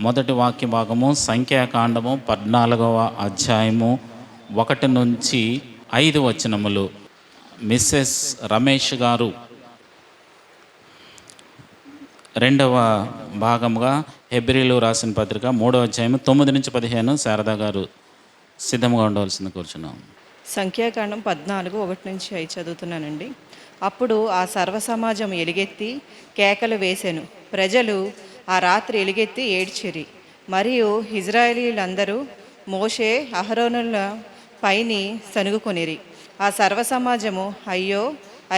మొదటి వాక్య భాగము సంఖ్యాకాండము 14వ అధ్యాయము 1 నుంచి 5 వచనములు. మిస్సెస్ రమేష్ గారు రెండవ భాగముగా హెబ్రీలు రాసిన పత్రిక 3వ అధ్యాయం 9 నుంచి 15 శారదా గారు సిద్ధంగా ఉండవలసింది కూర్చున్నాం. సంఖ్యాకాండం 14:1-5 చదువుతున్నానండి. అప్పుడు ఆ సర్వ సమాజం ఎలుగెత్తి కేకలు వేసెను. ప్రజలు ఆ రాత్రి ఎలుగెత్తి ఏడ్చిరి. మరియు ఇజ్రాయేలీలందరూ మోషే అహరోనుల పైని సనుగుకొనిరి. ఆ సర్వ సమాజము, అయ్యో,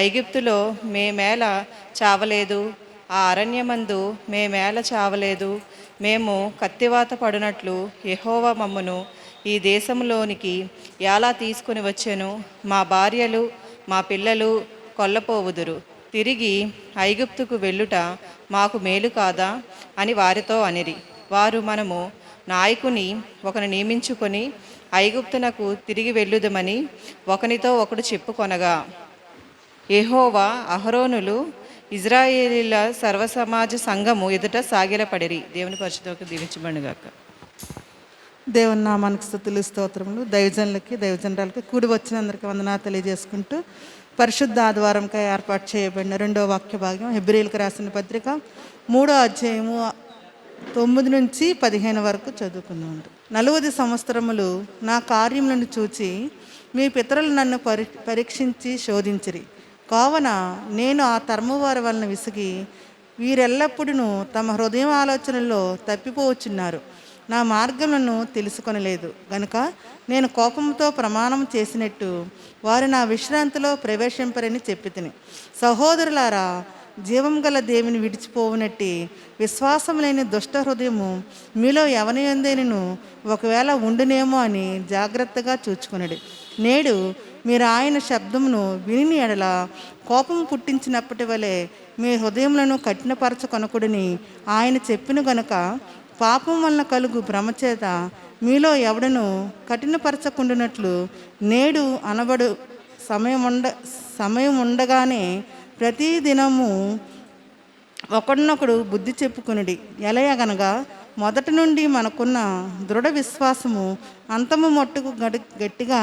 ఐగుప్తులో మేమేల చావలేదు, ఆ అరణ్యమందు మేమేల చావలేదు, మేము కత్తివాత పడినట్లు యెహోవా మమ్మను ఈ దేశంలోనికి ఎలా తీసుకుని వచ్చెను, మా భార్యలు మా పిల్లలు కొల్లపోవుదురు, తిరిగి ఐగుప్తుకు వెళ్ళుట మాకు మేలు కాదా అని వారితో అనిరి. వారు, మనము నాయకుని ఒకని నియమించుకొని ఐగుప్తునకు తిరిగి వెళ్ళుదమని ఒకనితో ఒకడు చెప్పుకొనగా, యెహోవా అహరోనులు ఇజ్రాయేలీల సర్వసమాజ సంఘము ఎదుట సాగిలపడిరి. దేవుని పరిశుద్ధకు దీవించబడుగాక. దేవుని నామానికి స్తుతులు స్తోత్రములు. దైవజనులకి దైవజనరాలకి కూడి వచ్చినందరికీ వందనాలు తెలియజేసుకుంటూ పరిశుద్ధ ఆదివారంకై ఏర్పాటు చేయబడిన 2వ వాక్య భాగం హెబ్రీయులకు రాసిన పత్రిక 3వ అధ్యాయము 9 నుంచి 15 వరకు చదువుకుందాం. 40 సంవత్సరములు నా కార్యములను చూచి మీ పితరులు నన్ను పరీక్షించి శోధించిరి. కావున నేను ఆ తరము వారి వలన విసిగి వీరెల్లప్పుడూ తమ హృదయం ఆలోచనల్లో తప్పిపోవచ్చున్నారు, నా మార్గములను తెలుసుకొనలేదు గనుక నేను కోపంతో ప్రమాణం చేసినట్టు వారు నా విశ్రాంతిలో ప్రవేశింపరని చెప్పితిని. సహోదరులారా, జీవం గల దేవుని విడిచిపోవునట్టి విశ్వాసం లేని దుష్ట హృదయము మీలో ఎవని యందైనను ఒకవేళ ఉండునేమో అని జాగ్రత్తగా చూచుకొనడి. నేడు మీరు ఆయన శబ్దమును విని ఎడల కోపం పుట్టించినప్పటి వలె మీ హృదయములను కఠినపరచుకొనకుడని ఆయన చెప్పిన గనుక పాపం వలన కలుగు భ్రమచేత మీలో ఎవడను కఠినపరచకుండానట్లు నేడు అనబడు సమయం ఉండగానే ప్రతి దినము ఒకడినొకడు బుద్ధి చెప్పుకొనుడి. ఎలయగనగా మొదటి నుండి మనకున్న దృఢ విశ్వాసము అంతము మట్టుకు గట్టిగా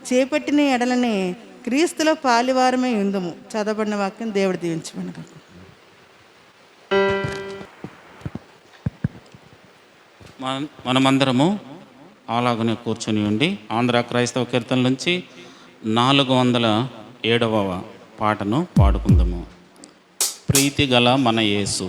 చేపట్టిన ఎడలనే క్రీస్తులో పాలివారమే ఉందుము. చదవబడిన వాక్యం దేవుడు దీవించమని. మనమందరము అలాగనే కూర్చొని ఉండి ఆంధ్ర క్రైస్తవ కీర్తన నుంచి 407వ పాటను పాడుకుందాము. ప్రీతి గల మన యేసు.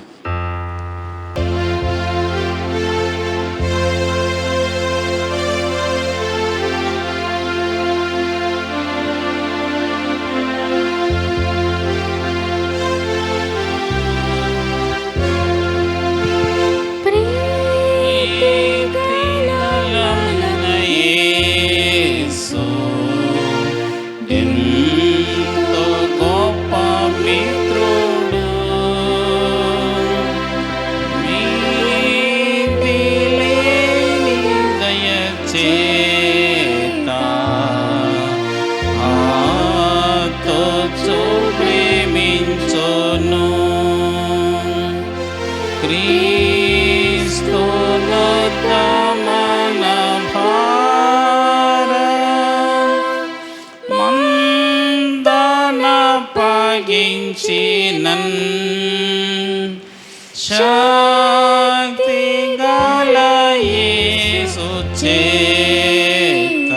శాంతి గల యేసు చేత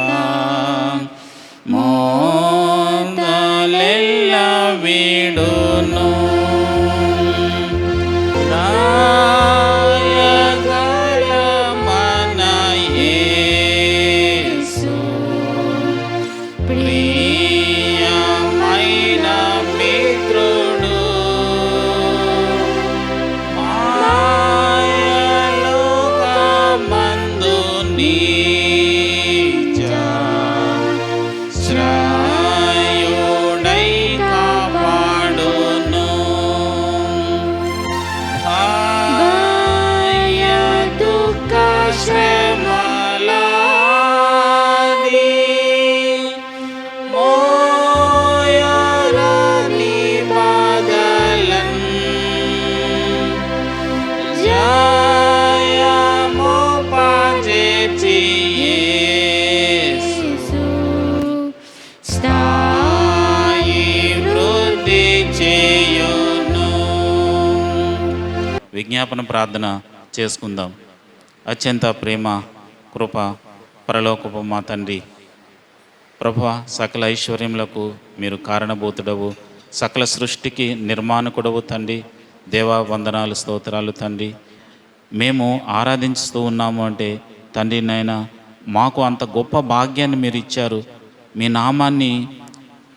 మోదలెల్ల వీడును. దయగల మన యేసు ప్రియమైన మిత్రుడు, జయ విజ్ఞాపన ప్రార్థన చేసుకుందాం. అత్యంత ప్రేమ కృప పరలోకపు మా తండ్రి, ప్రభువా, సకల ఐశ్వర్యములకు మీరు కారణభూతుడవు, సకల సృష్టికి నిర్మాణకుడవు తండ్రి. దేవా, వందనాలు, స్తోత్రాలు తండ్రి. మేము ఆరాధించుతూ ఉన్నాము అంటే తండ్రి నాయన, మాకు అంత గొప్ప భాగ్యాన్ని మీరు ఇచ్చారు. మీ నామాన్ని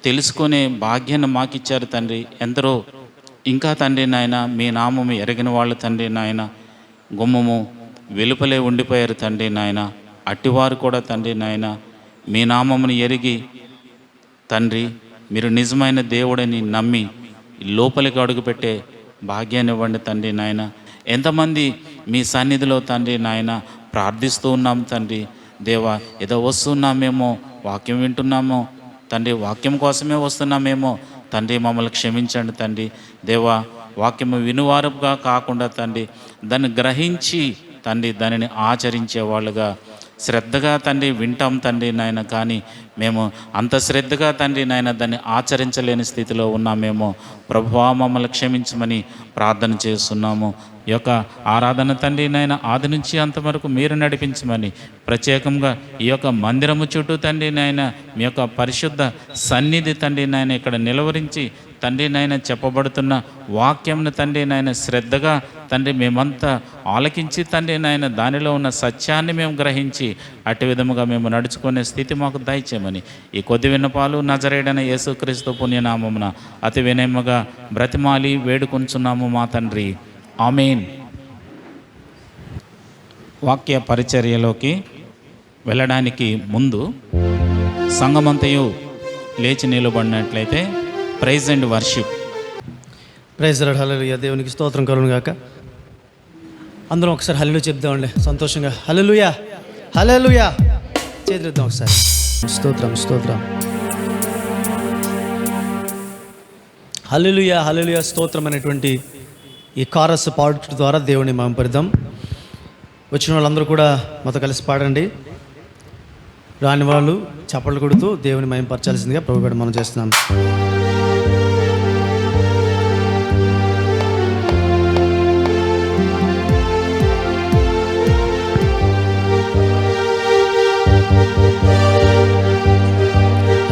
తెలుసుకునే భాగ్యాన్ని మాకు ఇచ్చారు తండ్రి. ఎందరో ఇంకా తండ్రి నాయన మీ నామము ఎరిగిన వాళ్ళు తండ్రి నాయన గుమ్మము వెలుపలే ఉండిపోయారు తండ్రి నాయన. అట్టివారు కూడా తండ్రి నాయన మీ నామమును ఎరిగి తండ్రి మీరు నిజమైన దేవుడని నమ్మి లోపలికి అడుగుపెట్టే భాగ్యాన్ని ఇవ్వండి తండ్రి నాయన. ఎంతమంది మీ సన్నిధిలో తండ్రి నాయన ప్రార్థిస్తూ ఉన్నాం తండ్రి. దేవా, ఏదో వస్తున్నామేమో, వాక్యం వింటున్నామో తండ్రి, వాక్యం కోసమే వస్తున్నామేమో తండ్రి, మమ్మల్ని క్షమించండి తండ్రి. దేవా, వాక్యము వినువారుగా కాకుండా తండ్రి దాన్ని గ్రహించి తండ్రి దానిని ఆచరించే వాళ్ళుగా శ్రద్ధగా తండ్రి వింటాం తండ్రి నాయన. కానీ మేము అంత శ్రద్ధగా తండ్రి నాయన దాన్ని ఆచరించలేని స్థితిలో ఉన్నామేమో. ప్రభువా, మమ్మల్ని క్షమించమని ప్రార్థన చేస్తున్నాము. ఈ యొక్క ఆరాధన తండ్రి నాయన ఆది నుంచి అంతవరకు మీరు నడిపించమని, ప్రత్యేకంగా ఈ యొక్క మందిరము చుట్టూ తండ్రి నాయన మీ యొక్క పరిశుద్ధ సన్నిధి తండ్రి నాయన ఇక్కడ నిలవరించి తండ్రి నాయన చెప్పబడుతున్న వాక్యంను తండ్రి నాయన శ్రద్ధగా తండ్రి మేమంతా ఆలకించి తండ్రి నాయన దానిలో ఉన్న సత్యాన్ని మేము గ్రహించి అట్టి విధముగా మేము నడుచుకునే స్థితి మాకు దయచేయమని ఈ కొద్ది విన్నపాలు నజరేయుడైన యేసుక్రీస్తు పుణ్యనామమున అతి వినయముగా బ్రతిమాలి వేడుకొంచున్నాము మా తండ్రి. ఆమేన్. వాక్య పరిచర్యలోకి వెళ్ళడానికి ముందు సంఘమంతయు లేచి నిలబడినట్లయితే praise and worship. Praise Lord. Hallelujah. దేవునికి స్తోత్రం కలుగును గాక. అందరం ఒకసారి హల్లెలూయా చెప్దామండి సంతోషంగా. హల్లెలూయా, హల్లెలూయా. చేతులెత్తాం ఒకసారి. స్తోత్రం, స్తోత్రం. హల్లెలూయా, హల్లెలూయా, స్తోత్రం అనేటువంటి ఈ కారస్ పాడుట ద్వారా దేవుని మహిమపరుద్దాం. వచ్చిన వాళ్ళందరూ కూడా మాతో కలిసి పాడండి. రాని వాళ్ళు చప్పట్లు కొడుతూ దేవుని మహిమపరచాల్సిందిగా ప్రభువుపేట మనం చేస్తున్నాం.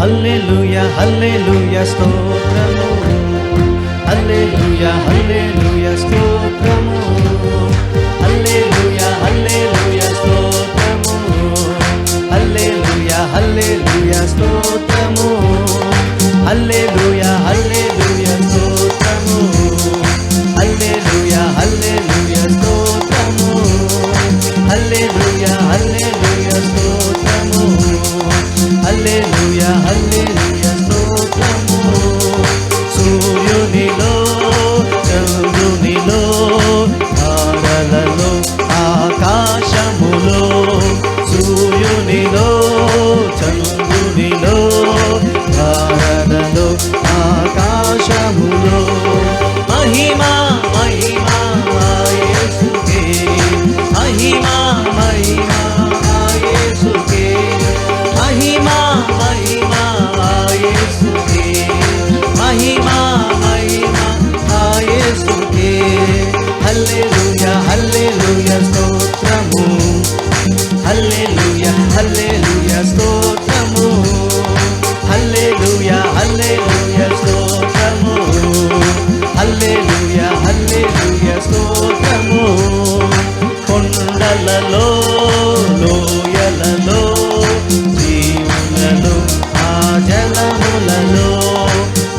హల్లెలూయా, హల్లెలూయా, స్తోత్రము. హల్లెలూయా, హల్లెలూయా, స్తోత్రము. హల్లెలూయా, హల్లెలూయా, స్తోత్రము. హల్లెలూయా, హల్లెలూయా, స్తోత్రము. హల్లెలూయా, హల్లెలూయా, స్తోత్రము. హల్లెలూయా, హల్లెలూయా, స్తోత్రము. హల్లెలూయా, హల్లెలూయా, స్తోత్రము. హల్లెలూయా, హల్లెలూయా, స్తోత్రము. సూర్యునిలో చంద్రునిలో తారలలో ఆకాశములో, సూర్యునిలో చంద్రునిలో తారలలో ఆకాశములో మహిమా మహిమా యేసుకే, మహిమా మహిమా యేసుకే, మహిమా మహిమా యేసుకే, మహిమా మహిమా యేసుకే. హల్లెలూయా, హల్లెలూయా, స్తోత్రము. హల్లెలూయా, హల్లెలూయా, స్తోత్రము. హల్లెలూయా, హల్లెలూయా, స్తోత్రము. హల్లెలూయా, హల్లెలూయా, స్తోత్రము. కొండలలో లోయలలో జీవులలో ఆ జలములలో,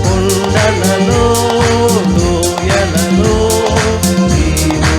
కొండలలో లోయలలో జీవులలో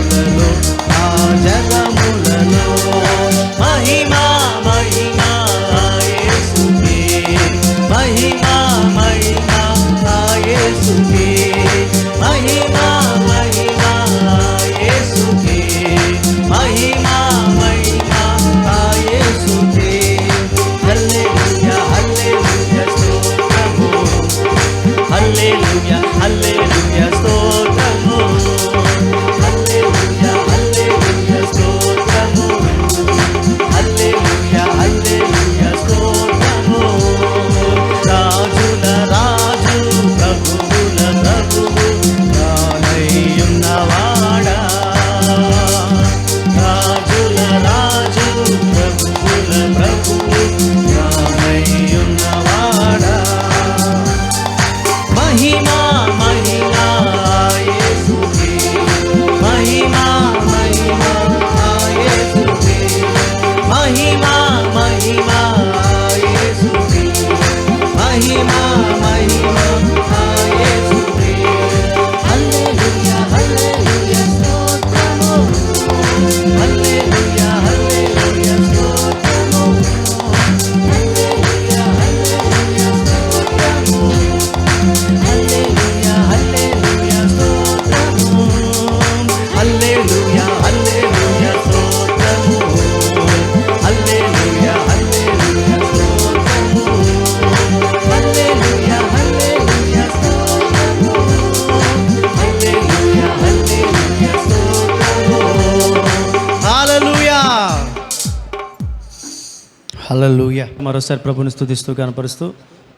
హల్లెలూయా. మరోసారి ప్రభుని స్తుతిస్తూ కనపరుస్తూ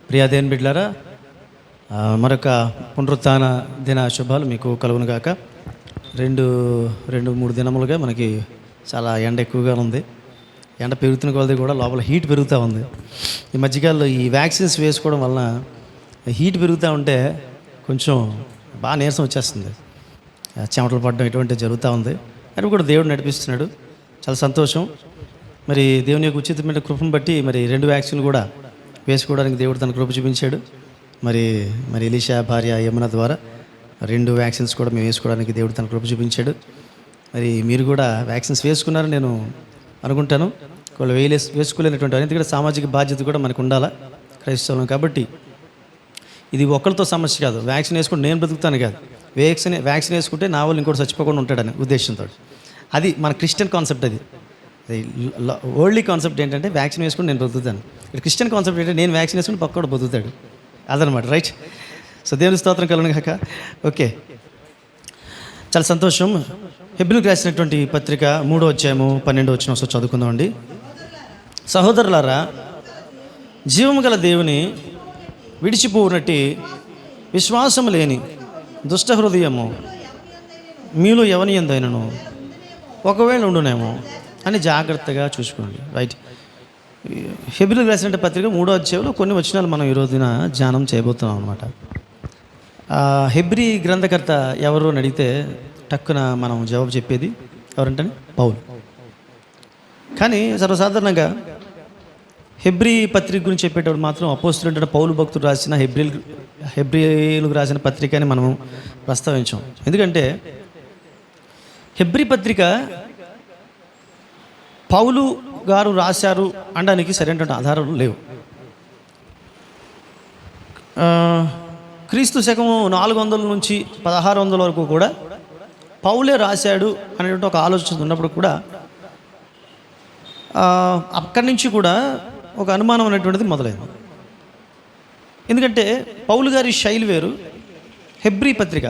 ప్రియా దేవుని బిడ్డలారా, మరొక పునరుత్థాన దిన శుభాలు మీకు కలుగును గాక. రెండు మూడు దినములుగా మనకి చాలా ఎండ ఎక్కువగా ఉంది. ఎండ పెరుగుతున్న కొలది కూడా లోపల హీట్ పెరుగుతూ ఉంది. ఈ మధ్యకాలంలో ఈ వ్యాక్సిన్స్ వేసుకోవడం వలన హీట్ పెరుగుతూ ఉంటే కొంచెం బాగా నీరసం వచ్చేస్తుంది, చెమటలు పడడం ఇటువంటివి జరుగుతూ ఉంది. అది కూడా దేవుడు నడిపిస్తున్నాడు, చాలా సంతోషం. మరి దేవుని యొక్క ఉచితమైన కృపను బట్టి మరి 2 వ్యాక్సిన్లు కూడా వేసుకోవడానికి దేవుడు తన కృప చూపించాడు. మరి ఎలీషా భార్య యమున ద్వారా 2 వ్యాక్సిన్స్ కూడా మేము వేసుకోవడానికి దేవుడు తన కృప చూపించాడు. మరి మీరు కూడా వ్యాక్సిన్స్ వేసుకున్నారని నేను అనుకుంటాను. ఒకవేళ వేసుకోలేనటువంటి ఎందుకంటే సామాజిక బాధ్యత కూడా మనకు ఉండాలా క్రైస్తవులం కాబట్టి. ఇది ఒకరితో సమస్య కాదు. వ్యాక్సిన్ వేసుకుంటే నేను బ్రతుకుతాను కాదు, వ్యాక్సిన్ వేసుకుంటే నా వాళ్ళు ఇంకోటి చచ్చిపోకుండా ఉంటాడని ఉద్దేశంతో. అది మన క్రిస్టియన్ కాన్సెప్ట్. అది వరల్డ్లీ కాన్సెప్ట్ ఏంటంటే వ్యాక్సిన్ వేసుకుని నేను బ్రతుకుతాను. ఇక్కడ క్రిస్టియన్ కాన్సెప్ట్ ఏంటంటే నేను వ్యాక్సిన్ వేసుకుని పక్కడు బతుకుతాడు. అదనమాట, రైట్? సో దేవుని స్తోత్రం కలుగును గాక. ఓకే, చాలా సంతోషం. హెబ్రీయులకు రాసినటువంటి పత్రిక 3వ అధ్యాయము 12వ వచనం ఒకసారి చదువుకుందామండి. సహోదరులారా, జీవము గల దేవుని విడిచిపోనట్టి విశ్వాసము లేని దుష్ట హృదయము మీలో ఎవని యందైనను ఒకవేళ ఉండునేమో అని జాగ్రత్తగా చూసుకోండి, రైట్? హెబ్రీయులకు రాసిన పత్రిక 3వ అధ్యాయంలో కొన్ని వచనాలు మనం ఈ రోజున ధ్యానం చేయబోతున్నాం అనమాట. హెబ్రీ గ్రంథకర్త ఎవరు అని అడిగితే టక్కున మనం జవాబు చెప్పేది ఎవరంటే పౌలు. కానీ సర్వసాధారణంగా హెబ్రీ పత్రిక గురించి చెప్పేటప్పుడు మాత్రం అపోస్తలుడైన పౌలు భక్తుడు రాసిన హెబ్రీయులకు రాసిన పత్రిక అని మనం ప్రస్తావించాం. ఎందుకంటే హెబ్రీ పత్రిక పౌలు గారు రాశారు అనడానికి సరైనటువంటి ఆధారాలు లేవు. క్రీస్తు శకము 400 నుంచి 1600 వరకు కూడా పౌలే రాశాడు అనేటువంటి ఒక ఆలోచన ఉన్నప్పుడు కూడా అక్కడి నుంచి కూడా ఒక అనుమానం అనేటువంటిది మొదలైంది. ఎందుకంటే పౌలు గారి శైలి వేరు. హెబ్రీ పత్రిక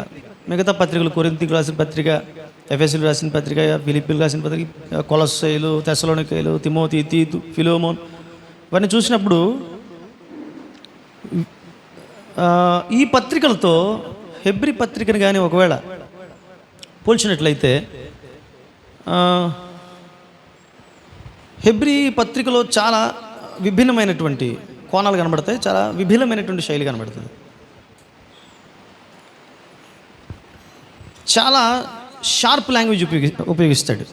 మిగతా పత్రికలు కొరింథీయులకు రాసిన పత్రిక, ఎఫెసీయులకు రాసిన పత్రిక, ఫిలిప్పీయులకు రాసిన పత్రిక, కొలస్సీయులు, తెస్సలోనికీయులు, తిమోతి, తీతు, ఫిలోమోన్ ఇవన్నీ చూసినప్పుడు ఈ పత్రికలతో హెబ్రీ పత్రికను కానీ ఒకవేళ పోల్చినట్లయితే హెబ్రీ పత్రికలో చాలా విభిన్నమైనటువంటి కోణాలు కనబడతాయి, చాలా విభిన్నమైనటువంటి శైలి కనబడుతుంది. చాలా షార్ప్ లాంగ్వేజ్ ఉపయోగిస్తాడు.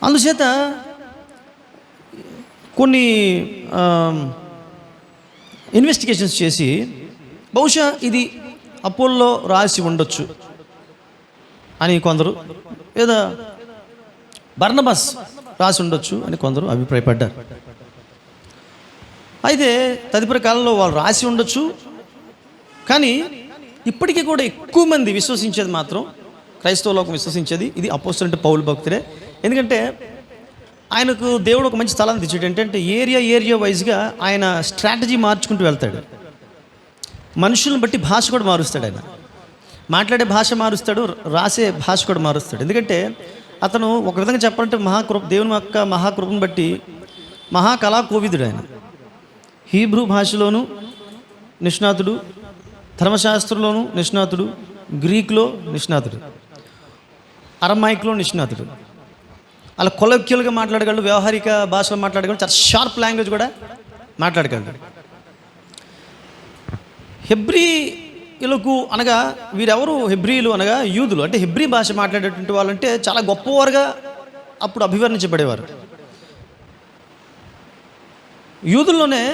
అందుచేత కొన్ని ఇన్వెస్టిగేషన్స్ చేసి బహుశా ఇది అపోల్లో రాసి ఉండొచ్చు అని కొందరు, లేదా బర్నబాస్ రాసి ఉండొచ్చు అని కొందరు అభిప్రాయపడ్డారు. అయితే తదుపరి కాలంలో వాళ్ళు రాసి ఉండొచ్చు, కానీ ఇప్పటికీ కూడా ఎక్కువ మంది విశ్వసించేది మాత్రం క్రైస్తవ లోకం విశ్వసించేది ఇది అపోస్తలుడైన పౌలు భక్తుడే. ఎందుకంటే ఆయనకు దేవుడు ఒక మంచి స్థలాన్ని తెచ్చాడు. ఏంటంటే ఏరియా వైజ్గా ఆయన స్ట్రాటజీ మార్చుకుంటూ వెళ్తాడు. మనుషులను బట్టి భాష కూడా మారుస్తాడు. ఆయన మాట్లాడే భాష మారుస్తాడు, రాసే భాష కూడా మారుస్తాడు. ఎందుకంటే అతను ఒక విధంగా చెప్పాలంటే దేవుని యొక్క మహాకృపను బట్టి మహాకళా కోవిదుడు. ఆయన హీబ్రూ భాషలోను నిష్ణాతుడు, ధర్మశాస్త్రంలోను నిష్ణాతుడు, గ్రీక్లో నిష్ణాతుడు, అరమైక్లో నిష్ణాతుడు. అలా కొలక్యులుగా మాట్లాడగలడు, వ్యవహారిక భాషలో మాట్లాడగలడు, చాలా షార్ప్ లాంగ్వేజ్ కూడా మాట్లాడగలడు. హెబ్రీయులకు అనగా వీరెవరు? హెబ్రీయులు అనగా యూదులు, అంటే హెబ్రీ భాష మాట్లాడేటువంటి వాళ్ళంటే చాలా గొప్పవారుగా అప్పుడు అభివర్ణించబడేవారు. యూదుల్లోనే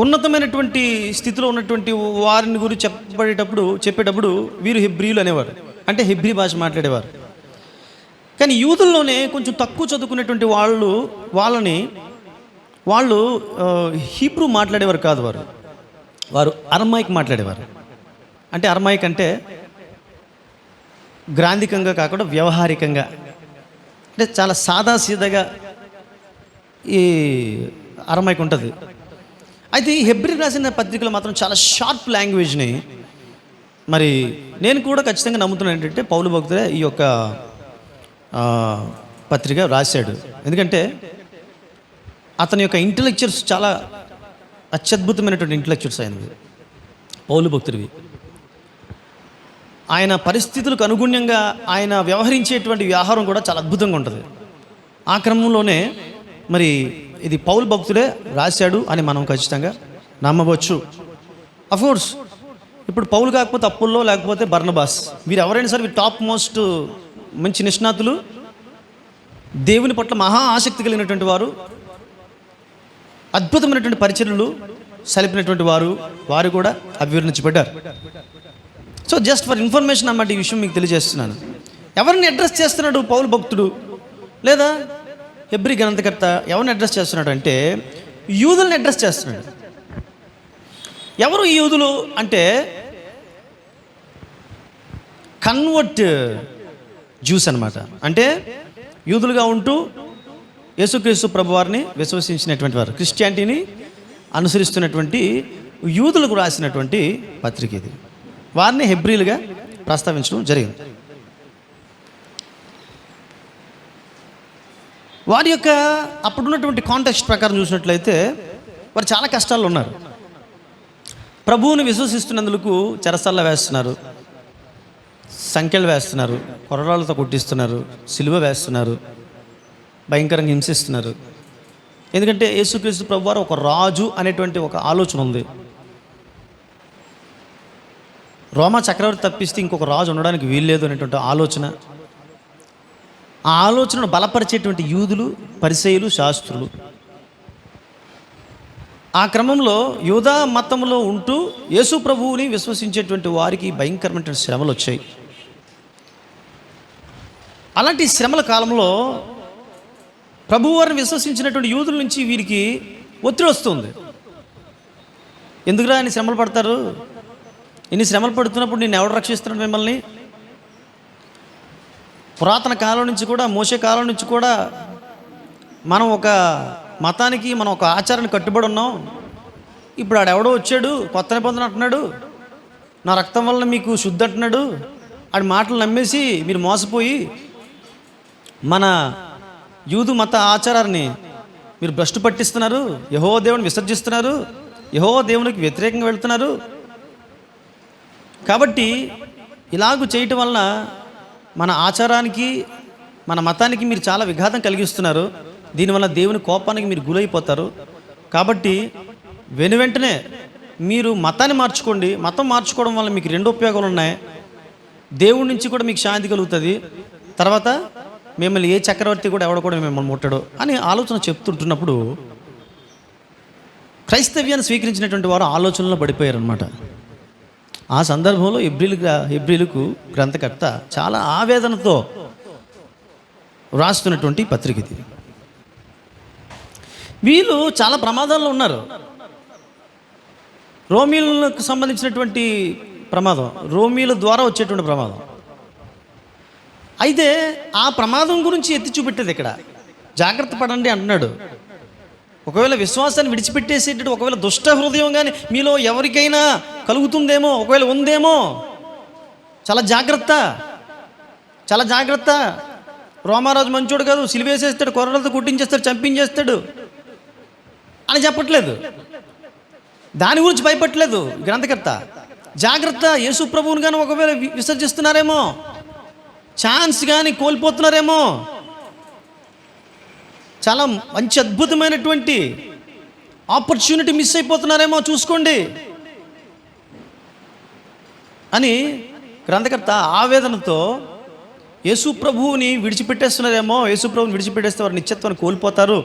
ఉన్నతమైనటువంటి స్థితిలో ఉన్నటువంటి వారిని గురించి చెప్పేటప్పుడు వీరు హెబ్రీయులు అనేవారు, అంటే హెబ్రీ భాష మాట్లాడేవారు. కానీ యూదుల్లోనే కొంచెం తక్కువ చదువుకునేటువంటి వాళ్ళు హీబ్రూ మాట్లాడేవారు కాదు. వారు అరమైక్ మాట్లాడేవారు. అంటే అరమైక్ అంటే గ్రాంధికంగా కాకుండా వ్యవహారికంగా, అంటే చాలా సాదాసీదాగా ఈ అరమైక్ ఉంటుంది. అయితే ఈ హెబ్రీ రాసిన పత్రికలు మాత్రం చాలా షార్ప్ లాంగ్వేజ్ని మరి నేను కూడా ఖచ్చితంగా నమ్ముతున్నాను. ఏంటంటే పౌలు భక్తుడే ఈ యొక్క పత్రిక రాశాడు. ఎందుకంటే అతని యొక్క ఇంటలెక్చువల్స్ చాలా అత్యద్భుతమైనటువంటి ఇంటలెక్చువల్స్ అయినవి పౌలు భక్తుడివి. ఆయన పరిస్థితులకు అనుగుణ్యంగా ఆయన వ్యవహరించేటువంటి వ్యవహారం కూడా చాలా అద్భుతంగా ఉంటుంది. ఆ క్రమంలోనే మరి ఇది పౌలు భక్తుడే రాశాడు అని మనం ఖచ్చితంగా నమ్మవచ్చు. అఫ్కోర్స్ ఇప్పుడు పౌలు కాకపోతే అప్పుల్లో, లేకపోతే బర్నబాస్, వీరు ఎవరైనా సరే వీరు టాప్ మోస్ట్ మంచి నిష్ణాతులు, దేవుని పట్ల మహా ఆసక్తి కలిగినటువంటి వారు, అద్భుతమైనటువంటి పరిచర్యలు సలిపినటువంటి వారు కూడా అభివర్ణించబడ్డారు. సో జస్ట్ ఫర్ ఇన్ఫర్మేషన్ అన్నమాట ఈ విషయం మీకు తెలియజేస్తున్నాను. ఎవరిని అడ్రస్ చేస్తున్నాడు పౌలు భక్తుడు లేదా హెబ్రీ గ్రంథకర్త? ఎవరిని అడ్రస్ చేస్తున్నాడు అంటే యూదుల్ని అడ్రస్ చేస్తున్నాడు. ఎవరు ఈ యూదులు అంటే కన్వర్ట్ జ్యూస్ అనమాట. అంటే యూదులుగా ఉంటూ యేసుక్రీస్తు ప్రభువారిని విశ్వసించినటువంటి వారు, క్రిస్టియానిటీని అనుసరిస్తున్నటువంటి యూదులకు రాసినటువంటి పత్రిక ఇది. వారిని హెబ్రీలుగా ప్రస్తావించడం జరిగింది. వారి యొక్క అప్పుడున్నటువంటి కాంటెక్స్ట్ ప్రకారం చూసినట్లయితే వారు చాలా కష్టాల్లో ఉన్నారు. ప్రభువుని విశ్వసిస్తున్నందుకు చెరసాల్లో వేస్తున్నారు, సంఖ్యలు వేస్తున్నారు, కొరడాలతో కొట్టిస్తున్నారు, సిలువ వేస్తున్నారు, భయంకరంగా హింసిస్తున్నారు. ఎందుకంటే యేసుక్రీస్తు ప్రభువారు ఒక రాజు అనేటువంటి ఒక ఆలోచన ఉంది. రోమా చక్రవర్తి తప్పిస్తే ఇంకొక రాజు ఉండడానికి వీల్లేదు అనేటువంటి ఆలోచన. ఆ ఆలోచనను బలపరిచేటువంటి యూదులు, పరిసయ్యులు, శాస్త్రులు. ఆ క్రమంలో యూదా మతంలో ఉంటూ యేసు ప్రభువుని విశ్వసించేటువంటి వారికి భయంకరమైనటువంటి శ్రమలు వచ్చాయి. అలాంటి శ్రమల కాలంలో ప్రభువారిని విశ్వసించినటువంటి యూదుల నుంచి వీరికి ఒత్తిడి వస్తుంది. ఎందుకురా ఆయన శ్రమలు పడతారు? ఇన్ని శ్రమలు పడుతున్నప్పుడు నేను ఎవడు రక్షిస్తున్నాడు మిమ్మల్ని? పురాతన కాలం నుంచి కూడా, మోసే కాలం నుంచి కూడా మనం ఒక మతానికి, మనం ఒక ఆచారాన్ని కట్టుబడి ఉన్నాం. ఇప్పుడు ఆడెవడో వచ్చాడు, కొత్త నిబంధన అంటున్నాడు, నా రక్తం వలన మీకు శుద్ధి అంటున్నాడు. ఆడి మాటలు నమ్మేసి మీరు మోసపోయి మన యూదు మత ఆచారాన్ని మీరు భ్రష్టు పట్టిస్తున్నారు, యెహోవా దేవుని విసర్జిస్తున్నారు, యెహోవా దేవునికి వ్యతిరేకంగా వెళ్తున్నారు. కాబట్టి ఇలాగూ చేయటం వలన మన ఆచారానికి, మన మతానికి మీరు చాలా విఘాతం కలిగిస్తున్నారు. దీనివల్ల దేవుని కోపానికి మీరు గురైపోతారు. కాబట్టి వెంటనే మీరు మతాన్ని మార్చుకోండి. మతం మార్చుకోవడం వల్ల మీకు రెండు ఉపయోగాలు ఉన్నాయి. దేవుడి నుంచి కూడా మీకు శాంతి కలుగుతుంది. తర్వాత మిమ్మల్ని ఏ చక్రవర్తి కూడా ఎవడ కూడా మిమ్మల్ని ముట్టడు అని ఆలోచన చెప్తుంటున్నప్పుడు క్రైస్తవ్యాన్ని స్వీకరించినటువంటి వారు ఆలోచనలో పడిపోయారనమాట. ఆ సందర్భంలో హెబ్రీలకు గ్రంథకర్త చాలా ఆవేదనతో వ్రాస్తున్నటువంటి పత్రిక ఇది. వీళ్ళు చాలా ప్రమాదాల్లో ఉన్నారు. రోమీలకు సంబంధించినటువంటి ప్రమాదం, రోమీల ద్వారా వచ్చేటువంటి ప్రమాదం. అయితే ఆ ప్రమాదం గురించి ఎత్తి చూపెట్టేది ఇక్కడ. జాగ్రత్త పడండి అంటున్నాడు. ఒకవేళ విశ్వాసాన్ని విడిచిపెట్టేసేటట్టు ఒకవేళ దుష్ట హృదయం కానీ మీలో ఎవరికైనా కలుగుతుందేమో, ఒకవేళ ఉందేమో, చాలా జాగ్రత్త, చాలా జాగ్రత్త. రోమారాజు మంచోడు కాదు, సిలివేసేస్తాడు, కొర్రలతో కుట్టించేస్తాడు, చంపించేస్తాడు అని చెప్పట్లేదు. దాని గురించి భయపడలేదు గ్రంథకర్త. జాగ్రత్త, యేసు ప్రభువుని కానీ ఒకవేళ విసర్జిస్తున్నారేమో, ఛాన్స్ కానీ కోల్పోతున్నారేమో, చాలా మంచి అద్భుతమైనటువంటి ఆపర్చునిటీ మిస్ అయిపోతున్నారేమో చూసుకోండి అని గ్రంథకర్త ఆవేదనతో యేసు ప్రభువుని విడిచిపెట్టేస్తున్నారేమో, యేసు ప్రభువుని విడిచిపెట్టేస్తే వారు నిత్యత్వాన్ని కోల్పోతారు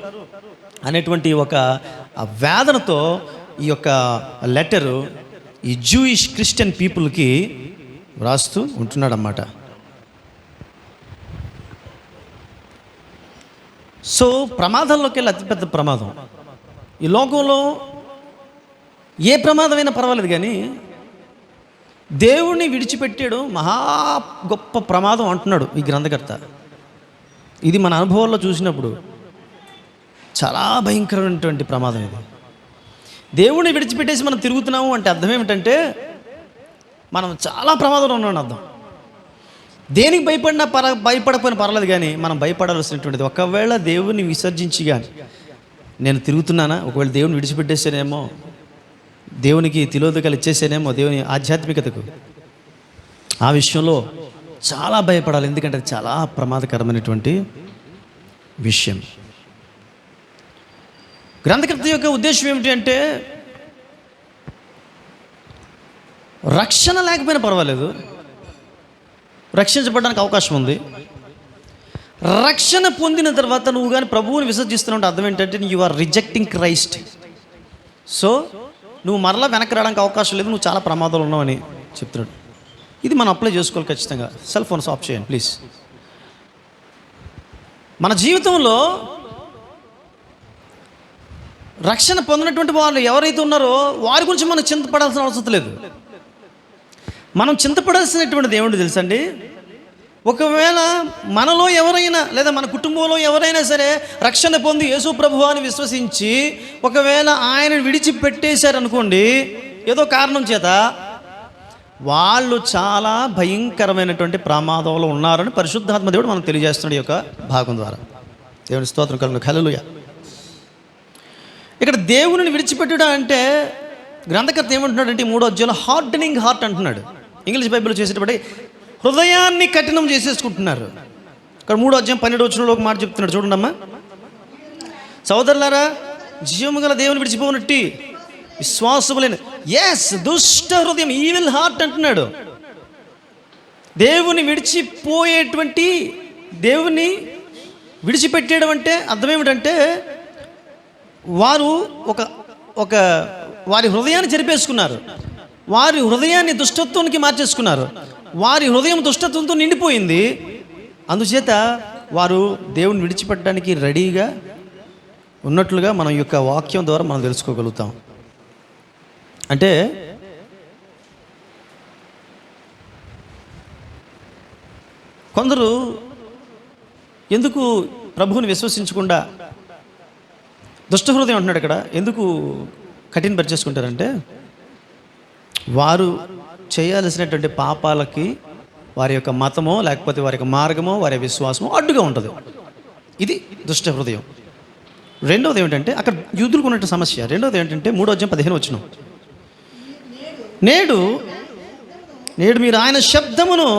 అనేటువంటి ఒక వేదనతో ఈ యొక్క లెటరు ఈ జూయిష్ క్రిస్టియన్ పీపుల్కి వ్రాస్తూ ఉంటున్నాడు అన్నమాట. సో ప్రమాదంలోకి వెళ్ళి అతిపెద్ద ప్రమాదం ఈ లోకంలో ఏ ప్రమాదమైనా పర్వాలేదు, కానీ దేవుణ్ణి విడిచిపెట్టాడు మహా గొప్ప ప్రమాదం అంటున్నాడు ఈ గ్రంథకర్త. ఇది మన అనుభవాల్లో చూసినప్పుడు చాలా భయంకరమైనటువంటి ప్రమాదం ఇది. దేవుణ్ణి విడిచిపెట్టేసి మనం తిరుగుతున్నాము అంటే అర్థం ఏమిటంటే మనం చాలా ప్రమాదంలో ఉన్నామని అర్థం. దేనికి భయపడకపోయినా పర్లేదు, కానీ మనం భయపడాల్సినటువంటిది ఒకవేళ దేవుని విసర్జించి కానీ నేను తిరుగుతున్నానా, ఒకవేళ దేవుని విడిచిపెట్టేసానేమో, దేవునికి తిలోదకాలు ఇచ్చేసానేమో దేవుని ఆధ్యాత్మికతకు, ఆ విషయంలో చాలా భయపడాలి. ఎందుకంటే అది చాలా ప్రమాదకరమైనటువంటి విషయం. గ్రంథకర్త యొక్క ఉద్దేశం ఏమిటి అంటే, రక్షణ లేకపోయినా పర్వాలేదు, రక్షించబడడానికి అవకాశం ఉంది. రక్షణ పొందిన తర్వాత నువ్వు కానీ ప్రభువుని విసర్జిస్తున్నావు, అర్థం ఏంటంటే you are rejecting Christ. So నువ్వు మరలా వెనక్కి రావడానికి అవకాశం లేదు, నువ్వు చాలా ప్రమాదాలు ఉన్నావని చెప్తున్నాడు. ఇది మనం అప్లై చేసుకోవాలి ఖచ్చితంగా. సెల్ ఫోన్స్ ఆఫ్ చేయండి ప్లీజ్. మన జీవితంలో రక్షణ పొందినటువంటి వాళ్ళు ఎవరైతే ఉన్నారో వారి గురించి మనం చింతపడాల్సిన అవసరం లేదు. మనం చింతపడాల్సినటువంటి దేవుడు తెలుసండి, ఒకవేళ మనలో ఎవరైనా లేదా మన కుటుంబంలో ఎవరైనా సరే రక్షణ పొంది యేసు ప్రభువు అని విశ్వసించి ఒకవేళ ఆయనను విడిచిపెట్టేశారనుకోండి ఏదో కారణం చేత, వాళ్ళు చాలా భయంకరమైనటువంటి ప్రమాదంలో ఉన్నారని పరిశుద్ధాత్మ దేవుడు మనకు తెలియజేస్తున్నాడు ఈ యొక్క భాగం ద్వారా. దేవుని స్తోత్రం కలుగును. హల్లెలూయా. ఇక్కడ దేవుని విడిచిపెట్టడం అంటే గ్రంథకర్త ఏమంటున్నాడంటే 3వ అధ్యాయంలో హార్డనింగ్ హార్ట్ అంటున్నాడు. ఇంగ్లీష్ బైబిల్లో చేసేటప్పుడు హృదయాన్ని కఠినం చేసేసుకుంటున్నారు. ఇక్కడ 3వ అధ్యాయం 12వ వచనంలో ఒక మాట చెప్తున్నాడు, చూడండి అమ్మా. సోదరులారా, జీవము గల దేవుని విడిచిపోనట్టి విశ్వాసములేని దుష్ట హృదయం, ఈవిల్ హార్ట్ అంటున్నాడు. దేవుని విడిచిపోయేటువంటి, దేవుని విడిచిపెట్టేయడం అంటే అర్థం ఏమిటంటే వారు ఒక వారి హృదయాన్ని చెరిపేసుకున్నారు, వారి హృదయాన్ని దుష్టత్వానికి మార్చేసుకున్నారు, వారి హృదయం దుష్టత్వంతో నిండిపోయింది. అందుచేత వారు దేవుని విడిచిపెట్టడానికి రెడీగా ఉన్నట్లుగా మనం ఈ యొక్క వాక్యం ద్వారా మనం తెలుసుకోగలుగుతాం. అంటే కొందరు ఎందుకు ప్రభువుని విశ్వసించకుండా దుష్ట హృదయం అంటున్నాడు ఇక్కడ, ఎందుకు కఠినపరిచేసుకుంటారంటే వారు చేయాల్సినటువంటి పాపాలకి వారి యొక్క మతమో లేకపోతే వారి యొక్క మార్గమో వారి విశ్వాసమో అడ్డుగా ఉంటుంది. ఇది దుష్ట హృదయం. రెండవది ఏమిటంటే అక్కడ యూదులకు ఉన్నట్టు సమస్య. రెండవది ఏంటంటే 3వ అధ్యాయం 15 వచనం, నేడు మీరు ఆయన శబ్దమును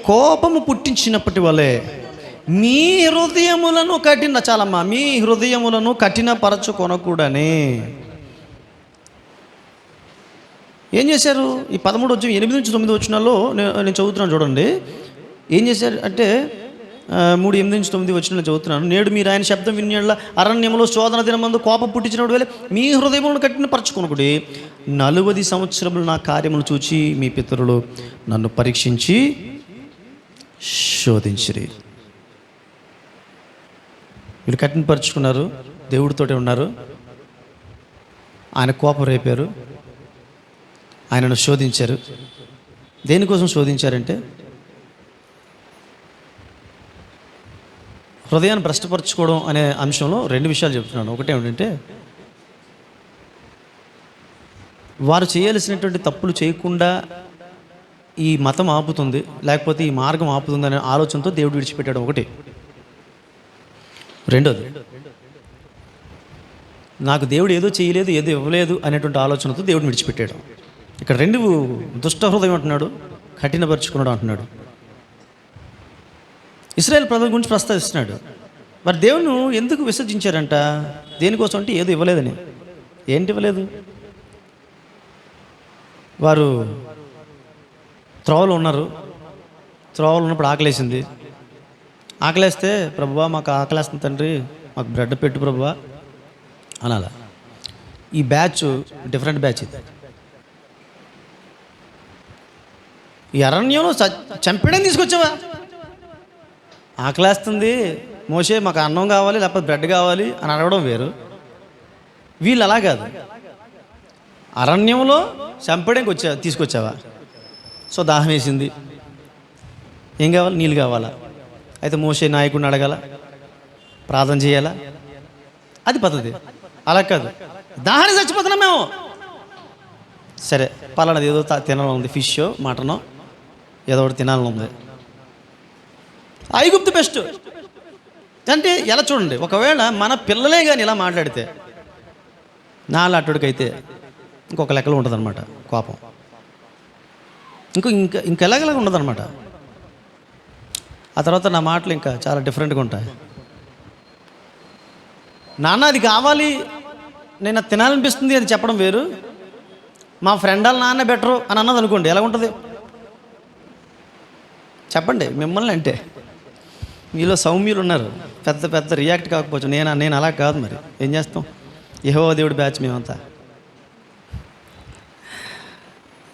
కోపము పుట్టించినప్పటి వలె మీ హృదయములను చాలమ్మా, మీ హృదయములను కఠినపరచుకొనకూడని ఏం చేశారు? ఈ 13వ అధ్యాయం 8 నుంచి 9 వచనాల్లో నేను చదువుతున్నాను చూడండి. ఏం చేశారు అంటే 3:8 నుంచి 9 వచనాలు చదువుతున్నాను. నేడు మీరు ఆయన శబ్దం వినియడల అరణ్యములో శోధన దినమందు కోపం పుట్టించినప్పుడు వేళ మీ హృదయములను కఠినపరచుకొనకుడి. 40 సంవత్సరములు నా కార్యములు చూచి మీ పితరులు నన్ను పరీక్షించి శోధించిరి. వీళ్ళు కఠినపరుచుకున్నారు, దేవుడితోటే ఉన్నారు, ఆయన కోపం రేపారు, ఆయనను శోధించారు. దేనికోసం శోధించారంటే హృదయాన్ని భ్రష్టపరచుకోవడం అనే అంశంలో 2 విషయాలు చెప్తున్నాను. ఒకటి ఏమిటంటే వారు చేయాల్సినటువంటి తప్పులు చేయకుండా ఈ మతం ఆపుతుంది లేకపోతే ఈ మార్గం ఆపుతుంది అనే ఆలోచనతో దేవుడు విడిచిపెట్టాడు ఒకటి. రెండోది, నాకు దేవుడు ఏదో చేయలేదు ఏదో ఇవ్వలేదు అనేటువంటి ఆలోచనతో దేవుడిని విడిచిపెట్టాడు. ఇక్కడ 2 దుష్ట హృదయం అంటున్నాడు, కఠినపరుచుకున్నాడు అంటున్నాడు. ఇశ్రాయేల్ ప్రజల గురించి ప్రస్తావిస్తున్నాడు. మరి దేవుని ఎందుకు విసర్జించారంట? దేనికోసం అంటే ఏదో ఇవ్వలేదని. ఏంటి ఇవ్వలేదు? వారు త్రోవలో ఉన్నారు, త్రోవలో ఉన్నప్పుడు ఆకలేసింది. ఆకలేస్తే ప్రభువా మాకు ఆకలేస్తుంది తండ్రి, మాకు బ్రెడ్ పెట్టు ప్రభువా అనాలా. ఈ బ్యాచ్ డిఫరెంట్ బ్యాచ్. ఇది ఈ అరణ్యంలో చంపేయడం తీసుకొచ్చావా? ఆకలేస్తుంది మోషే మాకు అన్నం కావాలి లేకపోతే బ్రెడ్ కావాలి అని అడగడం వేరు. వీళ్ళు అలా కాదు, అరణ్యంలో చంపడానికి తీసుకొచ్చావా? సో దాహం వేసింది, ఏం కావాలి? నీళ్ళు కావాలా? అయితే మోషే నాయకుడిని అడగాల, ప్రార్థన చేయాలా? అది పద్ధతి. అలా కాదు, దాహాన్ని చచ్చిపోతున్నాం మేము, సరే పలానాది ఏదో తినాలని ఉంది, ఫిష్ మటనో ఏదో ఒకటి తినాలని ఉంది. ఐగుప్తు బెస్ట్. అంటే ఎలా చూడండి, ఒకవేళ మన పిల్లలే కానీ ఇలా మాట్లాడితే నాలాటుడికైతే ఇంకొక లెక్కలో ఉంటుంది అనమాట కోపం. ఇంకెలాగలాగా ఉండదు అనమాట. ఆ తర్వాత నా మాటలు ఇంకా చాలా డిఫరెంట్గా ఉంటాయి. నాన్న అది కావాలి, నేను అది తినాలనిపిస్తుంది అని చెప్పడం వేరు. మా ఫ్రెండ్ వాళ్ళ నాన్న బెటరు అని అన్నది అనుకోండి, ఎలా ఉంటుంది చెప్పండి. మిమ్మల్ని అంటే మీలో సౌమ్యులు ఉన్నారు, పెద్ద పెద్ద రియాక్ట్ కాకపోవచ్చు. నేను అలా కాదు, మరి ఏం చేస్తాం, యెహోవా దేవుడి బ్యాచ్ మేమంతా.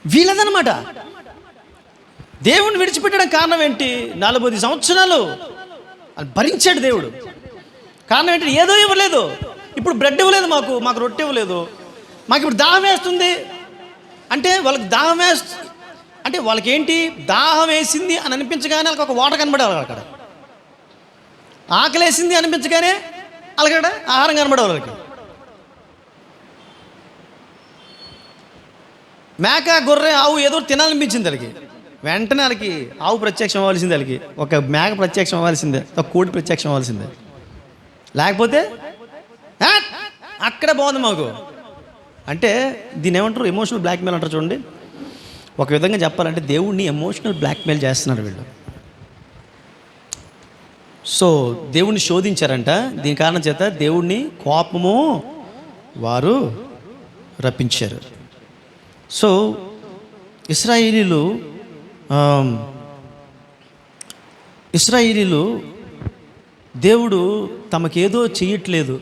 వీళ్ళదనమాట. దేవుడిని విడిచిపెట్టడం కారణం ఏంటి? 40 సంవత్సరాలు భరించాడు దేవుడు. కారణం ఏంటి? ఏదో ఇవ్వలేదు. ఇప్పుడు బ్రెడ్ ఇవ్వలేదు, మాకు రొట్టె ఇవ్వలేదు, మాకు ఇప్పుడు దాహం వేస్తుంది అంటే వాళ్ళకి దాహం అంటే వాళ్ళకి ఏంటి, దాహం వేసింది అని అనిపించగానే వాళ్ళకి ఒక వాటర్ కనబడేవాళ్ళు అక్కడ. ఆకలి వేసింది అనిపించగానే వాళ్ళకక్కడ ఆహారం కనబడేవాళ్ళు. వాళ్ళకి మేక, గొర్రె, ఆవు ఏదో తినాలనిపించింది వాళ్ళకి, వెంటనే వాళ్ళకి ఆవు ప్రత్యక్షం అవ్వాల్సిందే, వాళ్ళకి ఒక మేక ప్రత్యక్షం అవ్వాల్సిందే, ఒక కోడి ప్రత్యక్షం అవ్వాల్సిందే. లేకపోతే అక్కడే బాగుంది మాకు అంటే. దీన్ని ఏమంటారు? ఎమోషనల్ బ్లాక్మెయిల్ అంటారు చూడండి. ఒక విధంగా చెప్పాలంటే దేవుడిని ఎమోషనల్ బ్లాక్మెయిల్ చేస్తున్నారు వీళ్ళు. సో దేవుణ్ణి శోధించారంట. దీని కారణం చేత దేవుణ్ణి కోపము వారు రప్పించారు. సో ఇశ్రాయేలీలు దేవుడు తమకేదో చేయట్లేదు,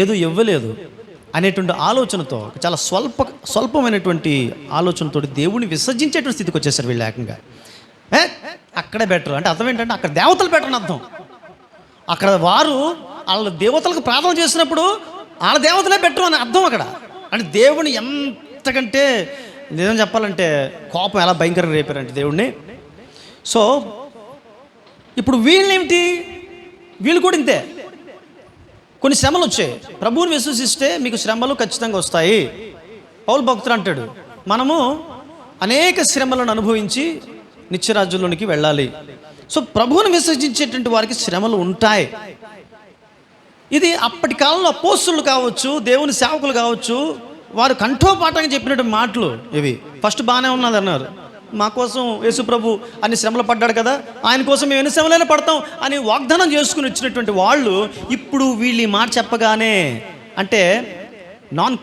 ఏదో ఇవ్వలేదు అనేటువంటి ఆలోచనతో, చాలా స్వల్పమైనటువంటి ఆలోచనతో దేవుడిని విసర్జించేటువంటి స్థితికి వచ్చేసారు వీళ్ళు. ఏకంగా అక్కడే బెటర్ అంటే అర్థం ఏంటంటే అక్కడ దేవతలు బెటర్ అని అర్థం. అక్కడ వారు వాళ్ళ దేవతలకు ప్రార్థన చేసినప్పుడు వాళ్ళ దేవతలే బెటర్ అని అర్థం అక్కడ. అంటే దేవుని ఎంతకంటే నిజం చెప్పాలంటే కోపం ఎలా భయంకరంగా రేపారంటే దేవుడిని. సో ఇప్పుడు వీళ్ళేమిటి, వీళ్ళు కూడా ఇంతే. కొన్ని శ్రమలు వచ్చాయి. ప్రభువుని విశ్వసిస్తే మీకు శ్రమలు ఖచ్చితంగా వస్తాయి. పౌలు భక్తుడు అంటాడు, మనము అనేక శ్రమలను అనుభవించి నిత్యరాజ్యంలోనికి వెళ్ళాలి. సో ప్రభువుని విశ్వసించేటువంటి వారికి శ్రమలు ఉంటాయి. ఇది అప్పటి కాలంలో అపోస్తులు కావచ్చు, దేవుని సేవకులు కావచ్చు, వారు కంఠోపాఠంగా చెప్పినటువంటి మాటలు ఇవి. ఫస్ట్ బాగానే ఉన్నది అన్నారు, మా కోసం యేసు ప్రభు అన్ని శ్రమలు పడ్డాడు కదా, ఆయన కోసం మేము ఎన్ని శ్రమలైనా పడతాం అని వాగ్దానం చేసుకుని వచ్చినటువంటి వాళ్ళు ఇప్పుడు వీళ్ళు ఈ మాట చెప్పగానే, అంటే నాన్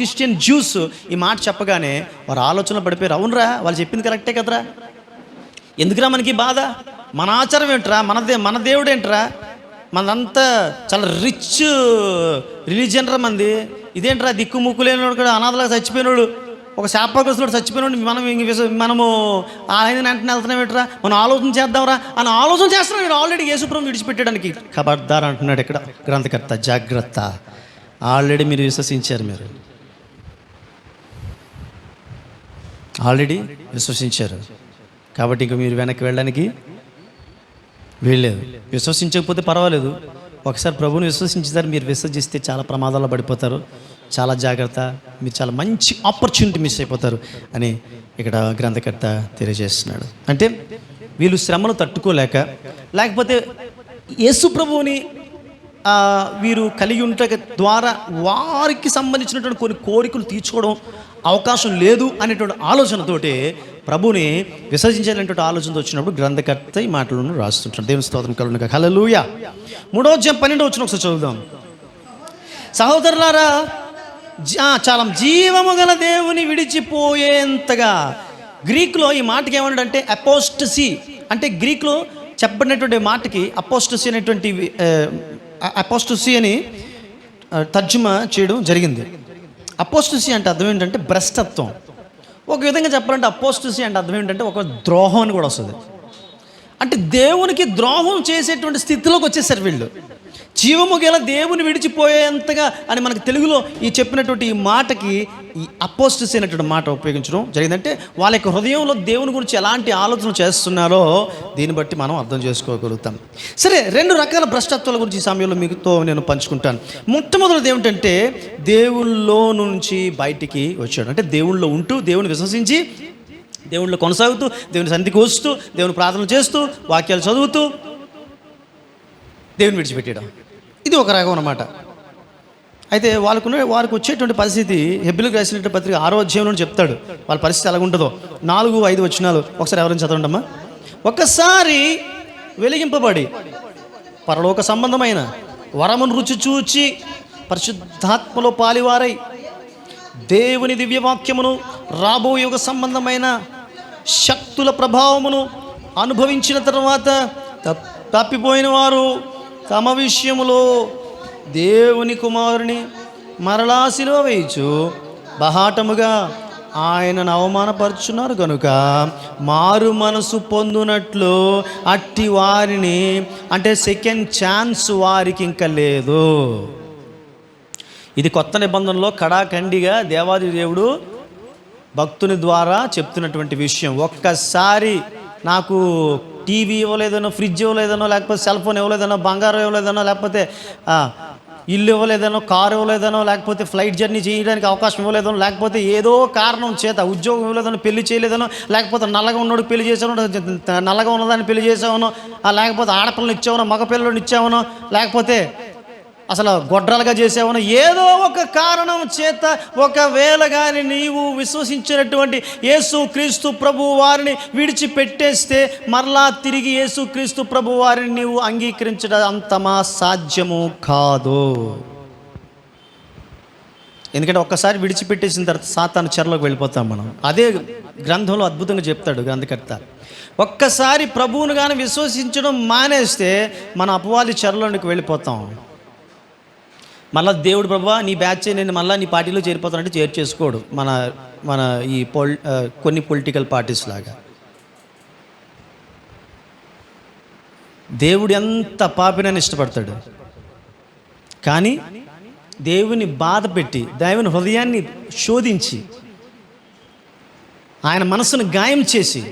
క్రిస్టియన్ జ్యూస్ ఈ మాట చెప్పగానే వారు ఆలోచనలు పడిపోయారు. అవునరా, వాళ్ళు చెప్పింది కరెక్టే కదరా, ఎందుకురా మనకి బాధ, మన ఆచారం ఏంట్రా, మన దేవుడు ఏంట్రా, మనదంతా చాలా రిచ్ రిలీజియన్ రా మంది, ఇదేంట్రా దిక్కు ముక్కు లేనివాడు కూడా అనాథలాగా చచ్చిపోయినాడు, ఒక శాపగ్రస్తుడు చచ్చిపోయినాడు, మనము ఆయన వెంటనే వెళ్తున్నాం ఏంట్రా, మనం ఆలోచన చేద్దాంరా అని ఆలోచన చేస్తున్నాం. వీడు ఆల్రెడీ యేసుప్రభుని విడిచిపెట్టడానికి ఖబర్దార్ అంటున్నాడు ఇక్కడ గ్రంథకర్త. జాగ్రత్త, ఆల్రెడీ మీరు విశ్వసించారు, ఆల్రెడీ విశ్వసించారు కాబట్టి ఇంక మీరు వెనక్కి వెళ్ళడానికి వీల్లేదు. విశ్వసించకపోతే పర్వాలేదు, ఒకసారి ప్రభువుని విశ్వసించారు, మీరు విశ్వసిస్తే చాలా ప్రమాదాల్లో పడిపోతారు, చాలా జాగ్రత్త, మీరు చాలా మంచి ఆపర్చునిటీ మిస్ అయిపోతారు అని ఇక్కడ గ్రంథకర్త తెలియజేస్తున్నాడు. అంటే వీళ్ళు శ్రమలు తట్టుకోలేక, లేకపోతే యేసు ప్రభువుని వీరు కలిగి ఉంటే ద్వారా వారికి సంబంధించినటువంటి కొన్ని కోరికలు తీర్చుకోవడం అవకాశం లేదు అనేటువంటి ఆలోచనతోటి ప్రభుని విసర్జించాలనేటువంటి ఆలోచనతో వచ్చినప్పుడు గ్రంథకర్త ఈ మాటలను రాస్తుంటాడు. దేవుని స్తోత్రం కలుగునుగాక. హల్లెలూయా. 3వ అధ్యాయం 12వ వచనం ఒకసారి చదువుదాం. సహోదరులారా, చాలా జీవము గల దేవుని విడిచిపోయేంతగా, గ్రీకులో ఈ మాటకి ఏమన్నాడంటే అపోస్టసీ, అంటే గ్రీకులో చెప్పబడినటువంటి మాటకి అపోస్టసీ అనేటువంటి అపోస్టసీ అని తర్జుమా చేయడం జరిగింది. అపోస్టసీ అంటే అర్థం ఏంటంటే భ్రష్టత్వం. ఒక విధంగా చెప్పాలంటే అపోస్టసీ అంటే అర్థం ఏంటంటే ఒక ద్రోహం అని కూడా వస్తుంది. అంటే దేవునికి ద్రోహం చేసేటువంటి స్థితిలోకి వచ్చేసారు వీళ్ళు. జీవము గల దేవుని విడిచిపోయేంతగా అని మనకు తెలుగులో ఈ చెప్పినటువంటి ఈ మాటకి ఈ అపోస్టసీ అనేటువంటి మాట ఉపయోగించడం జరిగిందంటే వాళ్ళ యొక్క హృదయంలో దేవుని గురించి ఎలాంటి ఆలోచన చేస్తున్నారో దీన్ని బట్టి మనం అర్థం చేసుకోగలుగుతాం. సరే, 2 రకాల భ్రష్టత్వాల గురించి ఈ సమయంలో మీతో నేను పంచుకుంటాను. మొట్టమొదటిది ఏమిటంటే దేవుళ్ళలో నుంచి బయటికి వచ్చాడు. అంటే దేవుళ్ళలో ఉంటూ దేవుని విశ్వసించి దేవుళ్ళు కొనసాగుతూ, దేవుని సన్నిధికి వస్తూ, దేవుని ప్రార్థనలు చేస్తూ, వాక్యాలు చదువుతూ దేవుని విడిచిపెట్టడం, ఇది ఒక రకం అన్నమాట. అయితే వారికి వచ్చేటువంటి పరిస్థితి హెబ్రీయులకు రాసినటువంటి పత్రిక 6వ అధ్యాయంలో చెప్తాడు వాళ్ళ పరిస్థితి ఎలాగ ఉంటుందో. 4-5 వచనాలు ఒకసారి ఎవరైనా చదవండమ్మా. ఒక్కసారి వెలిగింపబడి పరలోక సంబంధమైన వరమును రుచి చూచి పరిశుద్ధాత్మలో పాలివారై దేవుని దివ్యవాక్యమును రాబో యుగ సంబంధమైన శక్తుల ప్రభావమును అనుభవించిన తర్వాత తప్పిపోయిన వారు తమ విషయములో దేవుని కుమారుని మరలా సిలువ వేయచ్చు బహాటముగా ఆయనను అవమానపరుచున్నారు కనుక మారు మనసు పొందునట్లు అట్టి వారిని, అంటే సెకండ్ ఛాన్స్ వారికి ఇంకా లేదు. ఇది కొత్త నిబంధనలో కడాఖండిగా దేవాది దేవుడు భక్తుని ద్వారా చెప్తున్నటువంటి విషయం. ఒక్కసారి నాకు టీవీ ఇవ్వలేదనో, ఫ్రిడ్జ్ ఇవ్వలేదనో, లేకపోతే సెల్ ఫోన్ ఇవ్వలేదనో, బంగారం ఇవ్వలేదనో, లేకపోతే ఇల్లు ఇవ్వలేదనో, కారు ఇవ్వలేదనో, లేకపోతే ఫ్లైట్ జర్నీ చేయడానికి అవకాశం ఇవ్వలేదనో, లేకపోతే ఏదో కారణం చేత ఉద్యోగం ఇవ్వలేదనో, పెళ్లి చేయలేదనో, లేకపోతే నల్లగా ఉన్నోడు పెళ్లి చేసావనో, నల్లగా ఉన్నదాన్ని పెళ్లి చేసావనో, లేకపోతే ఆడపిల్లని ఇచ్చావనో, మగ పిల్లలను ఇచ్చావనో, లేకపోతే అసలు గొడ్రాలుగా చేసావనో, ఏదో ఒక కారణం చేత ఒకవేళ కానీ నీవు విశ్వసించినటువంటి యేసు క్రీస్తు ప్రభు వారిని విడిచిపెట్టేస్తే మరలా తిరిగి యేసు క్రీస్తు ప్రభు వారిని నీవు అంగీకరించడం అంతమా సాధ్యము కాదు. ఎందుకంటే ఒక్కసారి విడిచిపెట్టేసిన తర్వాత సాతాను చెరలోకి వెళ్ళిపోతాం మనం. అదే గ్రంథంలో అద్భుతంగా చెప్తాడు గ్రంథకర్త. ఒక్కసారి ప్రభువును కానీ విశ్వసించడం మానేస్తే మన అపవాది చెరలోనికి వెళ్ళిపోతాం. మళ్ళీ దేవుడు ప్రభువా నీ బ్యాచ్ నేను మళ్ళీ నీ పార్టీలో చేరిపోతానంటే చేర్చేసుకోడు. మన ఈ కొన్ని పొలిటికల్ పార్టీస్ లాగా. దేవుడు ఎంత పాపినని ఇష్టపడతాడు, కానీ దేవుని బాధ పెట్టి, దేవుని హృదయాన్ని శోధించి, ఆయన మనసును గాయం చేసి,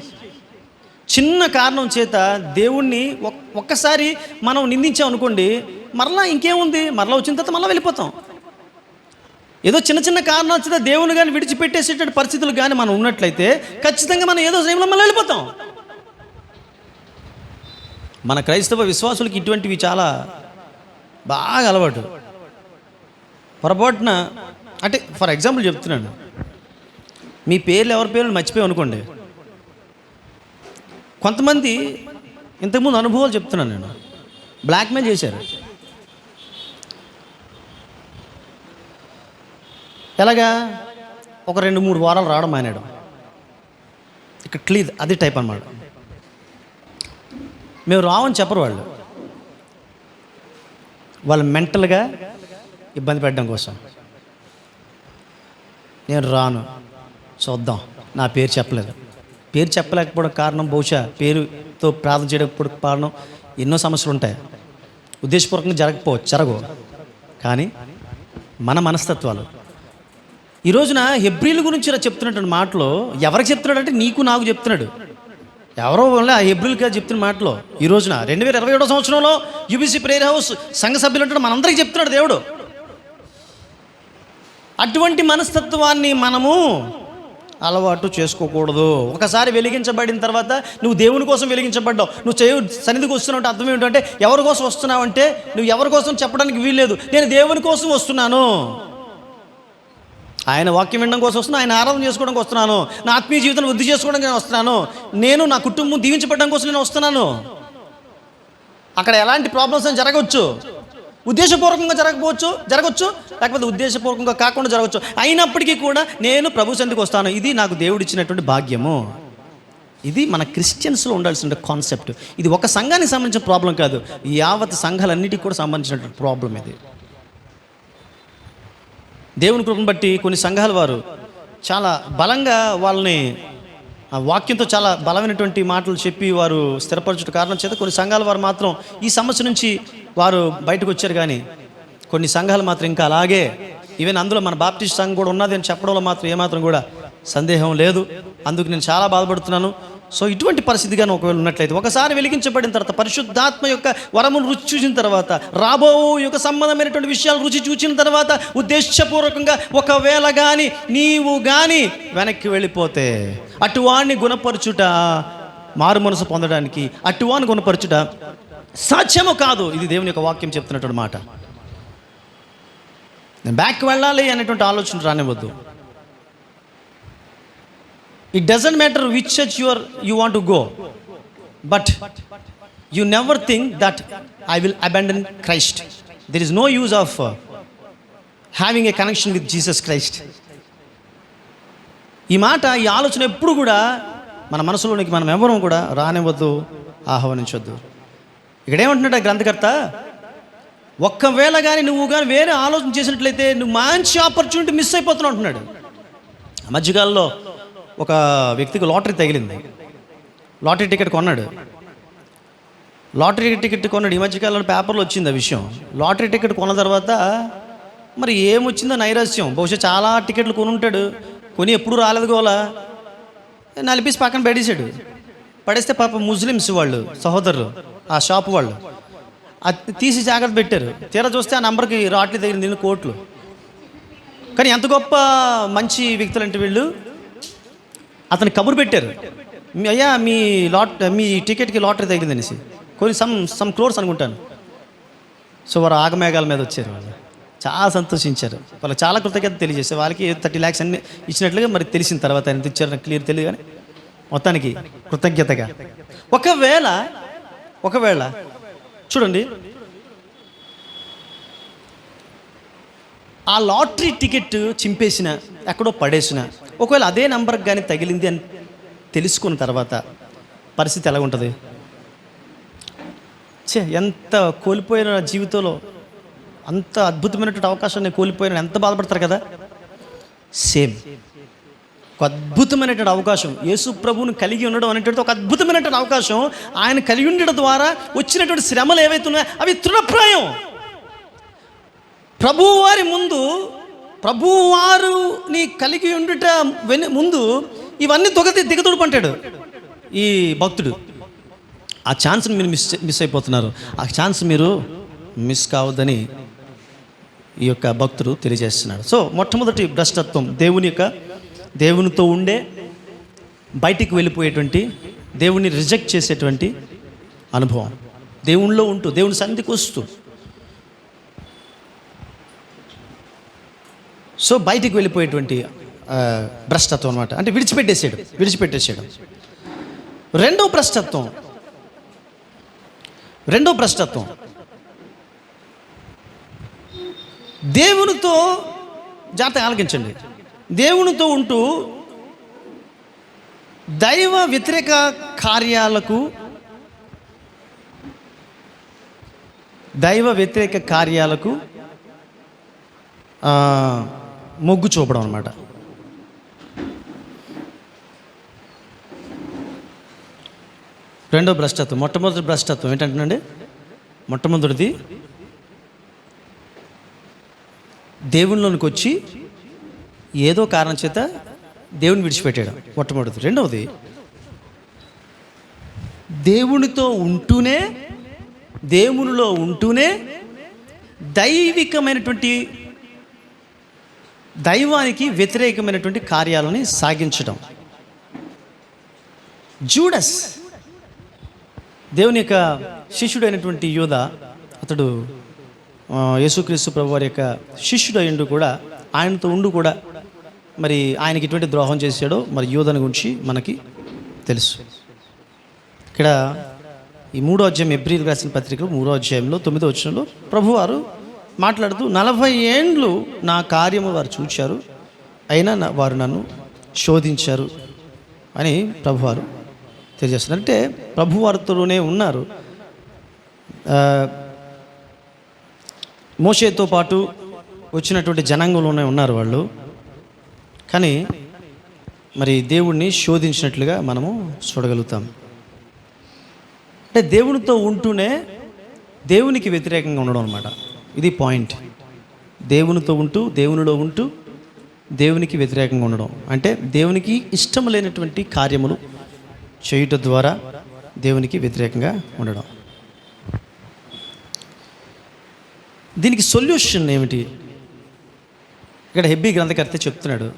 చిన్న కారణం చేత దేవుణ్ణి ఒక్కసారి మనం నిందించామనుకోండి, మరలా ఇంకేముంది, మరలా వచ్చిన తర్వాత మళ్ళీ వెళ్ళిపోతాం. ఏదో చిన్న చిన్న కారణాలు చేత దేవుని కానీ విడిచిపెట్టేసేటువంటి పరిస్థితులు కానీ మనం ఉన్నట్లయితే ఖచ్చితంగా మనం ఏదో సమయంలో మళ్ళీ వెళ్ళిపోతాం. మన క్రైస్తవ విశ్వాసులకి ఇటువంటివి చాలా బాగా అలవాటు. పొరపాటున, అంటే ఫర్ ఎగ్జాంపుల్ చెప్తున్నాను, మీ పేర్లు ఎవరి పేర్లు మర్చిపోయి అనుకోండి. కొంతమంది ఇంతకుముందు అనుభవాలు చెప్తున్నాను నేను, బ్లాక్మెయిల్ చేశారు. ఎలాగా, ఒక 2-3 వారాలు రావడం మానేడు. ఇక్కడ క్లీజ్ అది టైప్ అన్నమాట. మేము రావని చెప్పరు వాళ్ళు మెంటల్గా ఇబ్బంది పెట్టడం కోసం. నేను రాను, చూద్దాం. నా పేరు చెప్పలేదు. పేరు చెప్పలేకపోవడం కారణం బహుశా పేరుతో ప్రార్థన చేయకపోవడం కారణం ఎన్నో సమస్యలు ఉంటాయి. ఉద్దేశపూర్వకంగా జరగవు. కానీ మన మనస్తత్వాలు. ఈ రోజున హెబ్రీల గురించి చెప్తున్నటువంటి మాటలో ఎవరికి చెప్తున్నాడు అంటే నీకు నాకు చెప్తున్నాడు. ఎవరో ఆ హెబ్రీలుగా చెప్తున్న మాటలో ఈ రోజున 2021 సంవత్సరంలో యూబీసీ ప్రేయర్ హౌస్ సంఘ సభ్యులు అంటే మనందరికీ చెప్తున్నాడు దేవుడు. అటువంటి మనస్తత్వాన్ని మనము అలవాటు చేసుకోకూడదు. ఒకసారి వెలిగించబడిన తర్వాత నువ్వు దేవుని కోసం వెలిగించబడ్డావు, నువ్వు సన్నిధికి వస్తున్నావు అంటే అర్థం ఏమిటంటే ఎవరి కోసం వస్తున్నావు అంటే నువ్వు ఎవరి కోసం చెప్పడానికి వీల్లేదు. నేను దేవుని కోసం వస్తున్నాను, ఆయన వాక్యం వినడం కోసం వస్తున్నాను, ఆయన ఆరాధన చేసుకోవడానికి వస్తున్నాను, నా ఆత్మీయ జీవితాన్ని వృద్ధి చేసుకోవడానికి నేను వస్తున్నాను, నేను నా కుటుంబం దీవించబడడం కోసం నేను వస్తున్నాను. అక్కడ ఎలాంటి ప్రాబ్లమ్స్ అని జరగవచ్చు. ఉద్దేశపూర్వకంగా జరగవచ్చు, లేకపోతే ఉద్దేశపూర్వకంగా కాకుండా జరగవచ్చు. అయినప్పటికీ కూడా నేను ప్రభు సన్నిధికి వస్తాను. ఇది నాకు దేవుడు ఇచ్చినటువంటి భాగ్యము. ఇది మన క్రిస్టియన్స్లో ఉండాల్సిన కాన్సెప్ట్. ఇది ఒక సంఘానికి సంబంధించిన ప్రాబ్లం కాదు, యావత్ సంఘాలన్నిటికీ కూడా సంబంధించినటువంటి ప్రాబ్లం ఇది. దేవుని కృపను బట్టి కొన్ని సంఘాల వారు చాలా బలంగా వాళ్ళని ఆ వాక్యంతో చాలా బలమైనటువంటి మాటలు చెప్పి వారు స్థిరపరచుట కారణం చేత కొన్ని సంఘాల వారు మాత్రం ఈ సమస్య నుంచి వారు బయటకు వచ్చారు. కానీ కొన్ని సంఘాలు మాత్రం ఇంకా అలాగే, ఈవెన్ అందులో మన బాప్టిస్ట్ సంఘం కూడా ఉన్నది అని చెప్పడంలో మాత్రం ఏమాత్రం కూడా సందేహం లేదు. అందుకు నేను చాలా బాధపడుతున్నాను. సో ఇటువంటి పరిస్థితిగానే ఒకవేళ ఉన్నట్లయితే ఒకసారి వెలిగించబడిన తర్వాత పరిశుద్ధాత్మ యొక్క వరమును రుచి చూసిన తర్వాత రాబో యొక్క సంబంధమైనటువంటి విషయాలు రుచి చూసిన తర్వాత ఉద్దేశపూర్వకంగా ఒకవేళ కానీ నీవు కానీ వెనక్కి వెళ్ళిపోతే అటువాణ్ణి గుణపరచుట, మారు మనసు పొందడానికి అటువాన్ని గుణపరచుట సాధ్యము కాదు. ఇది దేవుని యొక్క వాక్యం చెప్తున్నటువంటి మాట. నేను బ్యాక్ వెళ్ళాలి అనేటువంటి ఆలోచన రానివ్వద్దు. It doesn't matter which church you want to go, but you never think that I will abandon Christ. There is no use of having a connection with Jesus Christ. ఈ ఆలోచన ఎప్పుడు కూడా మన మనసులోనికి మనం ఎవరూ కూడా రానివ్వద్దు, ఆహ్వానించొద్దు. ఇక్కడ ఏమంటున్నాడు గ్రంథకర్త, ఒక్కవేళ కానీ నువ్వు కానీ వేరే ఆలోచన చేసినట్లయితే నువ్వు మంచి ఆపర్చునిటీ మిస్ అయిపోతున్నావు అంటున్నాడు. మధ్యకాలంలో ఒక వ్యక్తికి లాటరీ తగిలింది. లాటరీ టికెట్ కొన్నాడు. ఈ మధ్యకాలంలో పేపర్లో వచ్చింది ఆ విషయం. లాటరీ టికెట్ కొన్న తర్వాత మరి ఏమొచ్చిందో నైరాశ్యం. బహుశా చాలా టికెట్లు కొనుంటాడు, కొని ఎప్పుడు రాలేదు గోలా, నలిపేసి పక్కన పడేస్తే పాప ముస్లిమ్స్ వాళ్ళు సహోదరులు ఆ షాపు వాళ్ళు అది తీసి జాగ్రత్త పెట్టారు. తీరా చూస్తే ఆ నంబర్కి లాటరీ తగిలింది కోట్లు. కానీ ఎంత గొప్ప మంచి వ్యక్తులు అంటే వీళ్ళు అతని కబురు పెట్టారు, అయ్యా మీ టికెట్కి లాటరీ తగిలింది అనేసి. కొన్ని సమ్ క్రోర్స్ అనుకుంటాను. సో వారు ఆగమేఘాల మీద వచ్చారు. వాళ్ళు చాలా సంతోషించారు. వాళ్ళు చాలా కృతజ్ఞత తెలియజేస్తారు. వాళ్ళకి 30 lakhs అన్ని ఇచ్చినట్లుగా మరి తెలిసిన తర్వాత ఎంత ఇచ్చారు నాకు క్లియర్ తెలియదు, కానీ మొత్తానికి కృతజ్ఞతగా. ఒకవేళ చూడండి, ఆ లాటరీ టికెట్ చింపేసిన, ఎక్కడో పడేసిన, ఒకవేళ అదే నెంబర్కి కానీ తగిలింది అని తెలుసుకున్న తర్వాత పరిస్థితి ఎలా ఉంటుంది? ఎంత కోల్పోయిన జీవితంలో అంత అద్భుతమైనటువంటి అవకాశాన్ని కోల్పోయిన ఎంత బాధపడతారు కదా. సేమ్ ఒక అద్భుతమైనటువంటి అవకాశం యేసు ప్రభువుని కలిగి ఉండడం అనేటువంటి ఒక అద్భుతమైనటువంటి అవకాశం. ఆయన కలిగి ఉండడం ద్వారా వచ్చినటువంటి శ్రమలు ఏవైతే ఉన్నాయో అవి తృణప్రాయం. ప్రభువారుని కలిగి ఉండుట ముందు ఇవన్నీ దిగతోడు పంటాడు ఈ భక్తుడు. ఆ ఛాన్స్ని మీరు మిస్ అయిపోతున్నారు. ఆ ఛాన్స్ మీరు మిస్ కావద్దని ఈ యొక్క భక్తుడు తెలియజేస్తున్నాడు. సో మొట్టమొదటి భ్రష్టత్వం దేవునితో ఉండే బయటికి వెళ్ళిపోయేటువంటి, దేవుని రిజెక్ట్ చేసేటువంటి అనుభవం. దేవునిలో ఉంటూ దేవుని సన్నిధికి వస్తూ సో బయటికి వెళ్ళిపోయేటువంటి భ్రష్టత్వం అనమాట. అంటే విడిచిపెట్టేసాడు. రెండో భ్రష్టత్వం దేవునితో జాగ్రత్తగా ఆలకించండి. దేవునితో ఉంటూ దైవ వ్యతిరేక కార్యాలకు మొగ్గు చూపడం అన్నమాట. రెండో భ్రష్టత్వం. మొట్టమొదటి భ్రష్టత్వం ఏంటంటేనండి, మొట్టమొదటిది దేవునిలోనికి వచ్చి ఏదో కారణం చేత దేవుని విడిచిపెట్టేయడం మొట్టమొదటిది. రెండవది దేవునిలో ఉంటూనే దైవానికి వ్యతిరేకమైనటువంటి కార్యాలని సాగించడం. జూడస్ దేవుని యొక్క శిష్యుడైనటువంటి యోధ, అతడు యేసుక్రీస్తు ప్రభు వారి యొక్క శిష్యుడు అయ్యిండు కూడా, ఆయనతో ఉండు కూడా మరి ఆయనకి ఎటువంటి ద్రోహం చేశాడో మరి యోధని గురించి మనకి తెలుసు. ఇక్కడ ఈ 3వ అధ్యాయం ఎబ్రీయులకు రాసిన పత్రికలో 3వ అధ్యాయంలో 9వ వచనంలో ప్రభువారు మాట్లాడుతూ 40 ఏండ్లు నా కార్యము వారు చూచారు, అయినా వారు నన్ను శోధించారు అని ప్రభువారు తెలియజేస్తున్నారు. అంటే ప్రభువారితోనే ఉన్నారు. మోషేతో పాటు వచ్చినటువంటి జనాంగంలోనే ఉన్నారు వాళ్ళు. కానీ మరి దేవుణ్ణి శోధించినట్లుగా మనము చూడగలుగుతాం. అంటే దేవునితో ఉంటూనే దేవునికి వ్యతిరేకంగా ఉండడం అన్నమాట. ఇది పాయింట్. దేవునితో ఉంటూ దేవునిలో ఉంటూ దేవునికి వ్యతిరేకంగా ఉండడం అంటే దేవునికి ఇష్టం లేనటువంటి కార్యములు చేయుట ద్వారా దేవునికి వ్యతిరేకంగా ఉండడం. దీనికి సొల్యూషన్ ఏమిటి? ఇక్కడ హెబ్బీ గ్రంథకర్త చెప్తున్నాడు,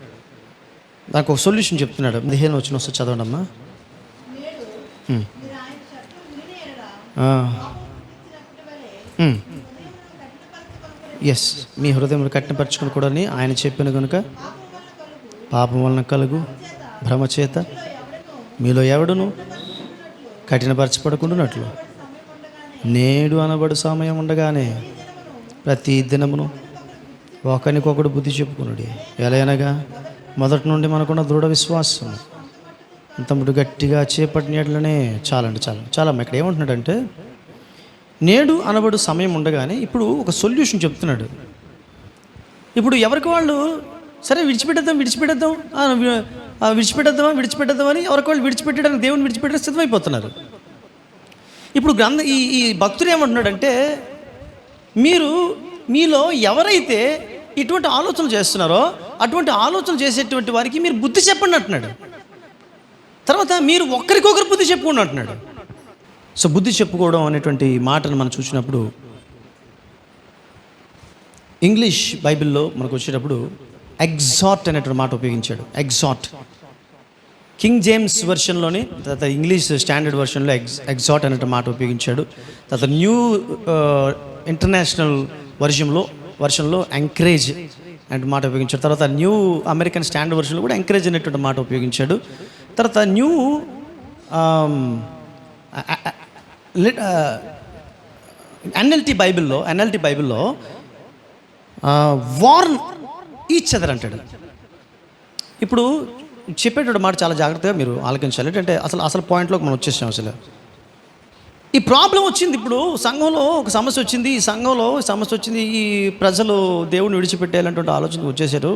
దానికి ఒక సొల్యూషన్ చెప్తున్నాడు. 15 వచనం వస్తే చదవండి అమ్మా. ఎస్, మీ హృదయం కఠినపరచుకుని కూడా ఆయన చెప్పిన కనుక పాపం వలన కలుగు భ్రమ చేత మీలో ఎవడును కఠినపరచబడుకుంటున్నట్లు నేడు అనబడు సమయం ఉండగానే ప్రతి దినమును ఒకరికొకడు బుద్ధి చెప్పుకున్నాడు. ఎలాగనగా మొదటి నుండి మనకున్న దృఢ విశ్వాసం తమ్ముడు గట్టిగా చేపట్టినట్లనే చాలా ఇక్కడ ఏమంటున్నాడంటే, నేడు అనబడు సమయం ఉండగానే ఇప్పుడు ఒక సొల్యూషన్ చెప్తున్నాడు. ఇప్పుడు ఎవరికి వాళ్ళు సరే విడిచిపెట్టేద్దాం అని ఎవరికి వాళ్ళు విడిచిపెట్టడానికి, దేవుని విడిచిపెట్టడానికి సిద్ధమైపోతున్నారు. ఇప్పుడు ఈ భక్తుడు ఏమంటున్నాడంటే, మీలో ఎవరైతే ఇటువంటి ఆలోచనలు చేస్తున్నారో అటువంటి ఆలోచనలు చేసేటువంటి వారికి మీరు బుద్ధి చెప్పండి అంటున్నాడు. తర్వాత మీరు ఒకరికొకరు బుద్ధి చెప్పుకోండి అంటున్నాడు. సో బుద్ధి చెప్పుకోవడం అనేటువంటి మాటను మనం చూసినప్పుడు ఇంగ్లీష్ బైబిల్లో మనకు వచ్చేటప్పుడు ఎగ్జార్ట్ అనేటువంటి మాట ఉపయోగించాడు. ఎగ్జార్ట్ కింగ్ జేమ్స్ వెర్షన్లోని, తర్వాత ఇంగ్లీష్ స్టాండర్డ్ వెర్షన్లో ఎగ్జార్ట్ అనేటువంటి మాట ఉపయోగించాడు. తర్వాత న్యూ ఇంటర్నేషనల్ వర్షన్లో ఎంకరేజ్ అనే మాట ఉపయోగించాడు. తర్వాత న్యూ అమెరికన్ స్టాండర్డ్ వెర్షన్లో కూడా ఎంకరేజ్ అనేటువంటి మాట ఉపయోగించాడు. తర్వాత న్యూ ఎన్ఎల్టీ బైబిల్లో వార్న్ ఈచ్ అదర్ అంటాడు. ఇప్పుడు చెప్పేటటువంటి మాట చాలా జాగ్రత్తగా మీరు ఆలోచించాలి. అంటే అసలు పాయింట్లోకి మనం వచ్చేసాం. అసలు ఈ ప్రాబ్లం వచ్చింది. ఇప్పుడు సంఘంలో ఒక సమస్య వచ్చింది. ఈ ప్రజలు దేవుని విడిచిపెట్టేయాలంటే ఆలోచన వచ్చేసారు.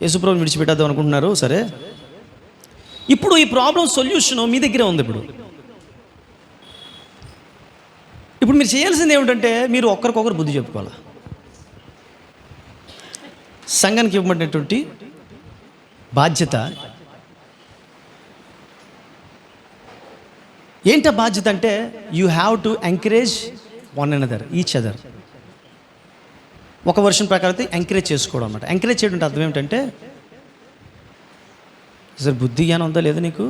యేసుప్రభుని విడిచిపెట్టేద్దాం అనుకుంటున్నారు. సరే, ఇప్పుడు ఈ ప్రాబ్లం సొల్యూషన్ మీ దగ్గరే ఉంది. ఇప్పుడు మీరు చేయాల్సింది ఏమిటంటే, మీరు ఒకరికొకరు బుద్ధి చెప్పుకోవాలి. సంఘానికి ఇవ్వబడినటువంటి బాధ్యత ఏంట బాధ్యత అంటే, you have to encourage one another, each other. ఒక వర్షన్ ప్రకారం అయితే ఎంకరేజ్ చేసుకోవడం అన్నమాట. ఎంకరేజ్ చేయడం అర్థం ఏమిటంటే, సార్ బుద్ధి జ్ఞానం ఉందా లేదా నీకు,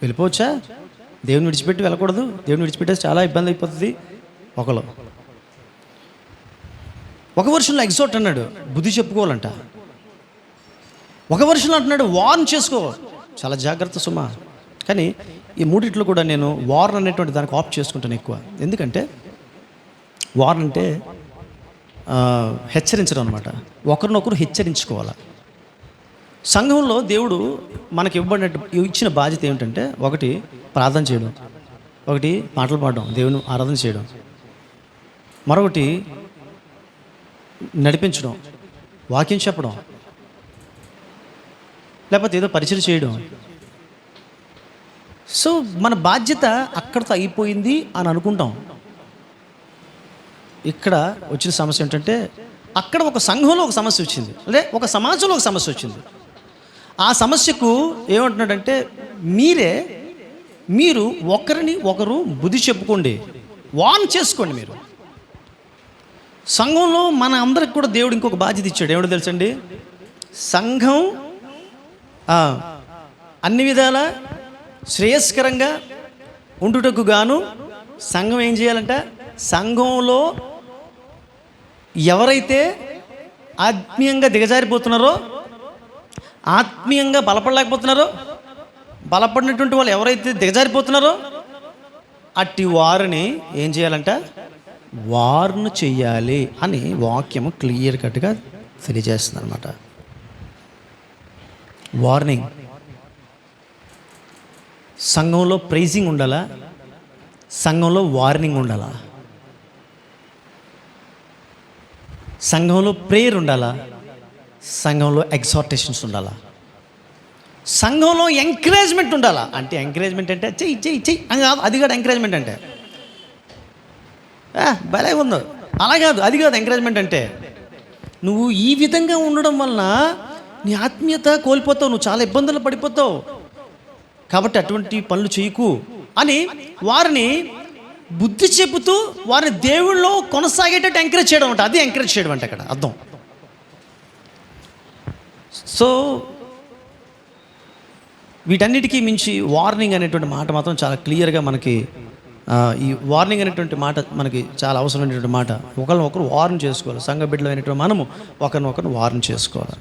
వెళ్ళిపోవచ్చా, దేవుని విడిచిపెట్టి వెళ్ళకూడదు, దేవుని విడిచిపెట్టేసి చాలా ఇబ్బంది అయిపోతుంది. ఒక వర్షన్లో ఎగ్జార్ట్ అన్నాడు, బుద్ధి చెప్పుకోవాలంట. ఒక వర్షన్లో అంటున్నాడు వార్న్ చేసుకో, చాలా జాగ్రత్త సుమా. కానీ ఈ మూడిట్లో కూడా నేను వార్న్ అనేటువంటి దానికి ఆప్ట్ చేసుకుంటాను ఎక్కువ. ఎందుకంటే వార్న్ అంటే హెచ్చరించడం అనమాట. ఒకరినొకరు హెచ్చరించుకోవాలి. సంఘంలో దేవుడు మనకి ఇచ్చిన బాధ్యత ఏమిటంటే, ఒకటి ప్రార్థన చేయడం, ఒకటి పాటలు పాడడం, దేవుని ఆరాధన చేయడం, మరొకటి నడిపించడం, వాక్యం చెప్పడం, లేకపోతే ఏదో పరిచయం చేయడం. సో మన బాధ్యత అక్కడితో అయిపోయింది అని అనుకుంటాం. ఇక్కడ వచ్చిన సమస్య ఏంటంటే, అక్కడ ఒక సంఘంలో ఒక సమస్య వచ్చింది, అదే ఒక సమాజంలో ఒక సమస్య వచ్చింది. ఆ సమస్యకు ఏమంటున్నాడంటే, మీరు ఒకరిని ఒకరు బుద్ధి చెప్పుకోండి, వార్న్ చేసుకోండి. మీరు సంఘంలో మన అందరికి కూడా దేవుడు ఇంకొక బాధ్యత ఇచ్చాడు. ఏమిటో తెలుసండి, సంఘం అన్ని విధాల శ్రేయస్కరంగా ఉండుటకు గాను సంఘం ఏం చేయాలంట, సంఘంలో ఎవరైతే ఆత్మీయంగా దిగజారిపోతున్నారో, ఆత్మీయంగా బలపడలేకపోతున్నారో, బలపడినటువంటి వాళ్ళు ఎవరైతే దిగజారిపోతున్నారో అట్టి వారిని ఏం చేయాలంట, వార్న్ చెయ్యాలి అని వాక్యము క్లియర్ కట్గా తెలియజేస్తుంది అనమాట. వార్నింగ్. సంఘంలో ప్రైజింగ్ ఉండాలా, సంఘంలో వార్నింగ్ ఉండాలా, సంఘంలో ప్రేయర్ ఉండాలా, సంఘంలో ఎగ్జార్టేషన్స్ ఉండాలా, సంఘంలో ఎంకరేజ్మెంట్ ఉండాలా. అంటే ఎంకరేజ్మెంట్ అంటే చెయ్యి చెయ్యి చెయ్యి అని కాదు, అది కాదు ఎంకరేజ్మెంట్ అంటే. భలే ఉందో, అలా కాదు, అది కాదు ఎంకరేజ్మెంట్ అంటే. నువ్వు ఈ విధంగా ఉండడం వలన నీ ఆత్మీయత కోల్పోతావు, నువ్వు చాలా ఇబ్బందులు పడిపోతావు. కాబట్టి అటువంటి పనులు చేయకు అని వారిని బుద్ధి చెబుతూ వారిని దేవుళ్ళలో కొనసాగేటట్టు ఎంకరేజ్ చేయడం అంటే అది ఎంకరేజ్ చేయడం అంటే అక్కడ అర్థం. సో వీటన్నిటికీ మించి వార్నింగ్ అనేటువంటి మాట మాత్రం చాలా క్లియర్గా మనకి ఈ వార్నింగ్ అనేటువంటి మాట మనకి చాలా అవసరమైనటువంటి మాట. ఒకరినొకరు వార్న్ చేసుకోవాలి. సంఘ బిడ్డలు అయినటువంటి మనము ఒకరినొకరు వార్న్ చేసుకోవాలి.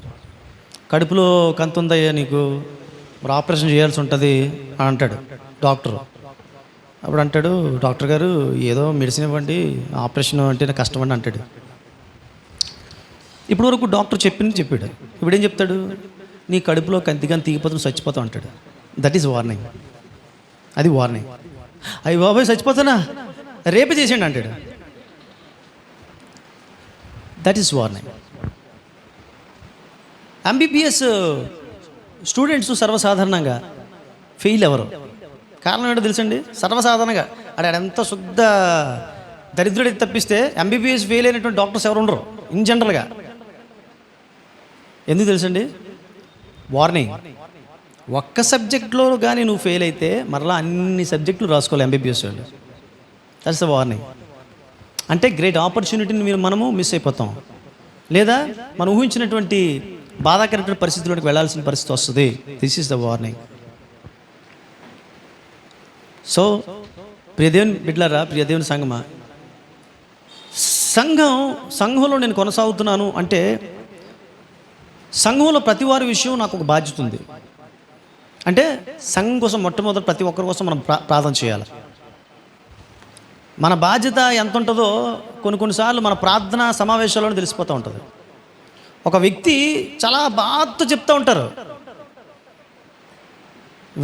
కడుపులో కంత ఉందయ్యా నీకు, మరి ఆపరేషన్ చేయాల్సి ఉంటుంది అని అంటాడు డాక్టరు. అప్పుడు అంటాడు డాక్టర్ గారు ఏదో మెడిసిన్ ఇవ్వండి, ఆపరేషన్ అంటే కష్టమండి అంటాడు. ఇప్పుడు వరకు డాక్టర్ చెప్పాడు. ఇప్పుడు ఏం చెప్తాడు? నీ కడుపులో కంతిగాని తీగిపోతుంది, చచ్చిపోతావు అంటాడు. That is warning. అది వార్నింగ్. అయ్యి బాబాయ్ చచ్చిపోతానా, రేపే చేసేయండి అంటాడు. That is warning. MBBS students సర్వసాధారణంగా ఫెయిల్ ఎవరు? కారణం ఏంటో తెలుసండి? సర్వసాధారణంగా ఎంత శుద్ధ దరిద్రుడికి తప్పిస్తే ఎంబీబీఎస్ ఫెయిల్ అయినటువంటి డాక్టర్స్ ఎవరు ఉండరు ఇన్ జనరల్గా. ఎందుకు తెలుసండి? వార్నింగ్. ఒక్క సబ్జెక్ట్లో కానీ నువ్వు ఫెయిల్ అయితే మరలా అన్ని సబ్జెక్టులు రాసుకోవాలి ఎంబీబీఎస్ వాళ్ళు. That's the warning. అంటే గ్రేట్ ఆపర్చునిటీని మనము మిస్ అయిపోతాం, లేదా మనం ఊహించినటువంటి బాధాకరమైన పరిస్థితుల్లోకి వెళ్ళాల్సిన పరిస్థితి వస్తుంది. This is the warning. So ప్రియదేవుని బిడ్డలారా, ప్రియదేవుని సంఘమా, సంఘంలో నేను కొనసాగుతున్నాను అంటే సంఘంలో ప్రతి వారి విషయం నాకు ఒక బాధ్యత ఉంది. అంటే సంఘం కోసం మొట్టమొదటి ప్రతి ఒక్కరి కోసం మనం ప్రార్థన చేయాలి. మన బాధ్యత ఎంత ఉంటుందో కొన్నిసార్లు మన ప్రార్థనా సమావేశాల్లోనే తెలిసిపోతూ ఉంటుంది. ఒక వ్యక్తి చాలా బాధతో చెప్తూ ఉంటారు,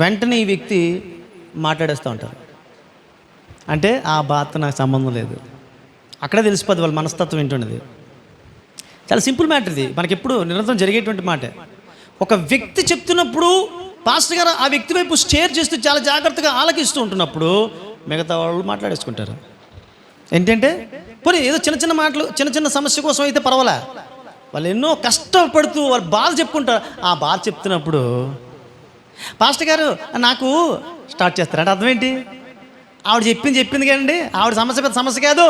వెంటనే ఈ వ్యక్తి మాట్లాడేస్తూ ఉంటారు. అంటే ఆ బాధతో నాకు సంబంధం లేదు. అక్కడే తెలిసిపోద్ది వాళ్ళ మనస్తత్వం ఏంటున్నది. చాలా సింపుల్ మ్యాటర్ ఇది, మనకి ఎప్పుడు నిరంతరం జరిగేటువంటి మాట. ఒక వ్యక్తి చెప్తున్నప్పుడు పాస్టర్ గారు ఆ వ్యక్తి వైపు స్టేర్ చేస్తూ చాలా జాగ్రత్తగా ఆలకిస్తూ ఉంటున్నప్పుడు మిగతా వాళ్ళు మాట్లాడేసుకుంటారు. ఏంటంటే పోనీ ఏదో చిన్న చిన్న మాటలు, చిన్న చిన్న సమస్య కోసం అయితే పర్వాలే, వాళ్ళు ఎన్నో కష్టపడుతూ వాళ్ళు బాధ చెప్పుకుంటారు. ఆ బాధ చెప్తున్నప్పుడు పాస్టర్ గారు నాకు స్టార్ట్ చేస్తారు. అంటే అర్థం ఏంటి? ఆవిడ చెప్పింది కాదండి, ఆవిడ సమస్య పెద్ద సమస్య కాదు,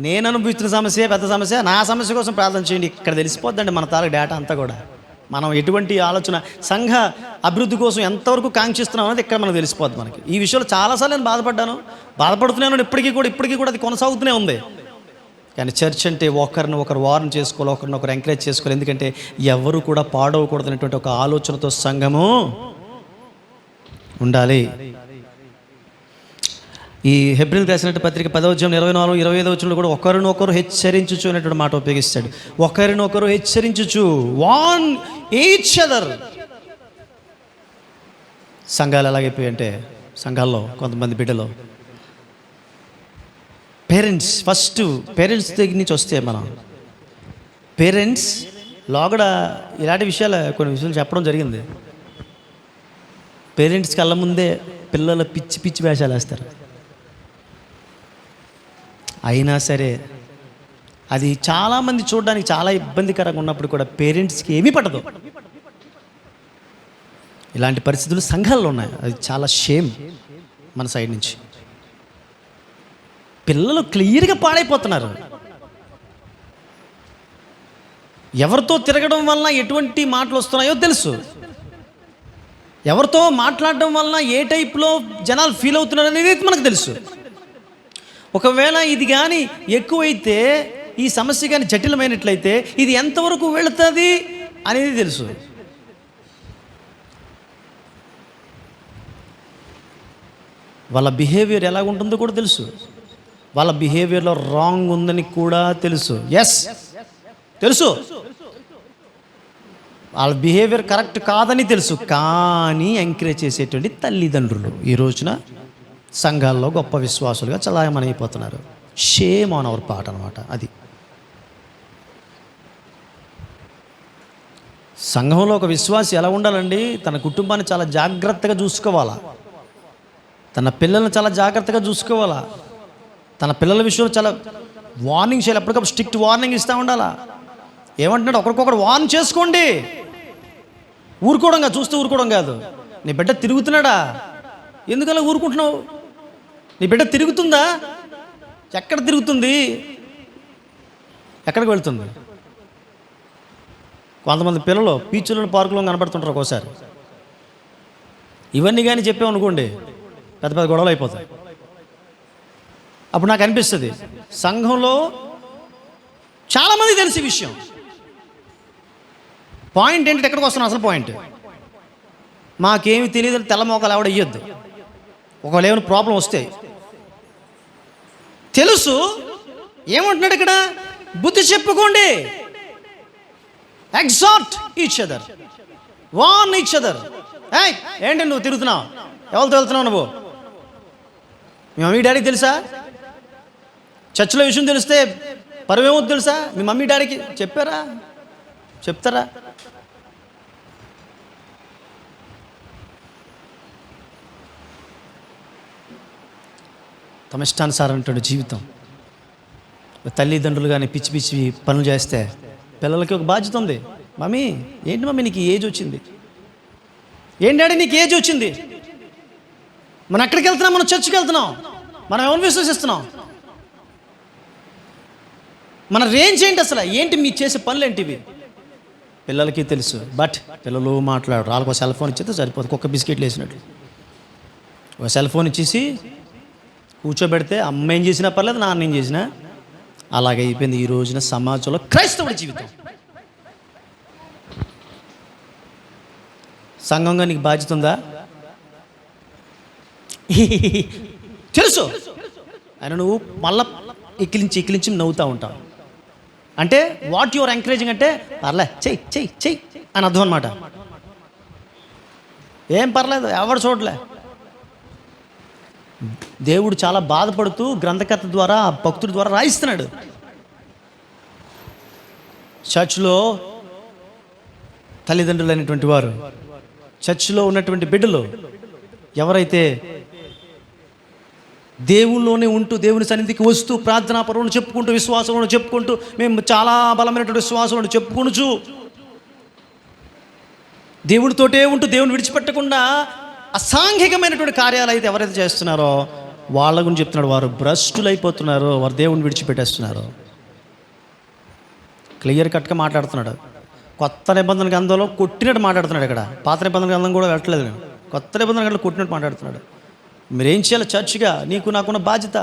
నేను అనుభవిస్తున్న సమస్య పెద్ద సమస్య, నా సమస్య కోసం ప్రార్థన చేయండి. ఇక్కడ తెలిసిపోద్దండి మన తాలూకు డేటా అంతా కూడా. మనం ఎటువంటి ఆలోచన, సంఘ అభివృద్ధి కోసం ఎంతవరకు కాంక్షిస్తున్నాం అనేది ఇక్కడ మనకు తెలిసిపోద్ది. మనకి ఈ విషయంలో చాలాసార్లు నేను బాధపడుతున్నాను, ఇప్పటికీ కూడా అది కొనసాగుతూనే ఉంది. కానీ చర్చ్ అంటే ఒకరినొకరు వార్న్ చేసుకోవాలి, ఒకరినొకరు ఎంకరేజ్ చేసుకోవాలి. ఎందుకంటే ఎవరు కూడా పాడవకూడదు అనేటువంటి ఒక ఆలోచనతో సంఘము ఉండాలి. ఈ హెబ్రీయులకు రాసిన పత్రిక 10వ అధ్యాయం 24, 25వ వచనంలో కూడా ఒకరినొకరు హెచ్చరించుచు అనేటువంటి మాట ఉపయోగిస్తాడు. ఒకరినొకరు హెచ్చరించుచు, వార్న్ ఈచ్ అదర్. సంఘాలు ఎలాగైపోయాయి అంటే, సంఘాల్లో కొంతమంది బిడ్డలు ఫస్ట్ పేరెంట్స్ దగ్గర నుంచి వస్తే మనం పేరెంట్స్ లోగడ ఇలాంటి విషయాలు కొన్ని విషయాలు చెప్పడం జరిగింది. పేరెంట్స్ కళ్ళ ముందే పిల్లలు పిచ్చి వేషాలు వేస్తారు. అయినా సరే అది చాలామంది చూడడానికి చాలా ఇబ్బందికరంగా ఉన్నప్పుడు కూడా పేరెంట్స్కి ఏమీ పడదు. ఇలాంటి పరిస్థితులు సంఘాల్లో ఉన్నాయి. అది చాలా షేమ్ మన సైడ్ నుంచి. పిల్లలు క్లియర్గా పాడైపోతున్నారు. ఎవరితో తిరగడం వలన ఎటువంటి మాటలు వస్తున్నాయో తెలుసు, ఎవరితో మాట్లాడడం వలన ఏ టైప్లో జనాలు ఫీల్ అవుతున్నారు అనేది మనకు తెలుసు. ఒకవేళ ఇది కానీ ఎక్కువైతే, ఈ సమస్య కానీ జటిలమైనట్లయితే ఇది ఎంతవరకు వెళుతుంది అనేది తెలుసు. వాళ్ళ బిహేవియర్ ఎలా ఉంటుందో కూడా తెలుసు. వాళ్ళ బిహేవియర్లో రాంగ్ ఉందని కూడా తెలుసు. తెలుసు, వాళ్ళ బిహేవియర్ కరెక్ట్ కాదని తెలుసు. కానీ ఎంకరేజ్ చేసేటువంటి తల్లిదండ్రులు ఈ రోజున సంఘాల్లో గొప్ప విశ్వాసులుగా చలామణైపోతున్నారు. షేమ్ ఆన్ అవర్ పార్ట్ అనమాట. అది సంఘంలో ఒక విశ్వాసి ఎలా ఉండాలండి? తన కుటుంబాన్ని చాలా జాగ్రత్తగా చూసుకోవాలా, తన పిల్లల్ని చాలా జాగ్రత్తగా చూసుకోవాలా, తన పిల్లల విషయంలో చాలా వార్నింగ్ చేయాలి. ఎప్పటికప్పుడు స్ట్రిక్ట్ వార్నింగ్ ఇస్తూ ఉండాలా. ఏమంటున్నాడు? ఒకరికొకరు వార్న్ చేసుకోండి. చూస్తూ ఊరుకోవడం కాదు. నీ బిడ్డ తిరుగుతున్నాడా? ఎందుకలా ఊరుకుంటున్నావు? నీ బిడ్డ తిరుగుతుందా? ఎక్కడ తిరుగుతుంది? ఎక్కడికి వెళ్తుంది? కొంతమంది పిల్లలు బీచ్లో పార్కులో కనపడుతుంటారు ఒక్కోసారి. ఇవన్నీ కానీ చెప్పామనుకోండి పెద్ద పెద్ద గొడవలు అయిపోతాయి. అప్పుడు నాకు అనిపిస్తుంది సంఘంలో చాలామంది తెలిసి విషయం. పాయింట్ ఏంటంటే ఎక్కడికి వస్తున్నాం? అసలు పాయింట్ మాకేమి తెలియదు. తెల్ల మోకాలు ఆవిడ ఇయ్యొద్దు. ఒకవేళ ఏమైనా ప్రాబ్లం వస్తే తెలుసు. ఏమంటున్నాడు ఇక్కడ? బుద్ధి చెప్పుకోండి. Exhort each other, warn each other. ఏంటి నువ్వు తిరుగుతున్నావు? ఎవరితో వెళ్తున్నావు నువ్వు? మీ మమ్మీ డాడీకి తెలుసా? చర్చిలో విషయం తెలిస్తే పరువేమవుతుంది తెలుసా? మీ మమ్మీ డాడీకి చెప్పారా? చెప్తారా? తమ ఇష్టానుసారమైనటువంటి జీవితం. తల్లిదండ్రులు కానీ పిచ్చి పిచ్చి పనులు చేస్తే పిల్లలకి ఒక బాధ్యత ఉంది. మమ్మీ ఏంటి మమ్మీ నీకు ఏజ్ వచ్చింది? ఏంటి డాడీ నీకు ఏజ్ వచ్చింది? మనం ఎక్కడికి వెళ్తున్నాం? మనం చర్చికి వెళ్తున్నాం. మనం ఎవరిని విశ్వసిస్తున్నాం? మన రేంజ్ ఏంటి అసలు? ఏంటి మీ చేసే పనులు ఏంటివి? పిల్లలకి తెలుసు. బట్ పిల్లలు మాట్లాడరు. వాళ్ళకి ఒక సెల్ ఫోన్ ఇచ్చేస్తే సరిపోతుంది. కుక్క బిస్కెట్లు వేసినట్టు ఒక సెల్ ఫోన్ ఇచ్చేసి కూర్చోబెడితే అమ్మ ఏం చేసినా పర్లేదు, నాన్న ఏం చేసినా. అలాగే అయిపోయింది ఈ రోజున సమాజంలో క్రైస్తవుడి జీవితం. సంఘంగా నీకు బాధ్యత ఉందా? తెలుసు. ఆయన నువ్వు మళ్ళా ఎక్కిలించి నవ్వుతూ ఉంటావు. అంటే వాట్ యువర్ ఎంకరేజింగ్ అంటే పర్లే చెయ్యి చెయ్యి చెయ్యి అని అర్థం అనమాట. ఏం పర్లేదు, ఎవడు చూడలే. దేవుడు చాలా బాధపడుతూ గ్రంథకర్త ద్వారా, భక్తుడి ద్వారా రాయిస్తున్నాడు. చర్చ్లో తల్లిదండ్రులు అయినటువంటి వారు, చర్చ్లో ఉన్నటువంటి బిడ్డలు ఎవరైతే దేవుల్లోనే ఉంటూ దేవుని సన్నిధికి వస్తూ ప్రార్థనా పరువును చెప్పుకుంటూ విశ్వాసంలో చెప్పుకుంటూ మేము చాలా బలమైనటువంటి విశ్వాసంలో చెప్పుకొనుచు దేవుడితోటే ఉంటూ దేవుని విడిచిపెట్టకుండా అసాంఘికమైనటువంటి కార్యాలు అయితే ఎవరైతే చేస్తున్నారో వాళ్ళ గురించి చెప్తున్నాడు. వారు భ్రష్టులు అయిపోతున్నారు, వారు దేవుని విడిచిపెట్టేస్తున్నారు. క్లియర్ కట్గా మాట్లాడుతున్నాడు. కొత్త నిబంధన గ్రంథంలో కొట్టినట్టు మాట్లాడుతున్నాడు. ఇక్కడ పాత నిబంధన గ్రంథం కూడా వెళ్ళట్లేదు. కొత్త నిబంధన గ్రంథంలో కొట్టినట్టు మాట్లాడుతున్నాడు. మీరేం చేయాలి? చర్చిగా నీకు నాకున్న బాధ్యత.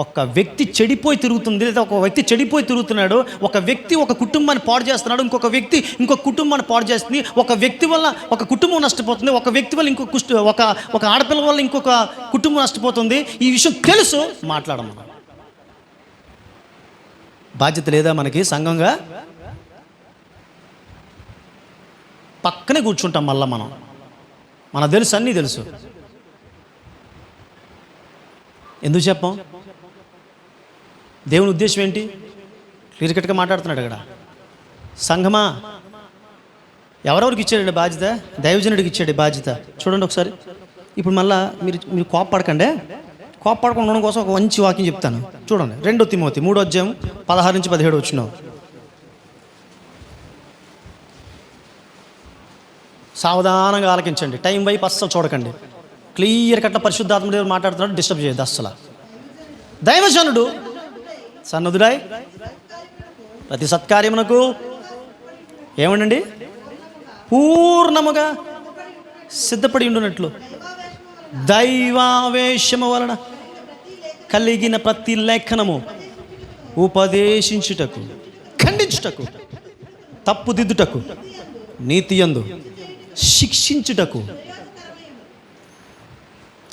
ఒక వ్యక్తి చెడిపోయి తిరుగుతుంది, లేదా ఒక వ్యక్తి చెడిపోయి తిరుగుతున్నాడు. ఒక వ్యక్తి ఒక కుటుంబాన్ని పాడు చేస్తున్నాడు, ఇంకొక వ్యక్తి ఇంకొక కుటుంబాన్ని పాడు చేస్తుంది. ఒక వ్యక్తి వల్ల ఒక కుటుంబం నష్టపోతుంది, ఒక వ్యక్తి వల్ల ఒక ఆడపిల్ల వల్ల ఇంకొక కుటుంబం నష్టపోతుంది. ఈ విషయం తెలుసు, మాట్లాడము. బాధ్యత లేదా మనకి? సంఘంగా పక్కనే కూర్చుంటాం. మళ్ళీ మనకు తెలుసు, అన్నీ తెలుసు. ఎందుకు చెప్పాం? దేవుని ఉద్దేశం ఏంటి? క్లియర్ కట్గా మాట్లాడుతున్నాడు ఇక్కడ. సంఘమా ఎవరెవరికి ఇచ్చాడు బాధ్యత? దైవజనుడికి ఇచ్చాడు బాధ్యత. చూడండి ఒకసారి. ఇప్పుడు మళ్ళీ మీరు కోప్పడకండి. కోప్పడకుండా ఉండడం కోసం ఒక మంచి వాక్యం చెప్తాను. చూడండి, 2 తిమోతి 3:16-17 వచ్చినావు. సావధానంగా ఆలకించండి. టైం వైపు అస్సలు చూడకండి. క్లియర్ కట్ల పరిశుద్ధాత్మ దేవుడు మాట్లాడుతున్నాడు. డిస్టర్బ్ చేయదు అస్సలు. దైవజనుడు సన్నదుడాయ్ ప్రతి సత్కార్యమునకు ఏమండి పూర్ణముగా సిద్ధపడి ఉండునట్లు దైవావేశము వలన కలిగిన ప్రతి లేఖనము ఉపదేశించుటకు, ఖండించుటకు, తప్పుదిద్దుటకు, నీతియందు శిక్షించుటకు.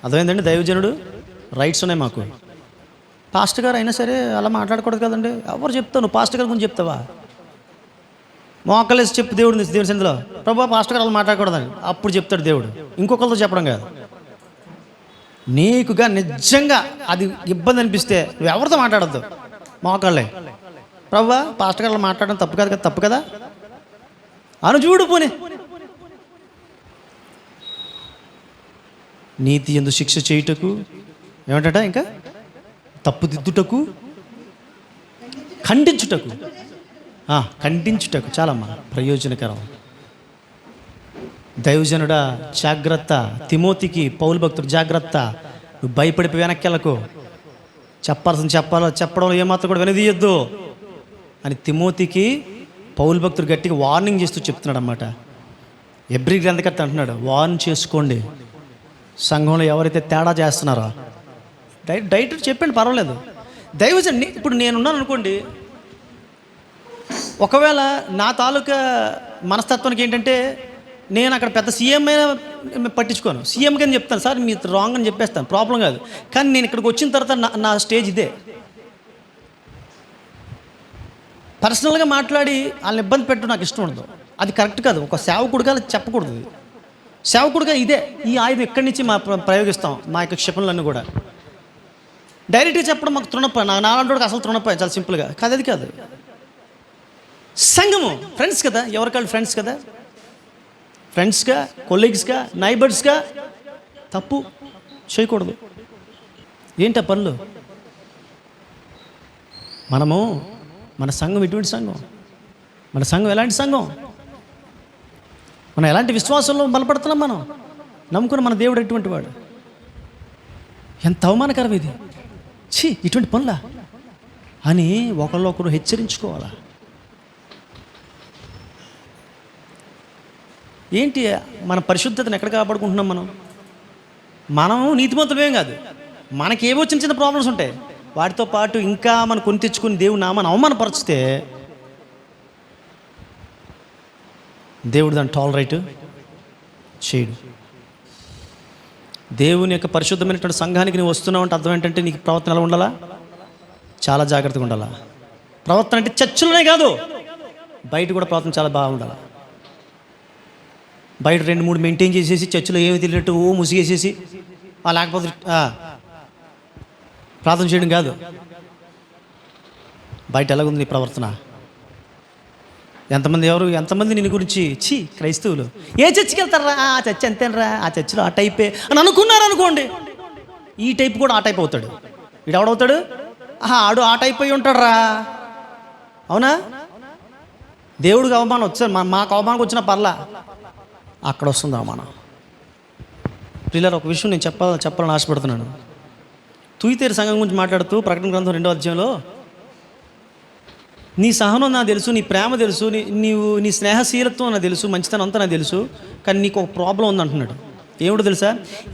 అర్థమైందండి? దైవజనుడు రైట్స్ ఉన్నాయి మాకు. పాస్టర్ గారు అయినా సరే అలా మాట్లాడకూడదు కదండి. ఎవరు చెప్తావు? నువ్వు పాస్టర్ గారి గురించి చెప్తావా? మోకలేసి చెప్పు దేవుడిని, దేవుని సన్నిధిలో ప్రభు పాస్టర్ గారు అలా మాట్లాడకూడదని. అప్పుడు చెప్తాడు దేవుడు. ఇంకొకరితో చెప్పడం కాదు. నీకుగా నిజంగా అది ఇబ్బంది అనిపిస్తే నువ్వు ఎవరితో మాట్లాడద్దు. మోకాళ్ళే ప్రభు పాస్టర్ గారు మాట్లాడడం తప్పు కాదు కదా, తప్పు కదా అను చూడు. పోనీ నీతి యందు శిక్ష చేయుటకు, ఏమంటట ఇంకా తప్పుదిద్దుటకు, ఖండించుటకు. ఖండించుటకు చాలమ్మా ప్రయోజనకరం. దైవజనుడా జాగ్రత్త, తిమోతికి పౌలు భక్తుడు జాగ్రత్త, నువ్వు భయపడిపోయి వెనక్కెళ్ళకు, చెప్పడం ఏమాత్రం కూడా వినదీయొద్దు అని తిమోతికి పౌలు భక్తుడు గట్టిగా వార్నింగ్ చేస్తూ చెప్తున్నాడు అన్నమాట. ఎబ్రీ గ్రంథకర్త అంటున్నాడు, వార్న్ చేసుకోండి, సంఘంలో ఎవరైతే తేడా చేస్తున్నారో. డైరెక్ట్ చెప్పండి, పర్వాలేదు. దైవజన్ ఇప్పుడు నేనున్నాను అనుకోండి, ఒకవేళ నా తాలూకా మనస్తత్వానికి ఏంటంటే నేను అక్కడ పెద్ద సీఎం అయినా పట్టించుకోను, సీఎంకి అని చెప్తాను, సార్ మీరు రాంగ్ అని చెప్పేస్తాను, ప్రాబ్లం కాదు. కానీ నేను ఇక్కడికి వచ్చిన తర్వాత నా స్టేజ్ ఇదే. పర్సనల్గా మాట్లాడి వాళ్ళని ఇబ్బంది పెట్టడం నాకు ఇష్టం ఉండదు, అది కరెక్ట్ కాదు. ఒక సేవకుడిగా చెప్పకూడదు. సేవకుడిగా ఇదే ఈ ఆయుధం ఎక్కడి నుంచి ప్రయోగిస్తాం, మా యొక్క క్షిపణులన్నీ కూడా. డైరెక్ట్గా చెప్పడం మాకు తృణప్రాయం, నాలాంటి అసలు తృణప్రాయం, చాలా సింపుల్గా. కాదు, అది కాదు. సంఘము ఫ్రెండ్స్ కదా, ఎవరికాళ్ళు ఫ్రెండ్స్ కదా, ఫ్రెండ్స్గా, కొలీగ్స్గా, నైబర్స్గా తప్పు చేయకూడదు. ఏంటి ఆ పనులు? మన సంఘం ఎటువంటి సంఘం? మన సంఘం ఎలాంటి సంఘం? మనం ఎలాంటి విశ్వాసంలో బలపడుతున్నాం? మనం నమ్ముకున్న మన దేవుడు ఎటువంటి వాడు? ఎంత అవమానకరం ఇది! ఇటువంటి పనులా అని ఒకరు హెచ్చరించుకోవాలా? ఏంటి మన పరిశుద్ధతను ఎక్కడ కాపాడుకుంటున్నాం? మనం నీతిమంతులమేం కాదు, మనకేవో చిన్న చిన్న ప్రాబ్లమ్స్ ఉంటాయి. వాటితో పాటు ఇంకా మనం కొని తెచ్చుకుని దేవుని నామాన్ని అవమానపరిచితే దేవుడు దాన్ని టాలరేట్ చేయడు. దేవుని యొక్క పరిశుద్ధమైనటువంటి సంఘానికి నువ్వు వస్తున్నావు అంటే అర్థం ఏంటంటే నీకు ప్రవర్తన ఎలా ఉండాలా? చాలా జాగ్రత్తగా ఉండాలా. ప్రవర్తన అంటే చర్చలోనే కాదు, బయట కూడా ప్రవర్తన చాలా బాగుండాలి. బయట 2-3 మెయింటైన్ చేసేసి చర్చిలో ఏమి తెలియనట్టు ముసిగేసేసి లేకపోతే ప్రార్థన చేయడం కాదు. బయట ఎలాగుంది నీ ప్రవర్తన? ఎంతమంది నిన్ను గురించి క్రైస్తవులు ఏ చర్చికి వెళ్తారా, ఆ చర్చ్ అంతేనరా, ఆ చర్చిలో ఆ టైపే అని అనుకున్నారు అనుకోండి, ఈ టైప్ కూడా ఆ టైప్ అవుతాడు. వీడు ఎవడవుతాడు? ఆడు ఆ టైప్ అయి ఉంటాడు రా. అవునా? దేవుడికి అవమానం వచ్చారు, మాకు అవమానం వచ్చిన పర్లా, అక్కడ వస్తుంది అవమానం. పిల్లలు ఒక విషయం నేను చెప్పాలని ఆశపడుతున్నాను. తుయితేరు సంఘం గురించి మాట్లాడుతూ ప్రకటన గ్రంథం 2వ అధ్యాయంలో, నీ సహనం నాకు తెలుసు, నీ ప్రేమ తెలుసు, నీ స్నేహశీలత్వం నాకు తెలుసు, మంచితనం అంతా నాకు తెలుసు, కానీ నీకు ఒక ప్రాబ్లం ఉంది అంటున్నాడు. ఏమిటో తెలుసా?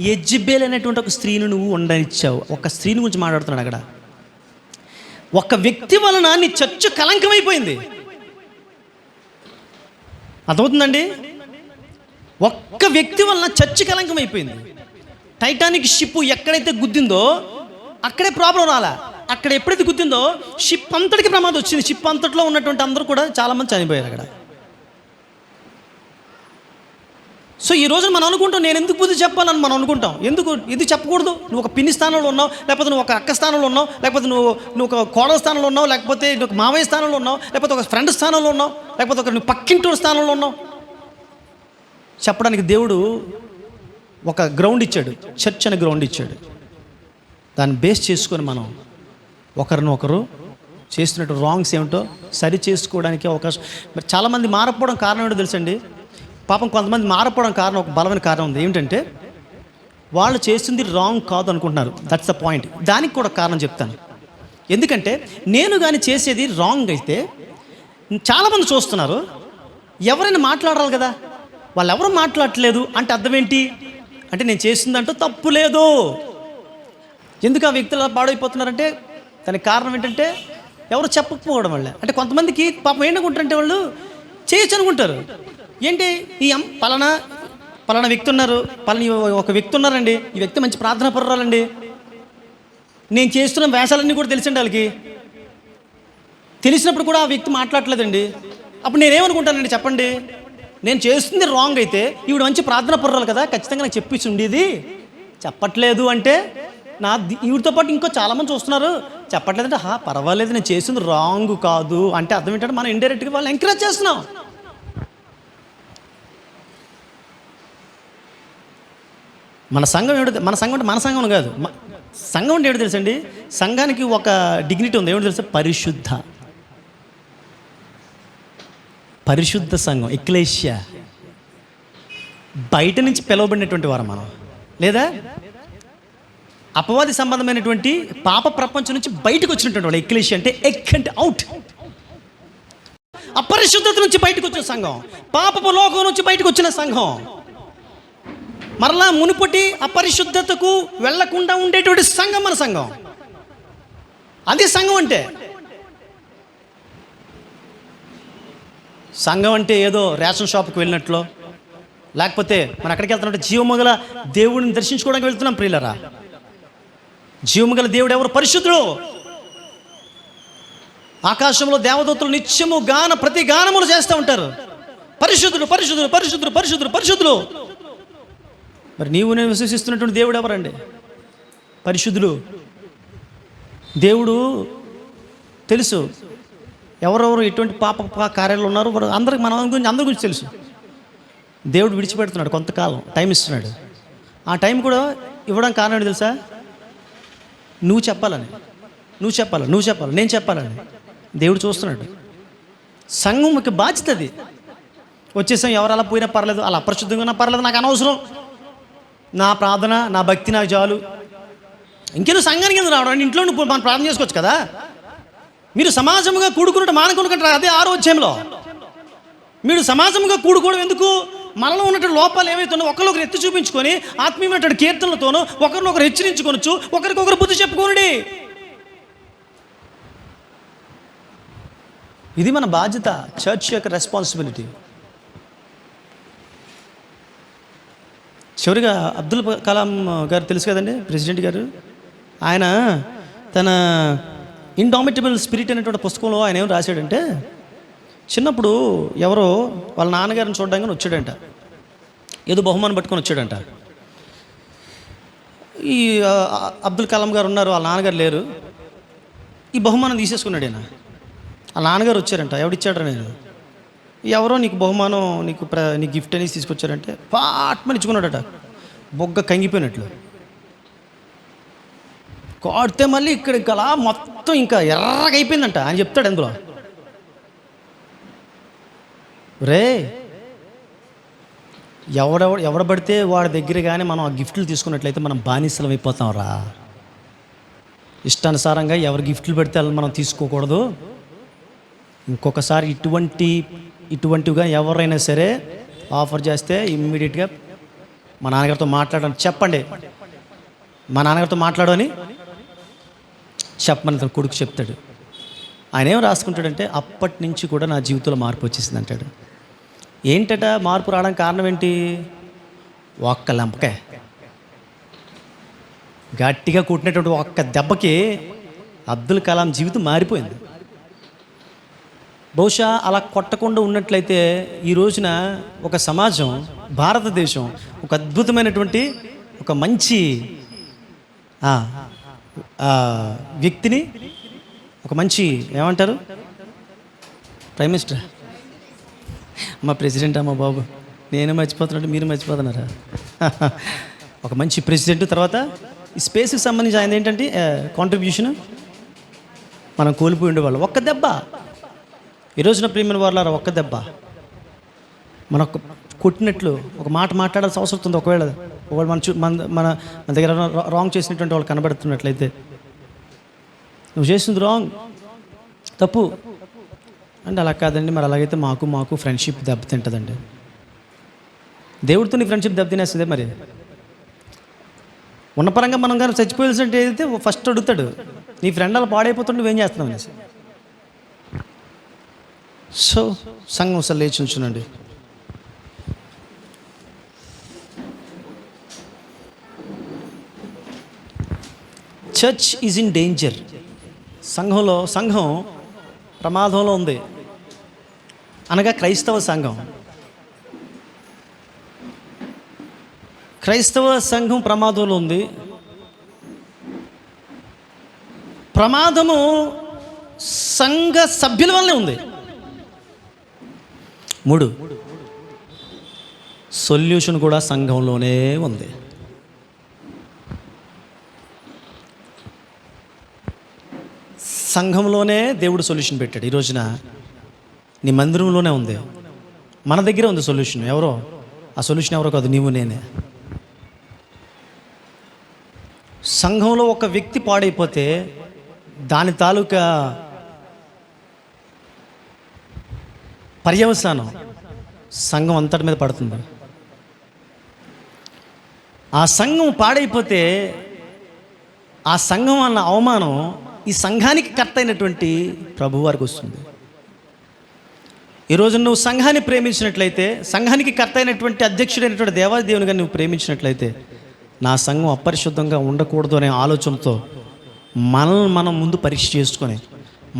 యెజబెల్ అనేటువంటి ఒక స్త్రీని నువ్వు ఉండనిచ్చావు. ఒక స్త్రీని గురించి మాట్లాడుతున్నాడు అక్కడ. ఒక వ్యక్తి వలన నీ చర్చ కలంకమైపోయింది. అర్థమవుతుందండి? ఒక్క వ్యక్తి వలన చర్చ కలంకమైపోయింది. టైటానిక్ షిప్ ఎక్కడైతే గుద్దిందో అక్కడే ప్రాబ్లం రాలా. అక్కడ ఎప్పుడైతే గుద్దిందో షిప్ అంతటికి ప్రమాదం వచ్చింది. షిప్ అంతట్లో ఉన్నటువంటి అందరూ కూడా చాలామంది చనిపోయారు అక్కడ. సో ఈ రోజు మనం అనుకుంటాం, నేను ఎందుకు బుద్ధి చెప్పాలని మనం అనుకుంటాం. ఎందుకు చెప్పకూడదు? నువ్వు ఒక పిన్ని స్థానంలో ఉన్నావు, లేకపోతే నువ్వు ఒక అక్క స్థానంలో ఉన్నావు, లేకపోతే నువ్వు ఒక కోడల స్థానంలో ఉన్నావు, లేకపోతే నువ్వు ఒక మావయ్య స్థానంలో ఉన్నావు, లేకపోతే ఒక ఫ్రెండ్ స్థానంలో ఉన్నావు, లేకపోతే నువ్వు పక్కింటి స్థానంలో ఉన్నావు. చెప్పడానికి దేవుడు ఒక గ్రౌండ్ ఇచ్చాడు, చర్చ్ అనే గ్రౌండ్ ఇచ్చాడు. దాన్ని బేస్ చేసుకొని మనం ఒకరినొకరు చేస్తున్నట్టు రాంగ్స్ ఏమిటో సరి చేసుకోవడానికి అవకాశం. మరి చాలామంది మారకపోవడం కారణం ఏంటో తెలుసండి? పాపం కొంతమంది మారకపోవడం కారణం, ఒక బలమైన కారణం ఉంది. ఏమిటంటే వాళ్ళు చేస్తుంది రాంగ్ కాదు అనుకుంటున్నారు. That's the point. దానికి కూడా కారణం చెప్తాను. ఎందుకంటే నేను కానీ చేసేది రాంగ్ అయితే చాలామంది చూస్తున్నారు, ఎవరైనా మాట్లాడాలి కదా, వాళ్ళు ఎవరు మాట్లాడట్లేదు అంటే అర్థం ఏంటి? అంటే నేను చేస్తుందంటూ తప్పు లేదు. ఎందుకు ఆ వ్యక్తులు అలా పాడైపోతున్నారంటే దానికి కారణం ఏంటంటే ఎవరు చెప్పకపోవడం వల్ల. అంటే కొంతమందికి పాపం ఏంటనుకుంటారంటే వాళ్ళు చేయొచ్చు అనుకుంటారు. ఏంటి ఈ పలానా వ్యక్తి ఉన్నారు, ఒక వ్యక్తి ఉన్నారండి, ఈ వ్యక్తి మంచి ప్రార్థనా పరురాలండి, నేను చేస్తున్న వేషాలన్నీ కూడా తెలిసండి వాళ్ళకి. తెలిసినప్పుడు కూడా ఆ వ్యక్తి మాట్లాడలేదండి. అప్పుడు నేనేమనుకుంటానండి చెప్పండి? నేను చేస్తుంది రాంగ్ అయితే ఈవిడ మంచి ప్రార్థన పరురాలు కదా, ఖచ్చితంగా నాకు చెప్పేసి ఉండేది. చెప్పట్లేదు అంటే ఈవిడితో పాటు ఇంకో చాలామంది చూస్తున్నారు, చెప్పట్లేదంటే పర్వాలేదు, నేను చేసింది రాంగ్ కాదు అంటే అర్థం ఏంటంటే మనం ఇండైరెక్ట్గా వాళ్ళు ఎంకరేజ్ చేస్తున్నాం. మన సంఘం ఏమిటో, మన సంఘం కాదు, సంఘం అంటే ఏమిటో తెలుసండి? సంఘానికి ఒక డిగ్నిటీ ఉంది. ఏమిటో తెలుసా? పరిశుద్ధ సంఘం, ఎక్లేషియా. బయట నుంచి పిలువబడినటువంటి వారు మనం, లేదా అపవాది సంబంధమైనటువంటి పాప ప్రపంచం నుంచి బయటకు వచ్చినటువంటి వాళ్ళు. ఎక్లేషియా అంటే ఎక్ అండ్ అవుట్. అపరిశుద్ధత నుంచి బయటకు వచ్చిన సంఘం, పాపపు లోకం నుంచి బయటకు వచ్చిన సంఘం, మరలా మునుపటి అపరిశుద్ధతకు వెళ్లకుండా ఉండేటువంటి సంఘం మన సంఘం. అది సంఘం అంటే. సంఘం అంటే ఏదో రేషన్ షాప్కి వెళ్ళినట్లో, లేకపోతే మనం ఎక్కడికి వెళ్తున్నట్టు జీవమగల దేవుడిని దర్శించుకోవడానికి వెళ్తున్నాం ప్రియులరా. జీవమగల దేవుడు ఎవరు? పరిశుద్ధుడు. ఆకాశంలో దేవదూతలు నిత్యము ప్రతి గానములు చేస్తూ ఉంటారు, పరిశుద్ధుడు పరిశుద్ధుడు పరిశుద్ధుడు పరిశుద్ధుడు పరిశుద్ధులు. మరి నీవు నేను విశ్వసిస్తున్నటువంటి దేవుడు ఎవరండి? పరిశుద్ధుడు. దేవుడు తెలుసు ఎవరెవరు ఎటువంటి పాప కార్యాలు ఉన్నారు, అందరికి అందరి గురించి తెలుసు. దేవుడు విడిచిపెడుతున్నాడు, కొంతకాలం టైం ఇస్తున్నాడు. ఆ టైం కూడా ఇవ్వడానికి కారణం ఏంటి తెలుసా? నువ్వు చెప్పాలని, నేను చెప్పాలని దేవుడు చూస్తున్నాడు. సంఘం ఒక బాధ్యత అది. వచ్చేసాం, ఎవరు అలా పోయినా పర్లేదు, అలా అపరిశుద్ధంగా ఉన్నా పర్లేదు, నాకు అనవసరం, నా ప్రార్థన నా భక్తి నాకు చాలు. ఇంకేదో సంఘానికి ఎందుకు రావడం? ఇంట్లో నువ్వు మనం ప్రార్థన చేసుకోవచ్చు కదా. మీరు సమాజంగా కూడుకున్నట్టు మానుకుంటారు, అదే 6వ అధ్యాయంలో. మీరు సమాజంగా కూడుకోవడం ఎందుకు? మనలో ఉన్నటువంటి లోపాలు ఏవైతున్నా ఒకరినొకరు ఎత్తి చూపించుకొని ఆత్మీయమైనటువంటి కీర్తనలతోనూ ఒకరినొకరు హెచ్చరించుకొనొచ్చు, ఒకరికొకరు బుద్ధి చెప్పుకోండి. ఇది మన బాధ్యత, చర్చ్ యొక్క రెస్పాన్సిబిలిటీ. చివరిగా అబ్దుల్ కలాం గారు తెలుసు కదండి, ప్రెసిడెంట్ గారు. ఆయన తన ఇండామిటబుల్ స్పిరిట్ అనేటువంటి పుస్తకంలో ఆయన ఏం రాశాడంటే, చిన్నప్పుడు ఎవరో వాళ్ళ నాన్నగారిని చూడడానికి వచ్చాడంట, ఏదో బహుమానం పట్టుకొని వచ్చాడంట. ఈ అబ్దుల్ కలాం గారు ఉన్నారు, వాళ్ళ నాన్నగారు లేరు. ఈ బహుమానం తీసేసుకున్నాడు ఆయన. వాళ్ళ నాన్నగారు వచ్చారంట, ఎవడిచ్చాడు నేను, ఎవరో నీకు బహుమానం, నీ గిఫ్ట్ అనేసి తీసుకొచ్చారంటే పాట్మని ఇచ్చుకున్నాడట, బొగ్గ కంగిపోయినట్లు. కొడితే మళ్ళీ ఇక్కడ అలా మొత్తం ఇంకా ఎర్రగా అయిపోయిందంట. ఆయన చెప్తాడు అందులో, రే ఎవడబడితే వాడి దగ్గర కానీ మనం ఆ గిఫ్ట్లు తీసుకున్నట్లయితే మనం బానిసలం అయిపోతాం రా. ఇష్టానుసారంగా ఎవరు గిఫ్ట్లు పెడితే వాళ్ళు మనం తీసుకోకూడదు. ఇంకొకసారి ఇటువంటివిగా ఎవరైనా సరే ఆఫర్ చేస్తే ఇమ్మీడియట్గా మా నాన్నగారితో మాట్లాడని చెప్పండి, మా నాన్నగారితో మాట్లాడని చెప్పమని తన కొడుకు చెప్తాడు. ఆయన ఏం రాసుకుంటాడంటే, అప్పటి నుంచి కూడా నా జీవితంలో మార్పు వచ్చేసింది అంటాడు. ఏంటట మార్పు రావడానికి కారణం ఏంటి? ఒక్క లంపకాయ గట్టిగా కొట్టినటువంటి ఒక్క దెబ్బకి అబ్దుల్ కలాం జీవితం మారిపోయింది. బహుశా అలా కొట్టకుండా ఉన్నట్లయితే ఈ రోజున ఒక సమాజం, భారతదేశం ఒక అద్భుతమైనటువంటి ఒక మంచి వ్యక్తిని, ఒక మంచి ఏమంటారు ప్రైమ్ మినిస్టర్, మా ప్రెసిడెంట్, అమ్మ బాబు నేను మర్చిపోతున్నట్టు మీరు మర్చిపోతున్నారా? ఒక మంచి ప్రెసిడెంట్, తర్వాత ఈ స్పేస్కి సంబంధించి ఆయన ఏంటంటే కాంట్రిబ్యూషన్ మనం కోల్పోయి ఉండేవాళ్ళు. ఒక్క దెబ్బ, ఈ రోజున ప్రియమైన వారులారా, ఒక్క దెబ్బ మనకు కొట్టినట్లు ఒక మాట మాట్లాడాల్సిన అవసరం ఉంది. ఒకవేళ మన దగ్గర రాంగ్ చేసినటువంటి వాళ్ళు కనబడుతున్నట్లయితే, నువ్వు చేసింది రాంగ్, తప్పు అంటే, అలా కాదండి, మరి అలాగైతే మాకు ఫ్రెండ్షిప్ దెబ్బతింటుందండి. దేవుడితో నీ ఫ్రెండ్షిప్ దెబ్బతినేస్తుంది. మరి ఉన్నపరంగా మనం కానీ చచ్చిపోయాల్సినట్టు అయితే ఫస్ట్ అడుగుతాడు, నీ ఫ్రెండ్ అలా పాడైపోతుంటే నువ్వేం చేస్తున్నావు అనేసి. సో సంఘం అసలు లేచి ఉంచునండి. Church is in danger. సంఘం ప్రమాదంలో ఉంది, అనగా క్రైస్తవ సంఘం ప్రమాదంలో ఉంది. ప్రమాదము సంఘ సభ్యుల వల్లే ఉంది. 3 సొల్యూషన్ కూడా సంఘంలోనే ఉంది. సంఘంలోనే దేవుడు సొల్యూషన్ పెట్టాడు. ఈ రోజున నీ మందిరంలోనే ఉంది, మన దగ్గరే ఉంది సొల్యూషన్. ఎవరో ఆ సొల్యూషన్ ఎవరో కాదు, నీవు నేనే. సంఘంలో ఒక వ్యక్తి పాడైపోతే దాని తాలూకా పర్యవసానం సంఘం అంతటి మీద పడుతుంది. ఆ సంఘం పాడైపోతే ఆ సంఘం అన్న అవమానం ఈ సంఘానికి కర్త అయినటువంటి ప్రభువారికి వస్తుంది. ఈరోజు నువ్వు సంఘాన్ని ప్రేమించినట్లయితే, సంఘానికి కర్త అయినటువంటి అధ్యక్షుడైనటువంటి దేవాదేవునిగా నువ్వు ప్రేమించినట్లయితే, నా సంఘం అపరిశుద్ధంగా ఉండకూడదు అనే ఆలోచనతో మనల్ని మనం ముందు పరీక్ష చేసుకొని,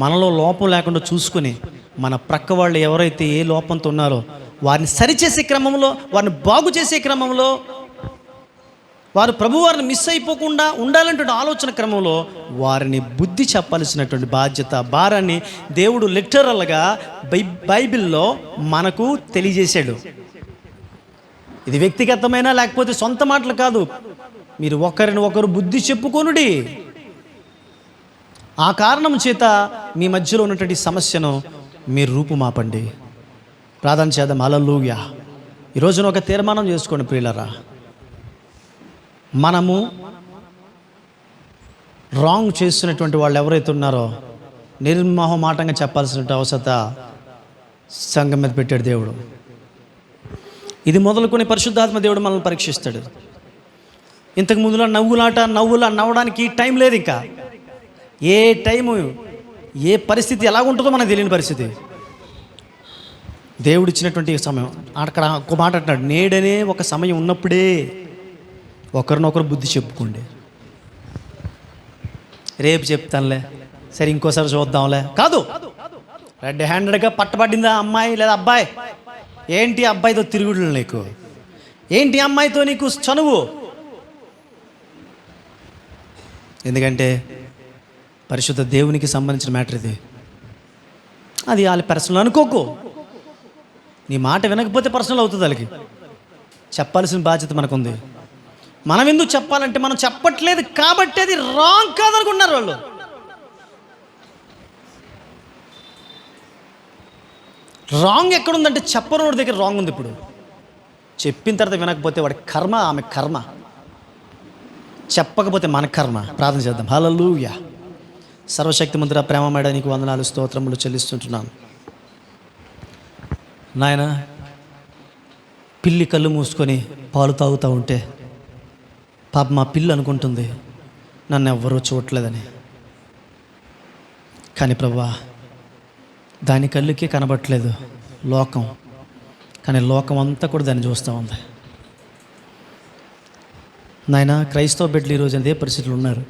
మనలో లోపం లేకుండా చూసుకొని, మన ప్రక్క వాళ్ళు ఎవరైతే ఏ లోపంతో ఉన్నారో వారిని సరిచేసే క్రమంలో, వారిని బాగు చేసే క్రమంలో, వారు ప్రభువారిని మిస్ అయిపోకుండా ఉండాలనేటువంటి ఆలోచన క్రమంలో వారిని బుద్ధి చెప్పాల్సినటువంటి బాధ్యత, భారాన్ని దేవుడు లిటరల్గా బైబిల్లో మనకు తెలియజేశాడు. ఇది వ్యక్తిగతమైన లేకపోతే సొంత మాటలు కాదు. మీరు ఒకరిని ఒకరు బుద్ధి చెప్పుకొనుడి. ఆ కారణం చేత మీ మధ్యలో ఉన్నటువంటి సమస్యను మీరు రూపుమాపండి. ప్రార్థన చేద్దాం. హల్లెలూయా. ఈరోజున ఒక తీర్మానం చేసుకోండి ప్రియులారా. మనము రాంగ్ చేస్తున్నటువంటి వాళ్ళు ఎవరైతే ఉన్నారో నిర్మోహమాటంగా చెప్పాల్సిన అవసరత సంఘం మీద పెట్టాడు దేవుడు. ఇది మొదలుకొని పరిశుద్ధాత్మ దేవుడు మనల్ని పరీక్షిస్తాడు. ఇంతకు ముందులో నవ్వడానికి టైం లేదు. ఇంకా ఏ టైము ఏ పరిస్థితి ఎలా ఉంటుందో మనకు తెలియని పరిస్థితి. దేవుడు ఇచ్చినటువంటి సమయం. అక్కడ ఒక మాట అంటున్నాడు, నేడనే ఒక సమయం ఉన్నప్పుడే ఒకరినొకరు బుద్ధి చెప్పుకోండి. రేపు చెప్తానులే, సరే ఇంకోసారి చూద్దాంలే కాదు. రెడ్ హ్యాండెడ్గా పట్టబడిందా అమ్మాయి లేదా అబ్బాయి? ఏంటి అబ్బాయితో తిరుగుడు నీకు? ఏంటి అమ్మాయితో నీకు చనువు? ఎందుకంటే పరిశుద్ధ దేవునికి సంబంధించిన మ్యాటర్ ఇది. అది వాళ్ళ పర్సనల్ అనుకోకు. నీ మాట వినకపోతే పర్సనల్ అవుతుంది. వాళ్ళకి చెప్పాల్సిన బాధ్యత మనకుంది. మనం ఎందుకు చెప్పాలంటే మనం చెప్పట్లేదు కాబట్టి అది రాంగ్ కాదనుకుంటున్నారు వాళ్ళు. రాంగ్ ఎక్కడుందంటే చెప్పనోడి దగ్గర రాంగ్ ఉంది. ఇప్పుడు చెప్పిన తర్వాత వినకపోతే వాడి కర్మ, ఆమె కర్మ. చెప్పకపోతే మన కర్మ. ప్రార్థన చేద్దాం. హల్లెలూయా. సర్వశక్తిమంతుడా, ప్రేమమేడ నీకు వందనాలు, స్తోత్రములు చెల్లిస్తుంటున్నాను నాయన. పిల్లి కళ్ళు మూసుకొని పాలు తాగుతూ ఉంటే పాప మా పిల్లి అనుకుంటుంది నన్ను ఎవ్వరూ చూడట్లేదని. కానీ ప్రభువా, దాని కళ్ళుకే కనబట్టలేదు లోకం, కానీ లోకం అంతా కూడా దాన్ని చూస్తూ ఉంది. నాయన, క్రైస్తవ బిడ్డలు ఈరోజు అదే పరిస్థితులు ఉన్నారు.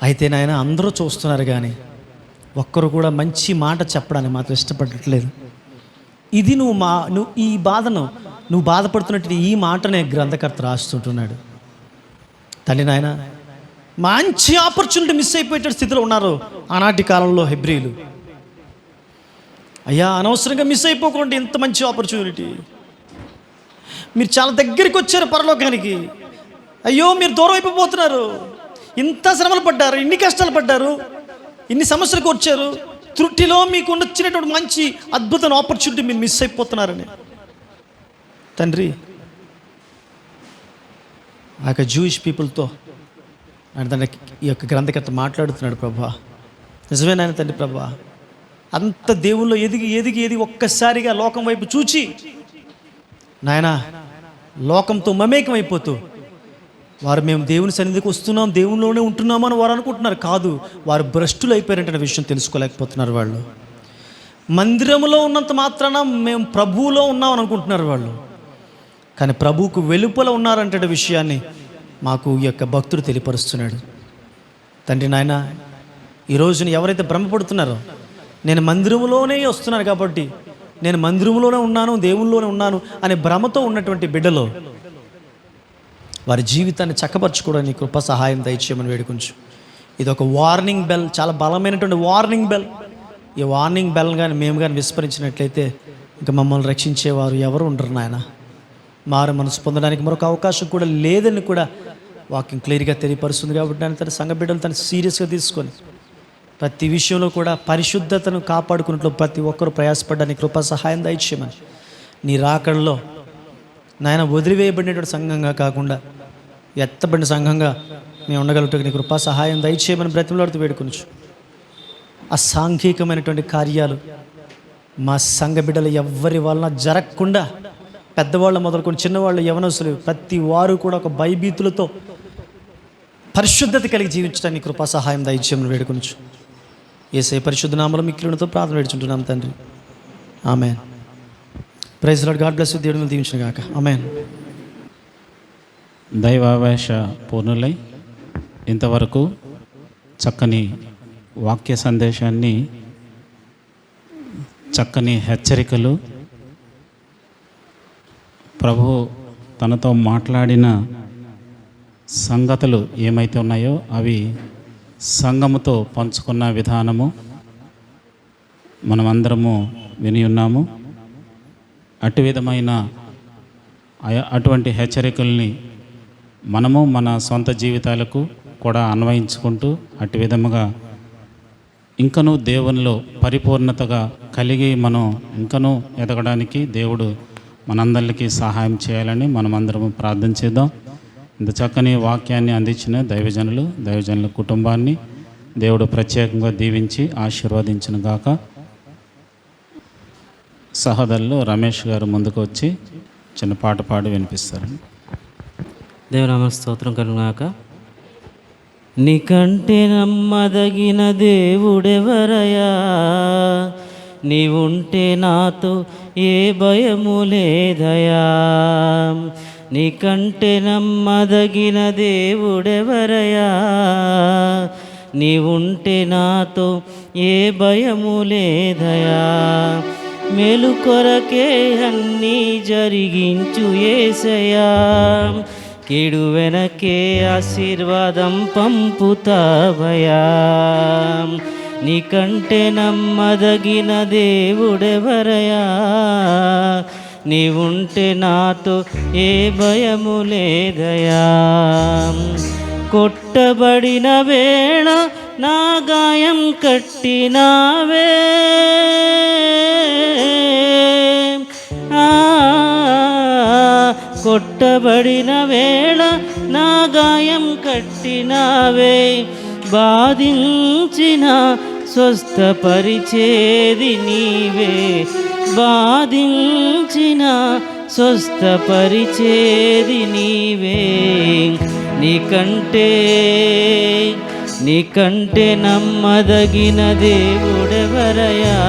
అయితే నాయన, అందరూ చూస్తున్నారు కానీ ఒక్కరు కూడా మంచి మాట చెప్పడానికి మాత్రం ఇష్టపడట్లేదు. ఇది నువ్వు ఈ బాధను, నువ్వు బాధపడుతున్నట్టు ఈ మాటనే గ్రంథకర్త రాస్తుంటున్నాడు. తండ్రి నాయన, మంచి ఆపర్చునిటీ మిస్ అయిపోయే స్థితిలో ఉన్నారు ఆనాటి కాలంలో హెబ్రీలు. అయ్యా, అనవసరంగా మిస్ అయిపోకుండా ఇంత మంచి ఆపర్చునిటీ. మీరు చాలా దగ్గరికి వచ్చారు పరలోకానికి. అయ్యో, మీరు దూరం అయిపోతున్నారు. ఇంత శ్రమలు పడ్డారు, ఇన్ని కష్టాలు పడ్డారు, ఇన్ని సమస్యలకు వచ్చారు. త్రుటిలో మీకు వచ్చినటువంటి మంచి అద్భుతమైన ఆపర్చునిటీ మీరు మిస్ అయిపోతున్నారని. తండ్రి, ఆ యొక్క జూయిష్ పీపుల్తో ఆయన ఈ యొక్క గ్రంథకర్త మాట్లాడుతున్నాడు. ప్రభా, నిజమేనాయన తండ్రి. ప్రభా, అంత దేవుల్లో ఎదిగి ఒక్కసారిగా లోకం వైపు చూచి నాయన లోకంతో మమేకం అయిపోతూ వారు మేము దేవుని సన్నిధికి వస్తున్నాం, దేవునిలోనే ఉంటున్నాము అని వారు అనుకుంటున్నారు. కాదు, వారు భ్రష్టులు అయిపోయారంటే విషయం తెలుసుకోలేకపోతున్నారు. వాళ్ళు మందిరంలో ఉన్నంత మాత్రాన మేము ప్రభువులో ఉన్నామని అనుకుంటున్నారు వాళ్ళు. కానీ ప్రభువుకు వెలుపల ఉన్నారంటే విషయాన్ని మాకు ఈ యొక్క భక్తుడు తెలియపరుస్తున్నాడు. తండ్రి నాయన, ఈరోజున ఎవరైతే భ్రమపడుతున్నారో నేను మందిరంలోనే వస్తున్నాను కాబట్టి, నేను మందిరంలోనే ఉన్నాను, దేవుల్లోనే ఉన్నాను అనే భ్రమతో ఉన్నటువంటి బిడ్డలో వారి జీవితాన్ని చక్కపరచుకోవడానికి కృప సహాయం దయచేయమని వేడుకొంచు. ఇది ఒక వార్నింగ్ బెల్, చాలా బలమైనటువంటి వార్నింగ్ బెల్. ఈ వార్నింగ్ బెల్ కానీ మేము కానీ విస్మరించినట్లయితే ఇంకా మమ్మల్ని రక్షించేవారు ఎవరు ఉండరు నాయన. మారు మనసు పొందడానికి మరొక అవకాశం కూడా లేదని కూడా వాక్యం క్లియర్గా తెలియపరుస్తుంది. కాబట్టి దాని తన సంఘ బిడ్డలు తను సీరియస్గా తీసుకొని ప్రతి విషయంలో కూడా పరిశుద్ధతను కాపాడుకున్నట్లు ప్రతి ఒక్కరూ ప్రయాసపడడానికి కృపా సహాయం దయచేయమని నీ రాకడలో నాయన వదిలివేయబడినటువంటి సంఘంగా కాకుండా ఎత్తబడిన సంఘంగా మేము ఉండగలుగుతాం. నీ కృపా సహాయం దయచేయమని బ్రతిమలాడుతూ వేడుకొనుచు. అసాంఘికమైనటువంటి కార్యాలు మా సంఘ బిడ్డలు ఎవ్వరి వలన జరగకుండా, పెద్దవాళ్ళు మొదలుకొని చిన్నవాళ్ళు, యవనస్తులు ప్రతి వారు కూడా ఒక భయభీతులతో పరిశుద్ధత కలిగి జీవించడానికి కృపా సహాయం దయచేయమని వేడుకొనుచు. యేసయ్య పరిశుద్ధ నామములో మిక్కిలినతో ప్రార్థన వేడుచుంటున్నాం తండ్రి. Amen. Praise Lord. God bless you. దేవుని దీవించును గాక. ఆమేన్. దైవావేశ పూర్ణులై ఇంతవరకు చక్కని వాక్య సందేశాన్ని, చక్కని హెచ్చరికలు, ప్రభు తనతో మాట్లాడిన సంగతులు ఏమైతే ఉన్నాయో అవి సంఘముతో పంచుకున్న విధానము మనమందరము విని ఉన్నాము. అటువంటి హెచ్చరికల్ని మనము మన సొంత జీవితాలకు కూడా అన్వయించుకుంటూ అటు విధముగా ఇంకనూ దేవునిలో పరిపూర్ణతగా కలిగి మనం ఇంకనూ ఎదగడానికి దేవుడు మనందరికీ సహాయం చేయాలని మనమందరము ప్రార్థన చేద్దాం. ఇంత చక్కని వాక్యాన్ని అందించిన దైవజనుల కుటుంబాన్ని దేవుడు ప్రత్యేకంగా దీవించి ఆశీర్వదించును గాక. సహోదరులు రమేష్ గారు ముందుకు వచ్చి చిన్న పాట పాడి వినిపిస్తారండి. దేవునామ స్తోత్రం కలుగుగాక. నీకంటే నమ్మదగిన దేవుడెవరయా, నీవుంటే నాతో ఏ భయము లేదయా. నీకంటే నమ్మదగిన దేవుడెవరయా, నీవుంటే నాతో ఏ భయము లేదయా. మేలు కొరకే అన్నీ జరిగించు యేసయ్యా, కీడు వెనకే ఆశీర్వాదం పంపుతావయా. నీకంటే నమ్మదగిన దేవుడెవరయా, నీవుంటే నాతో ఏ భయము లేదయా. కొట్టబడిన వేళ నా గాయం కట్టినావే, కొట్టబడిన వేళ నా గాయం కట్టినావే. బాధించిన స్వస్థపరిచేది నీవే, బాధించిన స్వస్థపరిచేది నీవే. నీకంటే నమ్మదగిన దేవుడెవరయా,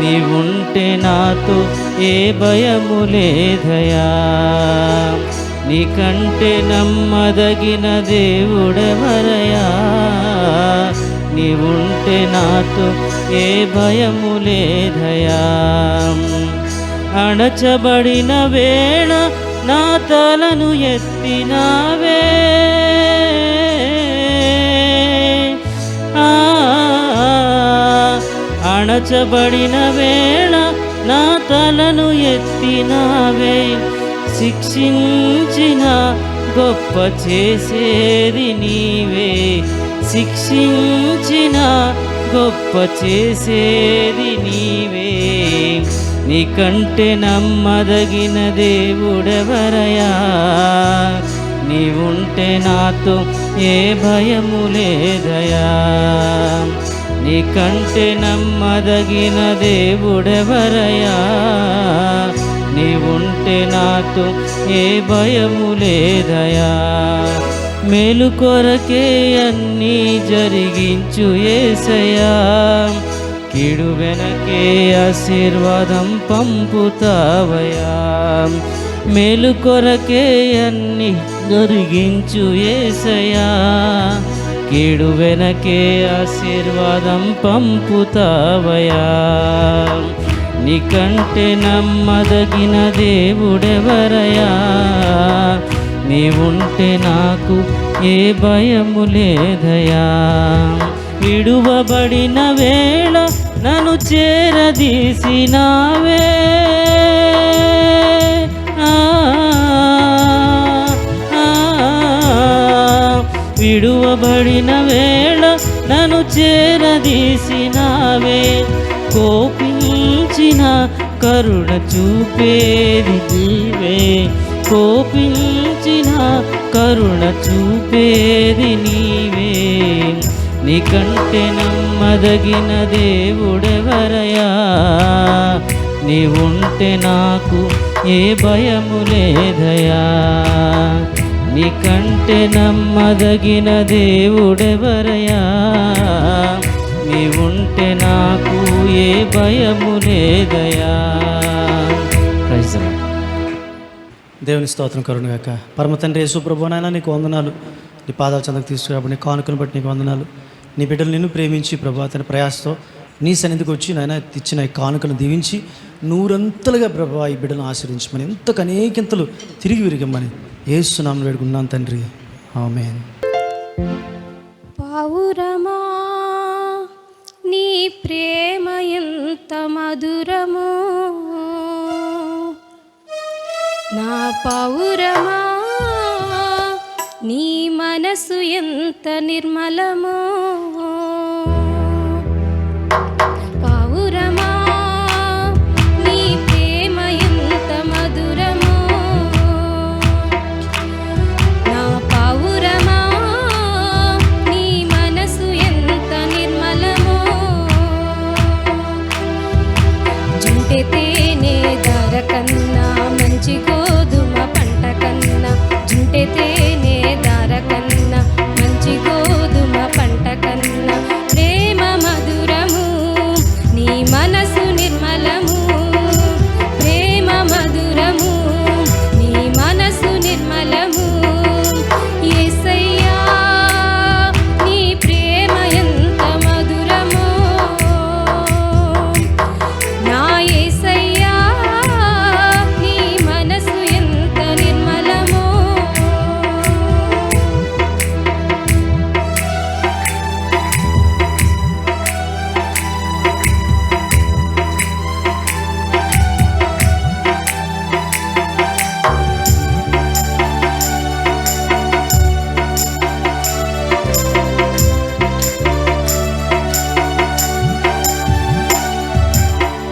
నీవుంటే నాతో ఏ భయము లేదయా. నీకంటే నమ్మదగిన దేవుడెవరయా, నీవుంటే నాతో ఏ భయము లేదయా. అణచబడిన వేళ నా తలను ఎత్తినావే, అణచబడిన వేళ నా తలను ఎత్తినావే. శిక్షించిన గొప్ప చేసేది నీవే, శిక్షించిన గొప్ప చేసేది నీవే. నీకంటే నమ్మదగిన దేవుడెవరయా, నీవుంటే నాతో ఏ భయము లేదయా. నీకంటే నమ్మదగిన దేవుడెవరయా, నీవుంటే నాతో ఏ భయము లేదయా. మేలు కొరకే అన్నీ జరిగించు యేసయ్యా, కీడు వెనకే ఆశీర్వాదం పంపుతావయా. మేలు కొరకే అన్నీ జరిగించు యేసయ్యా, కీడు వెనకే ఆశీర్వాదం పంపుతావయా. నీకంటే నమ్మదగిన దేవుడెవరయా, నీవుంటే నాకు ఏ భయము లేదయా. విడువబడిన వేళ నన్ను చేరదీసినావే, విడువబడిన వేళ నన్ను చేరదీసినావే. కోపించిన కరుణ చూపేది నీవే, కోపించిన కరుణ చూపేది నీవే. నీకంటే నమ్మదగిన దేవుడెవరయ్యా, నీవుంటే నాకు ఏ భయము లేదయా. నీకంటే నమ్మదగిన దేవుడెవరయ్యా, నీవుంటే నాకు ఏ భయము లేదయా. Praise the lord. దేవుని స్తోత్రం కరుణగాక. పరమ తండ్రి యేసు ప్రభువా, నాయన నీకు వందనాలు. నీ పాదాల చెంతకు తీసుకురాబడి నీ కానుకను బట్టి నీకు వందనాలు. నీ బిడ్డలు నిన్ను ప్రేమించి ప్రభా తన ప్రయాసతో నీ సన్నిధికి వచ్చి నాయన ఇచ్చిన ఈ కానుకను దీవించి నూరంతలుగా ప్రభా ఈ బిడ్డలను ఆశీర్వించమని, ఎంతకు అనేకింతలు తిరిగి విరిగమ్మని యేసు నామములో వేడుకున్నాను తండ్రి, ఆమేన్. పావురమా నీ ప్రేమ ఎంత మధురమో, నా పావురమా నీ మనసు ఎంత నిర్మలమో. పావురమా నీ ప్రేమ ఎంత మధురమో, నా పావురమా నీ మనసు ఎంత నిర్మలమో. జుంటె తేనె ధర కన్నా మంచి గోధుమ పంట కన్నా, జుంటె తేనె ధర కన్నా మంచి గోధుమ పంట కన్నా ప్రేమ మధురము, నీ మనసు నిర్మలము. ప్రేమ మధురము, నీ మనసు నిర్మలము. యేసయ్యా నీ ప్రేమ ఎంత మధురమో, నా యేసయ్యా నీ మనసు ఎంత నిర్మలమో.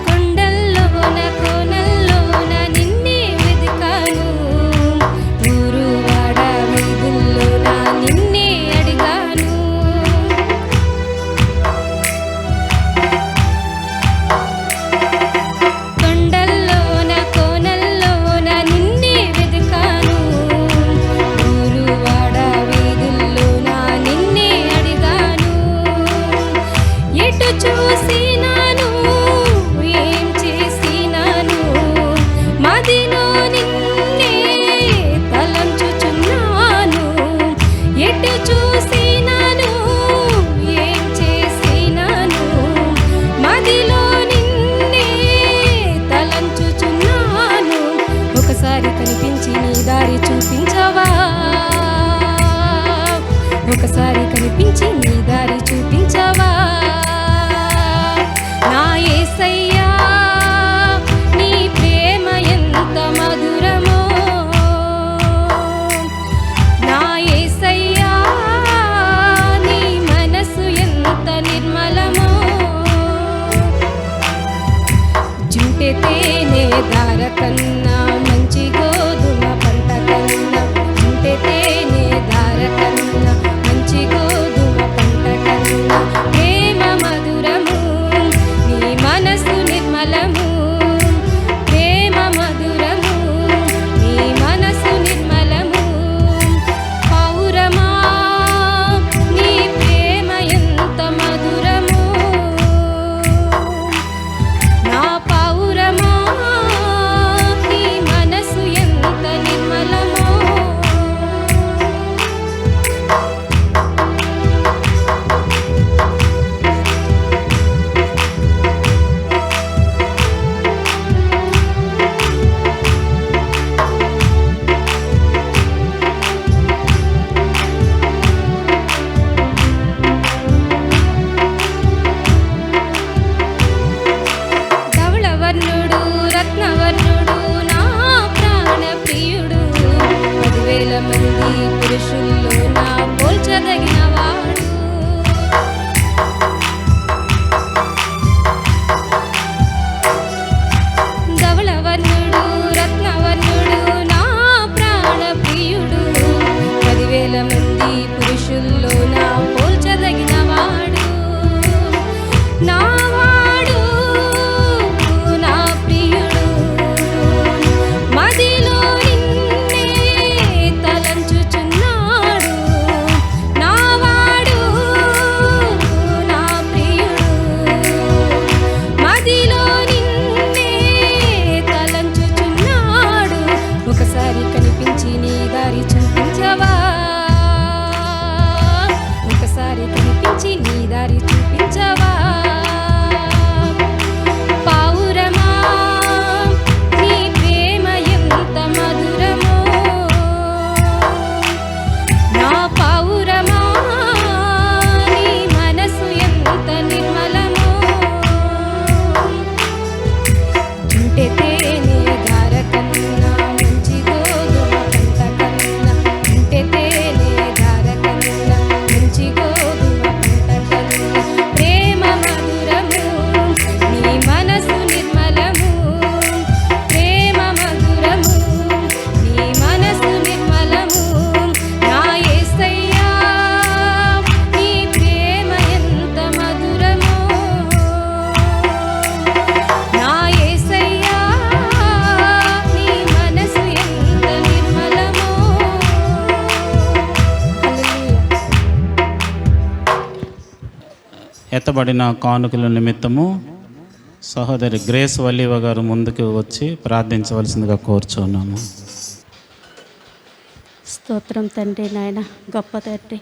కొండల్లోన కోనల్లోన నిన్నే వెదికాను, ఊరువాడ వీధుల్లోన నిన్నే అడిగాను. కొండల్లోన కోనల్లోన నిన్నే వెదికాను, ఊరువాడ వీధుల్లోన నిన్నే అడిగాను. ఎటు చూసినాను ఏం చేసినాను, మదిలో నిన్నే తలంచుచున్నాను. ఎటు చూసినాను ఏం చేసినాను, మదిలో నిన్నే తలంచుచున్నాను. ఒకసారి కనిపించి నీ దారి చూపించవా, ఒకసారి కనిపించి నీ దారి చూపించవా. నా యేసయ్యా నీ ప్రేమ ఎంత మధురమో, నా యేసయ్యా నీ మనసు ఎంత నిర్మలమో. జుంటె తేనె ధార కన్నా మంచి గోధుమ పంట కన్నా, జుంటె తేనె ధార కన్నా మంచి గోధుమ పంట కన్నా ఎత్తబడిన కానుకల నిమిత్తము సహోదరి గ్రేస్ వల్లివ గారు ముందుకు వచ్చి ప్రార్థించవలసిందిగా కోరుచున్నాము. స్తోత్రం తండ్రి, నాయన గొప్ప తండ్రి,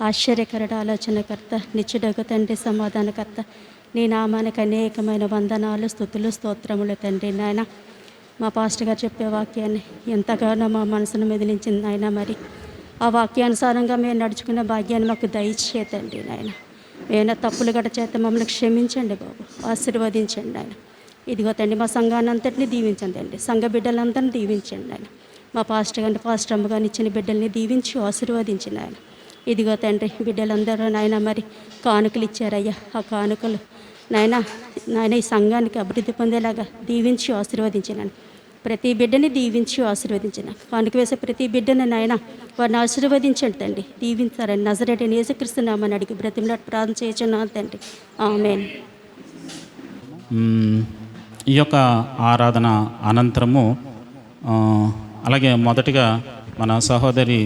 ఆశ్చర్యకరుడు, ఆలోచనకర్త, నిత్యుడగు తండ్రి, సమాధానకర్త, నీ నామానికి అనేకమైన వందనాలు, స్తుతులు, స్తోత్రములు తండ్రి. నాయన మా పాస్టర్ గారు చెప్పే వాక్యాన్ని ఎంతగానో మా మనసును మెదిలించింది నాయన. మరి ఆ వాక్యానుసారంగా మేము నడుచుకున్న భాగ్యాన్ని మాకు దయచేతండి నాయన. ఏమైనా తప్పులు గడ చేత మమ్మల్ని క్షమించండి బాబు, ఆశీర్వదించండి ఆయన. ఇదిగో తండ్రి మా సంఘాన్ని అంతటిని దీవించండి అండి, సంఘ బిడ్డలందరినీ దీవించండి ఆయన. మా పాస్టర్ గారిని, పాస్టర్ అమ్మగారిని ఇచ్చిన బిడ్డల్ని దీవించి ఆశీర్వదించింది ఆయన. ఇదిగో తండ్రి బిడ్డలందరూ నాయన మరి కానుకలు ఇచ్చారయ్యా. ఆ కానుకలు నాయన ఈ సంఘానికి అభివృద్ధి పొందేలాగా దీవించి ఆశీర్వదించినాను. ప్రతి బిడ్డని దీవించి ఆశీర్వదించిన, కానుక వేసే ప్రతి బిడ్డని నాయన వారిని ఆశీర్వదించండి తండ్రి, దీవించారని నజరేయుడైన యేసుక్రీస్తు నామమున అడిగి బ్రతిమలాడి ప్రార్థన చేయుచున్నాను తండ్రి, ఆమేన్. ఈ యొక్క ఆరాధన అనంతరము అలాగే మొదటిగా మన సహోదరి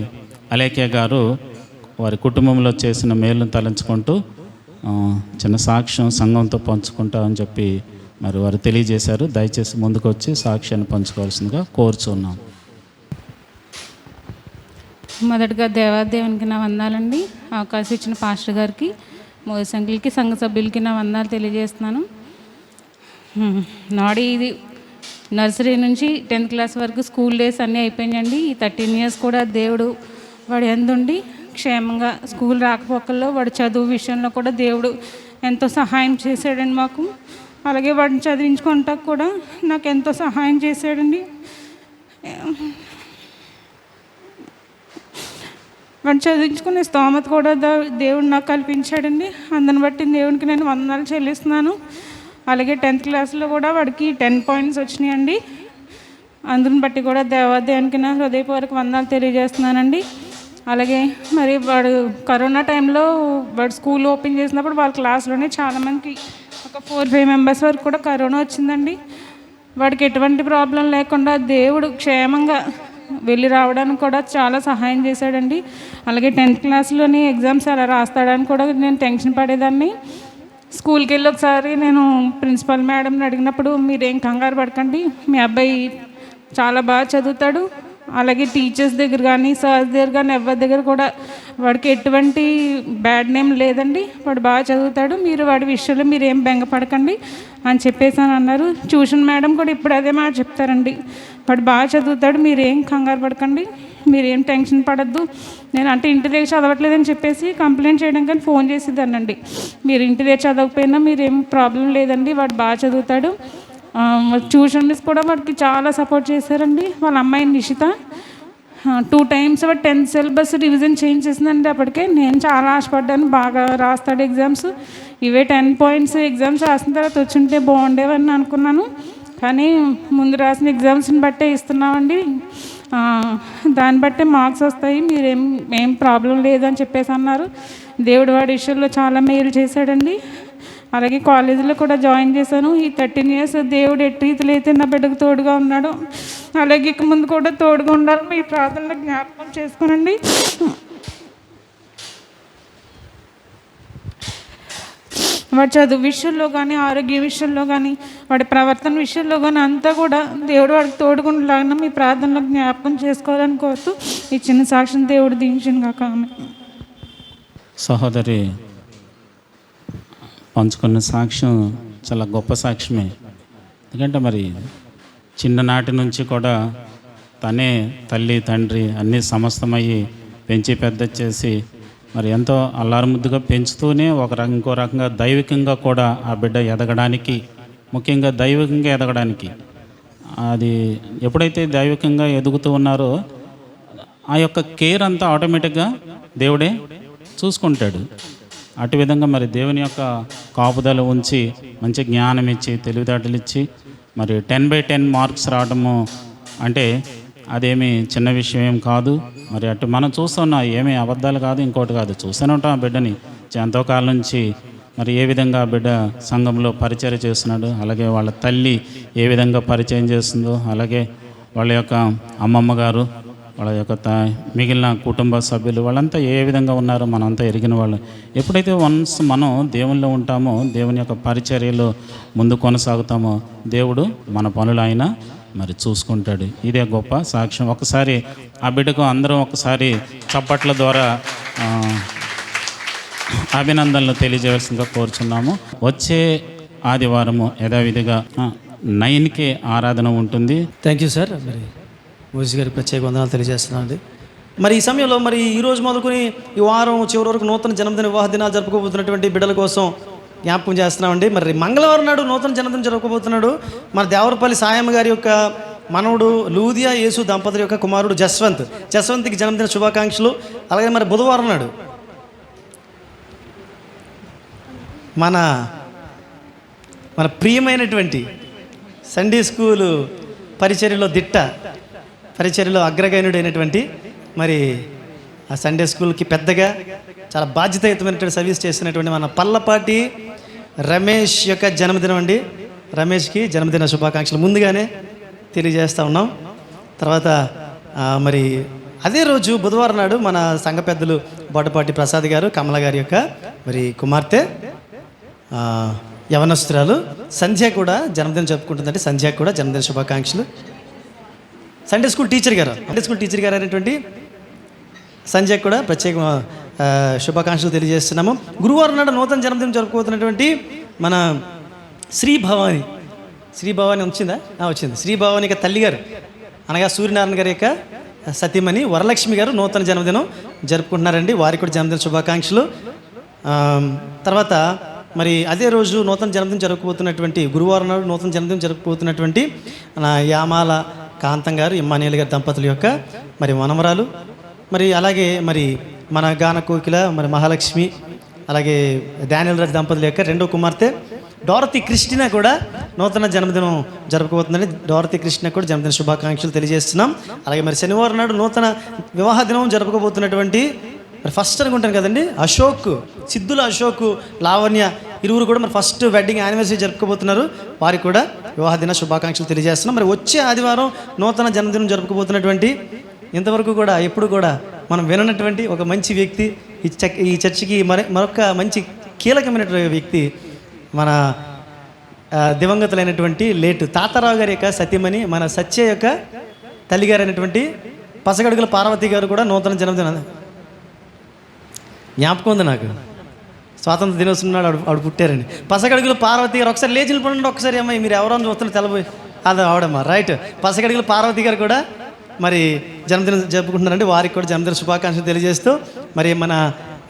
అలేఖ్య గారు వారి కుటుంబంలో చేసిన మేలును తలంచుకుంటూ చిన్న సాక్ష్యం సంఘంతో పంచుకుంటామని చెప్పి మరి వారు తెలియజేశారు. దయచేసి ముందుకు వచ్చి సాక్ష్యాన్ని పంచుకోవాల్సిందిగా కోరుచున్నాం. మొదటగా దేవాదేవునికి నా వందనాలండి. అవకాశం ఇచ్చిన పాస్టర్ గారికి, మోదీ సంఘులకి, సంఘ సభ్యులకి నా వందనాలు తెలియజేస్తున్నాను. నాడి ఇది నర్సరీ నుంచి 10th క్లాస్ వరకు స్కూల్ డేస్ అన్నీ అయిపోయినాయండి. ఈ 13 years కూడా దేవుడు వాడు ఎందుండి క్షేమంగా స్కూల్ రాకపోకల్లో వాడు చదువు విషయంలో కూడా దేవుడు ఎంతో సహాయం చేశాడండి మాకు. అలాగే వాడిని చదివించుకుంటా కూడా నాకు ఎంతో సహాయం చేశాడండి. వాడిని చదివించుకునే స్తోమత కూడా దేవుడు నాకు కల్పించాడండి. అందుని బట్టి దేవునికి నేను వందనాలు చెల్లిస్తున్నాను. అలాగే 10th క్లాస్లో కూడా వాడికి 10 points వచ్చినాయండి. అందుని బట్టి కూడా దేవాదేవానికి నా హృదయపూర్వక వందనాలు తెలియజేస్తున్నానండి. అలాగే మరి వాడు కరోనా టైంలో వాడు స్కూల్ ఓపెన్ చేసినప్పుడు వాళ్ళ క్లాస్లోనే చాలామందికి ఒక 4-5 members వరకు కూడా కరోనా వచ్చిందండి. వాడికి ఎటువంటి ప్రాబ్లం లేకుండా దేవుడు క్షేమంగా వెళ్ళి రావడానికి కూడా చాలా సహాయం చేశాడండి. అలాగే 10th క్లాస్లోని ఎగ్జామ్స్ అలా రాస్తాడని కూడా నేను టెన్షన్ పడేదాన్ని. స్కూల్కి వెళ్ళి ఒకసారి నేను ప్రిన్సిపల్ మేడంని అడిగినప్పుడు, మీరేం కంగారు పడకండి, మీ అబ్బాయి చాలా బాగా చదువుతాడు, అలాగే టీచర్స్ దగ్గర కానీ సార్స్ దగ్గర కానీ ఎవరి దగ్గర కూడా వాడికి ఎటువంటి బ్యాడ్ నేమ్ లేదండి, వాడు బాగా చదువుతాడు, మీరు వాడి విషయంలో మీరు ఏం బెంగపడకండి అని చెప్పేసి అని అన్నారు. ట్యూషన్ మేడం కూడా ఇప్పుడు అదే మాట చెప్తారండి, వాడు బాగా చదువుతాడు, మీరేం కంగారు పడకండి, మీరేం టెన్షన్ పడద్దు. నేను అంటే ఇంటి దగ్గర చదవట్లేదని చెప్పేసి కంప్లైంట్ చేయడం కానీ ఫోన్ చేసేదానండి. మీరు ఇంటి దగ్గర చదవకపోయినా మీరేం ప్రాబ్లం లేదండి, వాడు బాగా చదువుతాడు. ట్యూషన్ మిస్ కూడా వాడికి చాలా సపోర్ట్ చేశారండి. వాళ్ళ అమ్మాయి నిషిత 2 times వాడు 10th syllabus రివిజన్ చేంజ్ చేసిందండి. అప్పటికే నేను చాలా ఆశపడ్డాను, బాగా రాస్తాడు ఎగ్జామ్స్, ఇవే 10 points ఎగ్జామ్స్ రాసిన తర్వాత వచ్చుంటే బాగుండేవని అనుకున్నాను. కానీ ముందు రాసిన ఎగ్జామ్స్ని బట్టే ఇస్తున్నామండి, దాన్ని బట్టే మార్క్స్ వస్తాయి, ఏం ప్రాబ్లం లేదని చెప్పేసి అన్నారు. దేవుడు వాడి విషయంలో చాలా మేలు చేశాడండి. అలాగే కాలేజీలో కూడా జాయిన్ చేశాను. ఈ 13 years దేవుడు ఎట్టి రీతిలో అయితే నా బిడ్డకు తోడుగా ఉన్నాడు, అలాగే ఇక ముందు కూడా తోడుగా ఉండాలి. మీ ప్రార్థనలో జ్ఞాపకం చేసుకోనండి. వాడి చదువు విషయంలో కానీ, ఆరోగ్య విషయంలో కానీ, వాడి ప్రవర్తన విషయంలో కానీ అంతా కూడా దేవుడు వాడికి తోడుగుండలాగా మీ ప్రార్థనలో జ్ఞాపకం చేసుకోవాలని కోరుతూ ఈ చిన్న సాక్ష్యం దేవుడు దీవించిన కాక. సహోదరి పంచుకున్న సాక్ష్యం చాలా గొప్ప సాక్ష్యమే. ఎందుకంటే మరి చిన్ననాటి నుంచి కూడా తనే తల్లి తండ్రి అన్నీ సమస్తమయ్యి పెంచి పెద్ద చేసి మరి ఎంతో అల్లారుముద్దుగా పెంచుతూనే ఇంకో రకంగా దైవికంగా కూడా ఆ బిడ్డ ఎదగడానికి, ముఖ్యంగా దైవికంగా ఎదగడానికి, అది ఎప్పుడైతే దైవికంగా ఎదుగుతూ ఉన్నారో ఆ యొక్క కేర్ అంతా ఆటోమేటిక్గా దేవుడే చూసుకుంటాడు. అటు విధంగా మరి దేవుని యొక్క కాపుదల ఉంచి మంచి జ్ఞానం ఇచ్చి తెలివితేటలు ఇచ్చి మరి 10/10 మార్క్స్ రావడము అంటే అదేమీ చిన్న విషయం ఏం కాదు. మరి అటు మనం చూస్తున్నాం, ఏమీ అబద్ధాలు కాదు, ఇంకోటి కాదు, చూస్తూనే ఉంటాం ఆ బిడ్డని ఎంతో కాలం నుంచి. మరి ఏ విధంగా ఆ బిడ్డ సంఘంలో పరిచయం చేస్తున్నాడు, అలాగే వాళ్ళ తల్లి ఏ విధంగా పరిచయం చేస్తుందో, అలాగే వాళ్ళ యొక్క అమ్మమ్మ గారు వాళ్ళ యొక్క మిగిలిన కుటుంబ సభ్యులు వాళ్ళంతా ఏ విధంగా ఉన్నారో మనంతా ఎరిగిన వాళ్ళు. ఎప్పుడైతే వన్స్ మనం దేవునిలో ఉంటామో, దేవుని యొక్క పరిచర్యలో ముందు కొనసాగుతామో, దేవుడు మన పనులు ఆయన మరి చూసుకుంటాడు. ఇదే గొప్ప సాక్ష్యం. ఒకసారి ఆ బిడ్డకు అందరం ఒకసారి చప్పట్ల ద్వారా అభినందనలు తెలియజేయవలసిందిగా కోరుచున్నాము. వచ్చే ఆదివారము యథావిధిగా 9కే ఆరాధన ఉంటుంది. Thank you sir. మరి మోజీ గారికి ప్రత్యేక వందనాలు తెలియజేస్తున్నాను అండి. మరి ఈ సమయంలో మరి ఈరోజు మొదలుకొని ఈ వారం చివరి వరకు నూతన జన్మదిన వివాహ దినాలు జరుపుకోబోతున్నటువంటి బిడ్డల కోసం జ్ఞాపకం చేస్తున్నామండి. మరి మంగళవారం నాడు నూతన జన్మదినం జరుపుకోబోతున్నాడు మన దేవరపల్లి సాయమ్మ గారి యొక్క మనవడు లూదియా యేసు దంపతుల యొక్క కుమారుడు జస్వంత్కి జన్మదిన శుభాకాంక్షలు. అలాగే మరి బుధవారం నాడు మన ప్రియమైనటువంటి సండే స్కూలు పరిచర్యలో పరిచర్యలో అగ్రగణ్యుడైనటువంటి మరి ఆ సండే స్కూల్కి పెద్దగా చాలా బాధ్యతాయుతమైనటువంటి సర్వీస్ చేస్తున్నటువంటి మన పల్లపాటి రమేష్ యొక్క జన్మదినం అండి. రమేష్కి జన్మదిన శుభాకాంక్షలు ముందుగానే తెలియజేస్తూ ఉన్నాం. తర్వాత మరి అదే రోజు బుధవారం నాడు మన సంఘ పెద్దలు బోటపాటి ప్రసాద్ గారు కమల గారి యొక్క మరి కుమార్తె యవనస్తురాలు సంధ్య కూడా జన్మదినం జరుపుకుంటుందంటే సంధ్యకు కూడా జన్మదిన శుభాకాంక్షలు. సండే స్కూల్ టీచర్ గారు అయినటువంటి సంధ్యకు కూడా ప్రత్యేక శుభాకాంక్షలు తెలియజేస్తున్నాము. గురువారం నాడు నూతన జన్మదినం జరుపుకోతున్నటువంటి మన శ్రీ భవాని వచ్చిందా? వచ్చింది. శ్రీ భవాని యొక్క తల్లి గారు అనగా సూర్యనారాయణ గారి యొక్క సతీమణి వరలక్ష్మి గారు నూతన జన్మదినం జరుపుకుంటున్నారండి. వారికి కూడా జన్మదిన శుభాకాంక్షలు. తర్వాత మరి అదే రోజు నూతన జన్మదినం జరుపుకోబోతున్నటువంటి గురువారం నాడు నూతన జన్మదినం జరుపుకోబోతున్నటువంటి మన యామాల కాంతం గారు ఇమ్మానియల్ గారి దంపతుల యొక్క మరి మనమరాలు. మరి అలాగే మరి మన గాన కోకిల మరి మహాలక్ష్మి అలాగే డానియల్ రాజ్ దంపతుల యొక్క రెండో కుమార్తె డోరతి క్రిస్టినా కూడా నూతన జన్మదినం జరుపుకోబోతుందని డోరతి క్రిస్టినా కూడా జన్మదిన శుభాకాంక్షలు తెలియజేస్తున్నాం. అలాగే మరి శనివారం నాడు నూతన వివాహ దినం జరుపుకోబోతున్నటువంటి మరి ఫస్ట్ అనుకుంటాను కదండి సిద్ధుల అశోక్ లావణ్య ఇరువురు కూడా మరి ఫస్ట్ వెడ్డింగ్ యానివర్సరీ జరుపుకోబోతున్నారు. వారికి కూడా వివాహ దిన శుభాకాంక్షలు తెలియజేస్తున్నాం. మరి వచ్చే ఆదివారం నూతన జన్మదినం జరుపుకోబోతున్నటువంటి ఇంతవరకు కూడా ఎప్పుడు కూడా మనం విననటువంటి ఒక మంచి వ్యక్తి ఈ చర్చికి మరొక మంచి కీలకమైనటువంటి వ్యక్తి మన దివంగతులైనటువంటి లేటు తాతారావు గారి యొక్క సతీమణి మన సత్య యొక్క తల్లిగారైనటువంటి పసగడుగుల పార్వతి గారు కూడా నూతన జన్మదినం జ్ఞాపకం ఉంది నాకు. స్వాతంత్ర దినోత్సవం నాడు ఆవిడ పుట్టారండి. పసగడుగుల పార్వతి గారు ఒకసారి లేచి నిలబడండి. ఒకసారి అమ్మాయి మీరు ఎవరో చూస్తున్న తెలబోయి అది ఆవిడమ్మా రైట్. పసగడుగుల పార్వతి గారు కూడా మరి జన్మదినం జరుపుకుంటున్నారండి. వారికి కూడా జన్మదిన శుభాకాంక్షలు తెలియజేస్తూ మరి మన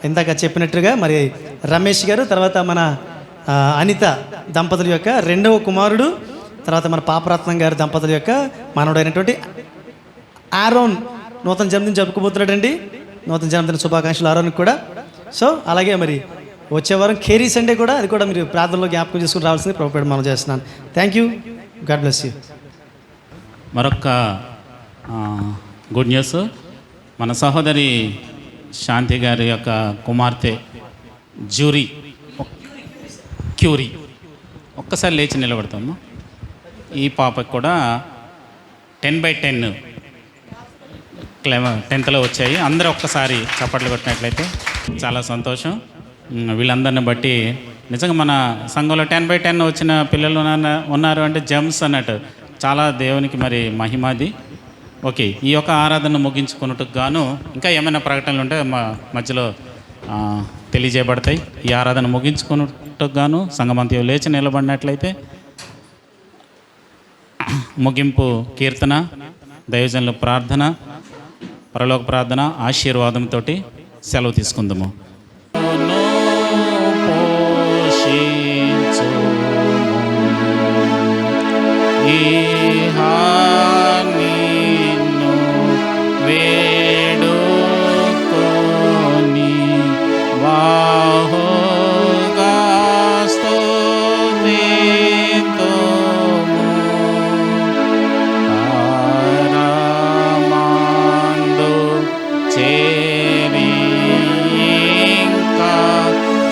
ఇందాక చెప్పినట్టుగా మరి రమేష్ గారు తర్వాత మన అనిత దంపతుల యొక్క రెండవ కుమారుడు తర్వాత మన పాపరత్నం గారి దంపతుల యొక్క మనవడైనటువంటి ఆరోన్ నూతన జన్మదినం జరుపుకోబోతున్నాడండి. నూతన జన్మదిన శుభాకాంక్షలు ఆరోన్కి కూడా. సో అలాగే మరి వచ్చే వారం కేరీ సండే కూడా అది కూడా మీరు ప్రార్థనలో జ్ఞాపకం చేసుకుని రావాల్సింది ప్రభుత్వం మనం చేస్తున్నాను. Thank you. God bless you. మరొక గుడ్ న్యూస్, మన సహోదరి శాంతి గారి యొక్క కుమార్తె క్యూరీ ఒక్కసారి లేచి నిలబడతాము. ఈ పాపకు కూడా 10/10 10th వచ్చాయి. అందరూ ఒక్కసారి చప్పట్లు కొట్టినట్లయితే చాలా సంతోషం. వీళ్ళందరిని బట్టి నిజంగా మన సంఘంలో 10/10 వచ్చిన పిల్లలు ఉన్నారు అంటే జెమ్స్ అన్నట్టు చాలా దేవునికి మరి మహిమాది. ఓకే, ఈ యొక్క ఆరాధన ముగించుకున్నట్టుకు గాను ఇంకా ఏమైనా ప్రకటనలు ఉంటే మా మధ్యలో తెలియజేయబడతాయి. ఈ ఆరాధన ముగించుకున్నట్టుకు గాను సంఘమంతా లేచి నిలబడినట్లయితే ముగింపు కీర్తన, దైవజనుల ప్రార్థన, పరలోక ప్రార్థన, ఆశీర్వాదంతో సెలవు తీసుకుందాము.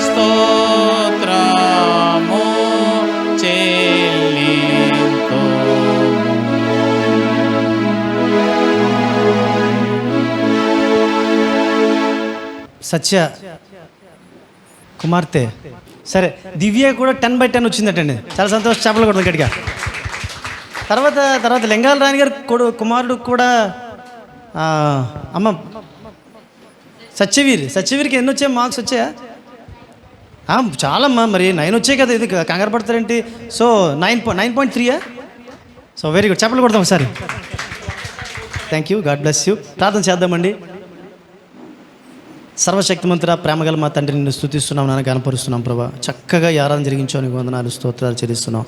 స్తోత్రము చెల్లింతుము. సత్య కుమార్తె. సరే, దివ్య కూడా 10/10 వచ్చిందటండి. చాలా సంతోషం, చేపలు కొడుతుంది గట్టిగా. తర్వాత లింగాల రాణి గారు కుమారుడు కూడా అమ్మ సత్యవీరికి ఎన్ని వచ్చాయి మార్క్స్ వచ్చాయా? చాలమ్మా, మరి 9 వచ్చాయి కదా, ఇది కంగారు పడతారేంటి? సో 9.3. సో వెరీ గుడ్, చెప్పలు కొడతాం ఒకసారి. Thank you, God bless you. ప్రార్థన చేద్దామండి. సర్వశక్తిమంతుడా, ప్రేమగల మా తండ్రి, నిన్ను స్తుతిస్తున్నాం, నాన్న కనపరుస్తున్నాం ప్రభా. చక్కగా ఈ ఆరాధన జరిగించావు, నీకు వందనాలు, స్తోత్రాలు చెల్లిస్తున్నాం.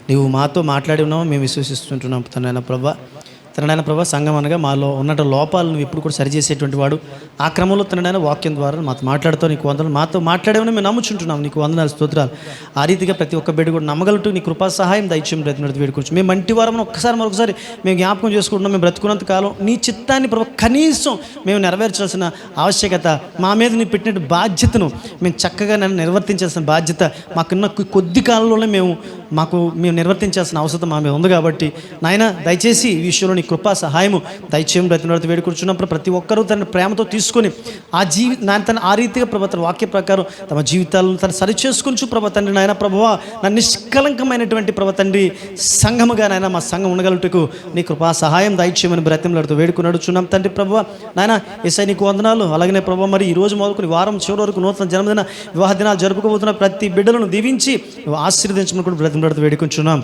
నీవు మాతో మాట్లాడి ఉన్నావు, మేము విశ్వసిస్తుంటున్నాం తనైనా ప్రభా. తనైనా ప్రభా, సంఘం అనగా మాలో ఉన్న లోపాలను నువ్వు ఎప్పుడు కూడా సరిచేసేటువంటి వాడు. ఆ క్రమంలో తనైనా వాక్యం ద్వారా మాతో మాట్లాడుతావు, నీకు వందనాలు. మాతో మాట్లాడేవని మేము నమ్ముచుంటున్నాం, నీకు వందనాలు, స్తోత్రాలు. ఆ రీతిగా ప్రతి ఒక్క బిడ్డ కూడా నమ్మగలటు నీ కృపా సహాయం దయచేయం బ్రతినట్టు వేడుకోవచ్చు. మేము మంటి వారం మరొకసారి మేము జ్ఞాపకం చేసుకుంటున్నాం. మేము బ్రతుకున్నంత కాలం నీ చిత్తాన్ని ప్రభా కనీసం మేము నెరవేర్చాల్సిన ఆవశ్యకత, మా మీద నీ పెట్టిన బాధ్యతను మేము చక్కగా నిర్వర్తించాల్సిన బాధ్యత మాకున్న కొద్ది కాలంలోనే మేము నిర్వర్తించాల్సిన అవసరం మా మీద ఉంది. కాబట్టి నాయన దయచేసి ఈ విషయంలో నీ కృపా సహాయము దయచేయం బ్రతినట్టు వేడుకుంటున్నప్పుడు ప్రతి ఒక్కరూ తన ప్రేమతో తీసుకొని ఆ రీతిగా ప్రభా తన వాక్య ప్రకారం తమ జీవితాలను తను సరిచేసుకుని ప్రభా తండ్రి. నాయన ప్రభువా, నా నిష్కలంకమైనటువంటి ప్రభా తండ్రి సంఘముగా నాయన మా సంఘం ఉండగలుగుటకు నీ కృపా సహాయం దయచేయమని బ్రతిమలాడుతూ వేడుకున్నాడుచున్నాం తండ్రి. ప్రభువా నాయన యేసయ్య నీకు వందనాలు. అలాగనే ప్రభా, మరి ఈ రోజు మొదలుకొని వారం చివరి వరకు నూతన జన్మదిన వివాహ దినాలు జరుపుకోబోతున్న ప్రతి బిడ్డలను దీవించి నువ్వు ఆశీర్వదించమని కూడా బ్రతిమలాడుతూ వేడుకుంటున్నాం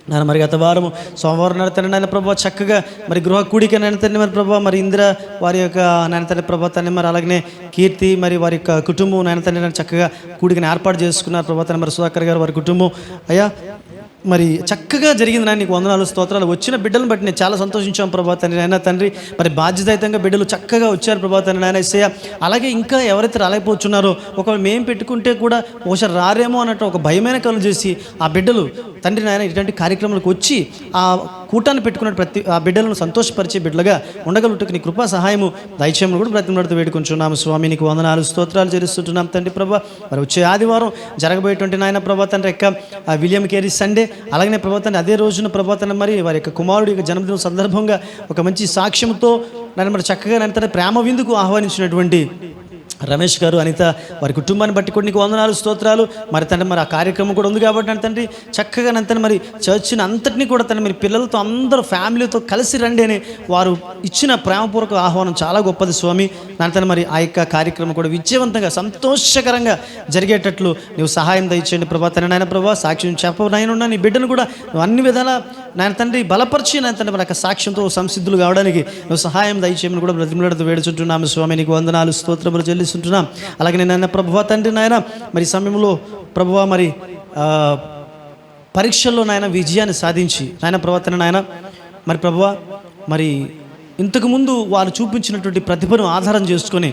నాన్న. మరి గత వారం సోమవారం నడతాను నాయన ప్రభావ, చక్కగా మరి గృహ కూడిక నడతాను మరి ప్రభావ. మరి ఇందిర వారి యొక్క నాయనతని ప్రభావ తల్లి, మరి అలాగనే కీర్తి మరి వారి యొక్క కుటుంబం నాయనతని చక్కగా కూడికని ఏర్పాటు చేసుకున్నారు ప్రభావ తల్లి. మరి సుధాకర్ గారు వారి కుటుంబం అయ్యా మరి చక్కగా జరిగింది నాయన, నీకు వందనాలు, స్తోత్రాలు. వచ్చిన బిడ్డలను బట్టి నేను చాలా సంతోషించాం ప్రభా తండ్రి. నాయన తండ్రి, మరి బాధ్యతాయుతంగా బిడ్డలు చక్కగా వచ్చారు ప్రభా తండ్రి. నాయన యేసయ్య, అలాగే ఇంకా ఎవరైతే రాలేకపోతున్నారో, ఒకవేళ మేము పెట్టుకుంటే కూడా ఒకసారి రారేమో అన్నట్టు ఒక భయమైన కలు చేసి ఆ బిడ్డలు తండ్రి నాయన ఇటువంటి కార్యక్రమాలకు వచ్చి ఆ కూటాన్ని పెట్టుకున్న ప్రతి ఆ బిడ్డలను సంతోషపరిచే బిడ్డలుగా ఉండగలుగుటకు నీ కృపా సహాయము దయచేయమని కూడా బ్రతిమలాడుతూ వేడుకుంటున్నాము స్వామి. నీకు వందనాలు, స్తోత్రాలు చెల్లిస్తుంటున్నాం తండ్రి ప్రభా. మరి వచ్చే ఆదివారం జరగబోయేటువంటి నాయన ప్రభా తండ్రి యొక్క విలియం కేరీ సండే, అలాగనే ప్రభా తండ్రి అదే రోజున ప్రభా తండ్రి మరి వారి యొక్క కుమారుడి యొక్క జన్మదినం సందర్భంగా ఒక మంచి సాక్ష్యంతో నన్ను మరి చక్కగా నన్ను ప్రేమ విందుకు ఆహ్వానించినటువంటి రమేష్ గారు, అనిత వారి కుటుంబాన్ని బట్టి కూడా నీకు వందనాలు, స్తోత్రాలు. మరి తండ్రి మరి ఆ కార్యక్రమం కూడా ఉంది కాబట్టి నన్ను తండ్రి చక్కగా నన్ను మరి చర్చిని అంతటినీ కూడా తన మీరు పిల్లలతో అందరూ ఫ్యామిలీతో కలిసి రండి అని వారు ఇచ్చిన ప్రేమపూర్వక ఆహ్వానం చాలా గొప్పది స్వామి. నన్ను మరి ఆ యొక్క కార్యక్రమం కూడా విజయవంతంగా సంతోషకరంగా జరిగేటట్లు నువ్వు సహాయం దయచేయండి ప్రభా తండ్రి. నాయన ప్రభా, సాక్ష్యం చెప్పనైనా నీ బిడ్డను కూడా నువ్వు అన్ని విధాలా నాయన తండ్రి బలపరిచి నాయన తండ్రి మరి యొక్క సాక్ష్యంతో సంసిద్ధులు కావడానికి నువ్వు సహాయం దయచేయమని కూడా బ్రతిమలాడుతూ వేడుచుంటున్నాము స్వామి. నీకు వందనాలు, స్తోత్రములు చెల్లిస్తున్నాం. అలాగే నాయన ప్రభువా తండ్రి నాయన మరి సమయంలో ప్రభువా మరి పరీక్షల్లో నాయన విజయాన్ని సాధించి నాయన ప్రవర్తన నాయన మరి ప్రభువా మరి ఇంతకుముందు వారు చూపించినటువంటి ప్రతిభను ఆధారం చేసుకొని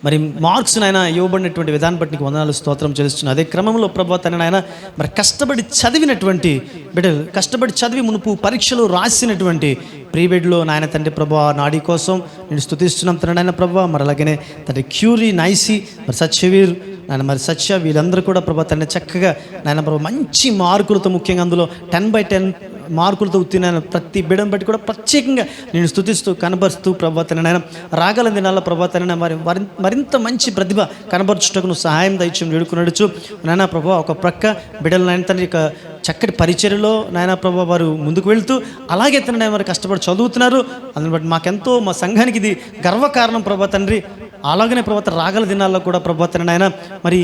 మరి మార్క్స్ నాయన ఇవ్వబడినటువంటి విధానం బట్టి నీకు వందనాలు, స్తోత్రం చెల్లిస్తున్నాను. అదే క్రమంలో ప్రభా తండ్రి నాయన మరి కష్టపడి చదివినటువంటి బిడ్డలు, కష్టపడి చదివి మునుపు పరీక్షలు రాసినటువంటి ప్రీబెడ్లో నాయన తండ్రి ప్రభా నాడీ కోసం నేను స్తుతిస్తున్నాం తండ్రి నాయన ప్రభా. మరి అలాగనే తండ్రి క్యూరీ, నైసి, మరి సత్యవీర్ నాయన మరి సత్య వీళ్ళందరూ కూడా ప్రభా తండ్రి చక్కగా నాయన ప్రభా మంచి మార్కులతో, ముఖ్యంగా అందులో 10/10 మార్కులతో ఉత్తీర్ణ ప్రతి బిడ్డను బట్టి కూడా ప్రత్యేకంగా నేను స్తుతిస్తూ కనబరుస్తూ ప్రభా తండ్రి నాయన రాగల దినాల్లో ప్రభా తండ్రి మరింత మంచి ప్రతిభ కనబరుచుటకు నువ్వు సహాయం దయచేయం వేడుకునడుచు నాయన ప్రభా. ఒక ప్రక్క బిడ్డలు నాయన తండ్రి యొక్క చక్కటి పరిచర్యలో నాయన ప్రభా వారు ముందుకు వెళుతూ అలాగే తండ్రి వారు కష్టపడి చదువుతున్నారు. అందుని బట్టి మాకెంతో మా సంఘానికి ఇది గర్వకారణం ప్రభా తండ్రి. అలాగనే ప్రభా రాగల దినాల్లో కూడా ప్రభా తండ్రి నాయన మరి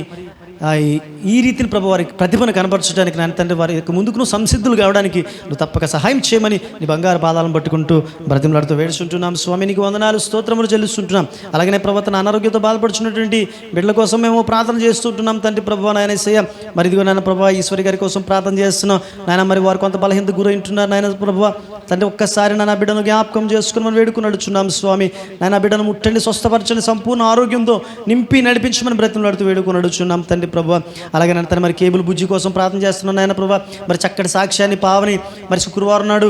ఈ రీతిని ప్రభు వారి ప్రతిభను కనపరచడానికి నాయన తండ్రి వారి యొక్క ముందుకు నువ్వు సంసిద్ధులు కావడానికి నువ్వు తప్పక సహాయం చేయమని నీ బంగారు పాదాలను పట్టుకుంటూ బ్రతిమలాడుతూ వేడుచుంటున్నాం స్వామి. నీకు వందనాలు, స్తోత్రములు చెల్లిస్తుంటున్నాం. అలాగనే ప్రభుత్వ అనారోగ్యంతో బాధపడుచున్నటువంటి బిడ్డల కోసం మేము ప్రార్థన చేస్తుంటున్నాం తండ్రి ప్రభు. నాయన యేసయ్య మరి ఇదిగో నాయన ప్రభు ఈశ్వరి గారి కోసం ప్రార్థన చేస్తున్నాం నాయన. మరి వారు కొంత బలహీనతకు గురైంటున్నారు నాయన ప్రభు తండ్రి. ఒక్కసారి నా బిడ్డను జ్ఞాపకం చేసుకుని మనం వేడుకున్నాడుచున్నాం స్వామి. నాయన బిడ్డను ముట్టండి, స్వస్థపరచండి, సంపూర్ణ ఆరోగ్యంతో నింపి నడిపించమని బ్రతిమలాడుతూ వేడుకున్నాడుచున్నాం తండ్రి ప్రభు. అలాగే నన్ను మరి కేబుల్ బుజ్జి కోసం ప్రార్థన చేస్తున్నాను నాయన ప్రభు. మరి చక్కటి సాక్ష్యాన్ని పావని మరి శుక్రవారం నాడు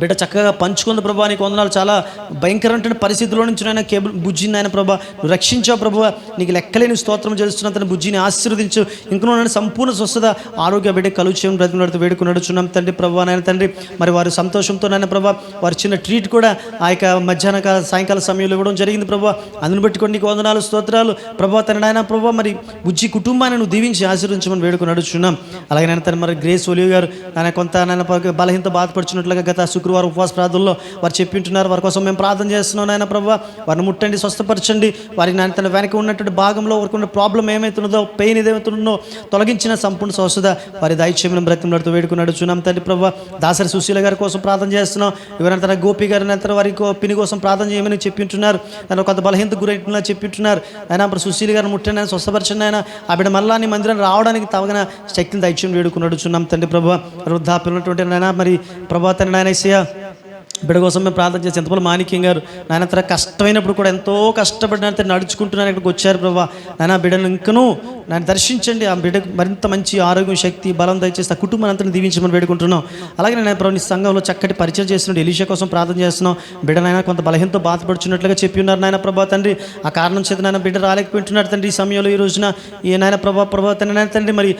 బిడ్డ చక్కగా పంచుకుంది ప్రభా, నీకు వందనాలు. చాలా భయంకరమైన పరిస్థితుల్లో నుంచి నాయన కేబుల్ బుజ్జిని నాయన ప్రభా నువ్వు రక్షించావు ప్రభు. నీకు లెక్కలేని స్తోత్రం చేస్తున్నా. తన బుజ్జిని ఆశీర్వదించు. ఇంకనూ నేను సంపూర్ణ స్వస్థత ఆరోగ్య బిడ్డ కలుగు చేయడం బ్రతిమలాడుతూ వేడుకు నడుచున్నాం తండ్రి ప్రభా. నాయన తండ్రి మరి వారి సంతోషంతో నాయన ప్రభా వారి చిన్న ట్రీట్ కూడా ఆ యొక్క మధ్యాహ్న సాయంకాల సమయంలో ఇవ్వడం జరిగింది ప్రభా. అందుని బట్టి కొన్ని నీకు వందనాలు స్తోత్రాలు ప్రభా. తన నాయన ప్రభా మరి బుజ్జి కుటుంబాన్ని నువ్వు దీవించి ఆశీర్వించమని వేడుకు నడుచున్నాం. అలాగే నాయన తన మరి గ్రేస్ ఒలివ్ గారు నాయన కొంత నాయన బలహీనత బాధపడుచున్నట్లుగా గత శుక్రవారం ఉపవాస ప్రార్థనలో వారు చెప్పింటున్నారు. వారి కోసం మేము ప్రార్థన చేస్తున్నాం నాయన ప్రభా. వారిని ముట్టండి, స్వస్థపరచండి. వారికి నాయన తన వెనక ఉన్నటువంటి భాగంలో వారికి ఉన్న ప్రాబ్లం ఏమైతున్నదో, పెయిన్ ఏదైతుందో తొలగించిన సంపూర్ణ స్వస్థత వారి దైత్యములను బ్రతిమలాడుతూ వేడుకున్నాడు చున్నాం తండ్రి ప్రభా. దాసరి సుశీల గారి కోసం ప్రార్థన చేస్తున్నాం. ఎవరైనా తన గోపి గారి తన వారి పిని కోసం ప్రార్థన చేయమని చెప్పింటున్నారు. తను కొంత బలహీనత గురైనా చెప్పింటున్నారు. ఆయన అప్పుడు సుశీల గారిని ముట్టండి, ఆయన స్వస్థపరచండి. ఆయన ఆ బిడ్డ మళ్ళా నీ మందిరాన్ని రావడానికి తగిన శక్తిని దైత్యం వేడుకున్నాడు చున్నాం తండ్రి ప్రభా. వృద్ధాప్యం ఉన్నటువంటి నాయన మరి ప్రభా తన నాయన యేసయ్య బిడ్డ కోసం మేము ప్రార్థన చేసి ఎంతపల్లి మాణిక్యం గారు నాయన తన కష్టమైనప్పుడు కూడా ఎంతో కష్టపడిన నడుచుకుంటున్నాను ఇక్కడికి వచ్చారు ప్రభా. నాయన బిడ్డను ఇంకనూ నన్ను దర్శించండి. ఆ బిడ్డకు మరింత మంచి ఆరోగ్యం, శక్తి, బలం దయచేసి ఆ కుటుంబాన్ని అంతా దీవించమని వేడుకుంటున్నాం. అలాగే నేను ప్రభు నీ సంఘంలో చక్కటి పరిచయం చేస్తున్నాడు. ఎలీషా కోసం ప్రార్థన చేస్తున్నాం. బిడ్డనైనా కొంత బలహీనతో బాధపడుచున్నట్లుగా చెప్పి ఉన్నారు నాయన ప్రభా తండ్రి. ఆ కారణం చేత నాయన బిడ్డ రాలేకపోయింటున్నాడు తండ్రి. ఈ సమయంలో ఈ రోజున ఈ నాయన ప్రభా తండ్రి నాయన తండ్రి మరి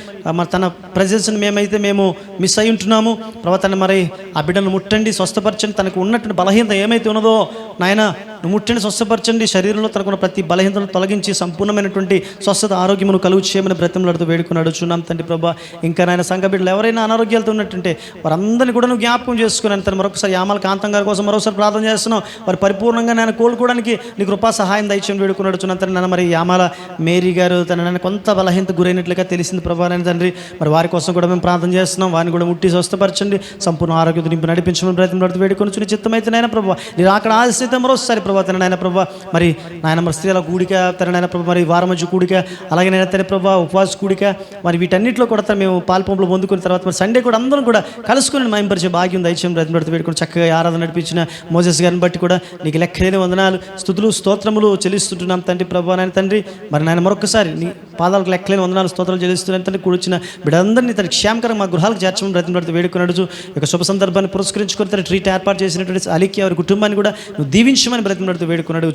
తన ప్రజెన్స్ని మేము మిస్ అయి ఉంటున్నాము ప్రభా తండ్రి. మరి ఆ బిడ్డను ముట్టండి, స్వస్థపరచండి. తనకు ఉన్నటువంటి బలహీనత ఏమైతే ఉన్నదో నాయన నువ్వు ముట్టండి, స్వస్థపరచండి. శరీరంలో తనకున్న ప్రతి బలహీనతను తొలగించి సంపూర్ణమైనటువంటి స్వస్థత ఆరోగ్యమును కలుగు చేయమని బ్రతిమలాడుతూ వేడుకున్నాడు చున్నాం తండ్రి ప్రభా. ఇంకా నాయన సంఘ బిడ్డలు ఎవరైనా అనారోగ్యాలతో ఉన్నట్టుంటే వారందరినీ కూడా నువ్వు జ్ఞాపకం చేసుకున్నాను తను. మరొకసారి యామల కాంతం గారి కోసం మరోసారి ప్రార్థన చేస్తున్నావు. వారు పరిపూర్ణంగా నేను కోలుకోవడానికి నీ కృపా సహాయం దయచేయమని వేడుకున్నాడు చున్నాం తండ్రి. నన్ను మరి యామల మేరీ గారు తన నన్ను కొంత బలహీనత గురైనట్లుగా తెలిసింది ప్రభా నాయన తండ్రి. మరి వారి కోసం కూడా మేము ప్రార్థన చేస్తున్నాం. వారిని కూడా ముట్టి స్వస్థపరచండి, సంపూర్ణ ఆరోగ్యం నింపి నడిపించమని బ్రతిమలాడుతూ వేడుకొని చుని చిత్తమైతే నాయన ప్రభా నేను అక్కడ ఆశిస్తే మరోసారి ప్రభా తన నాయన ప్రభా మరి నాయన మరి స్త్రీల కూడిక తన నాయన ప్రభా మరి వారమధ్య కూడిక అలాగే నేను తన ప్రభా ఉపవాస కూడిక మరి వీటన్నిటిలో కూడా తను మేము పాల్పంపులు పొందుకున్న తర్వాత మరి సండే కూడా అందరం కూడా కలుసుకుని మాయంపరిచే భాగ్యం దయచేయం బ్రతిమలాడుతూ వేడుకొని చక్కగా ఆరాధన నడిపించిన మోసెస్ గారిని బట్టి కూడా నీకు లెక్కలేని వందనాలు, స్తుతులు, స్తోత్రములు చెల్లిస్తుంటున్నాం తండ్రి ప్రభా నాయన తండ్రి. మరి నాయన మరొకసారి నీ పాదాలకు లెక్కలేని వందనాలు, స్తోత్రాలు చెల్లిస్తున్నాను తండ్రి. కూర్చున్న బిడ్డలందరినీ తన క్షేమకరంగా మా గృహాలకు చేర్చమని బ్రతిమలాడుతూ వేడుకున్నాడు. ఇక శుభ సందర్భాన్ని పురస్కరించుకొని తన ట్రీట్ ఏర్పాటు చేసినటువంటి అలికి వారి కుటుంబాన్ని కూడా నువ్వు దీవించమని బ్రతిమలాడుతూ వేడుకున్నాడు.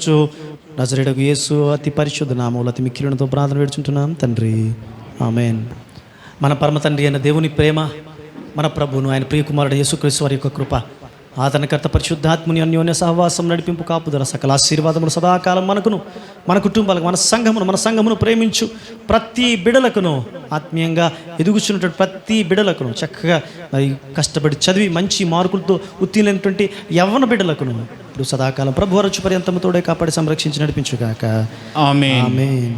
నజరేయుడగు యేసు అతి పరిశుద్ధ నామములో అతి మిక్కిలినతో ప్రార్థన వేడుచుంటున్నాం తండ్రి, ఆమేన్. మన పరమ తండ్రి అయిన దేవుని ప్రేమ, మన ప్రభువును ఆయన ప్రియకుమారుడు యేసుక్రీస్తు వారి యొక్క కృప, ఆదరణకర్త పరిశుద్ధాత్ముని అన్యోన్య సహవాసం, నడిపింపు, కాపుదల, సకల ఆశీర్వాదములు సదాకాలం మనకును మన కుటుంబాలకు మన సంఘమును ప్రేమించు ప్రతి బిడలకును ఆత్మీయంగా ఎదుగుచున్నటువంటి ప్రతి బిడలకును చక్కగా మరి కష్టపడి చదివి మంచి మార్కులతో ఉత్తీర్ణమైనటువంటి యవ్వన బిడ్డలకును ఇప్పుడు సదాకాలం ప్రభు వరచు పర్యంతముతోడే కాపాడి సంరక్షించి నడిపించుగాక. ఆమేన్. ఆమేన్.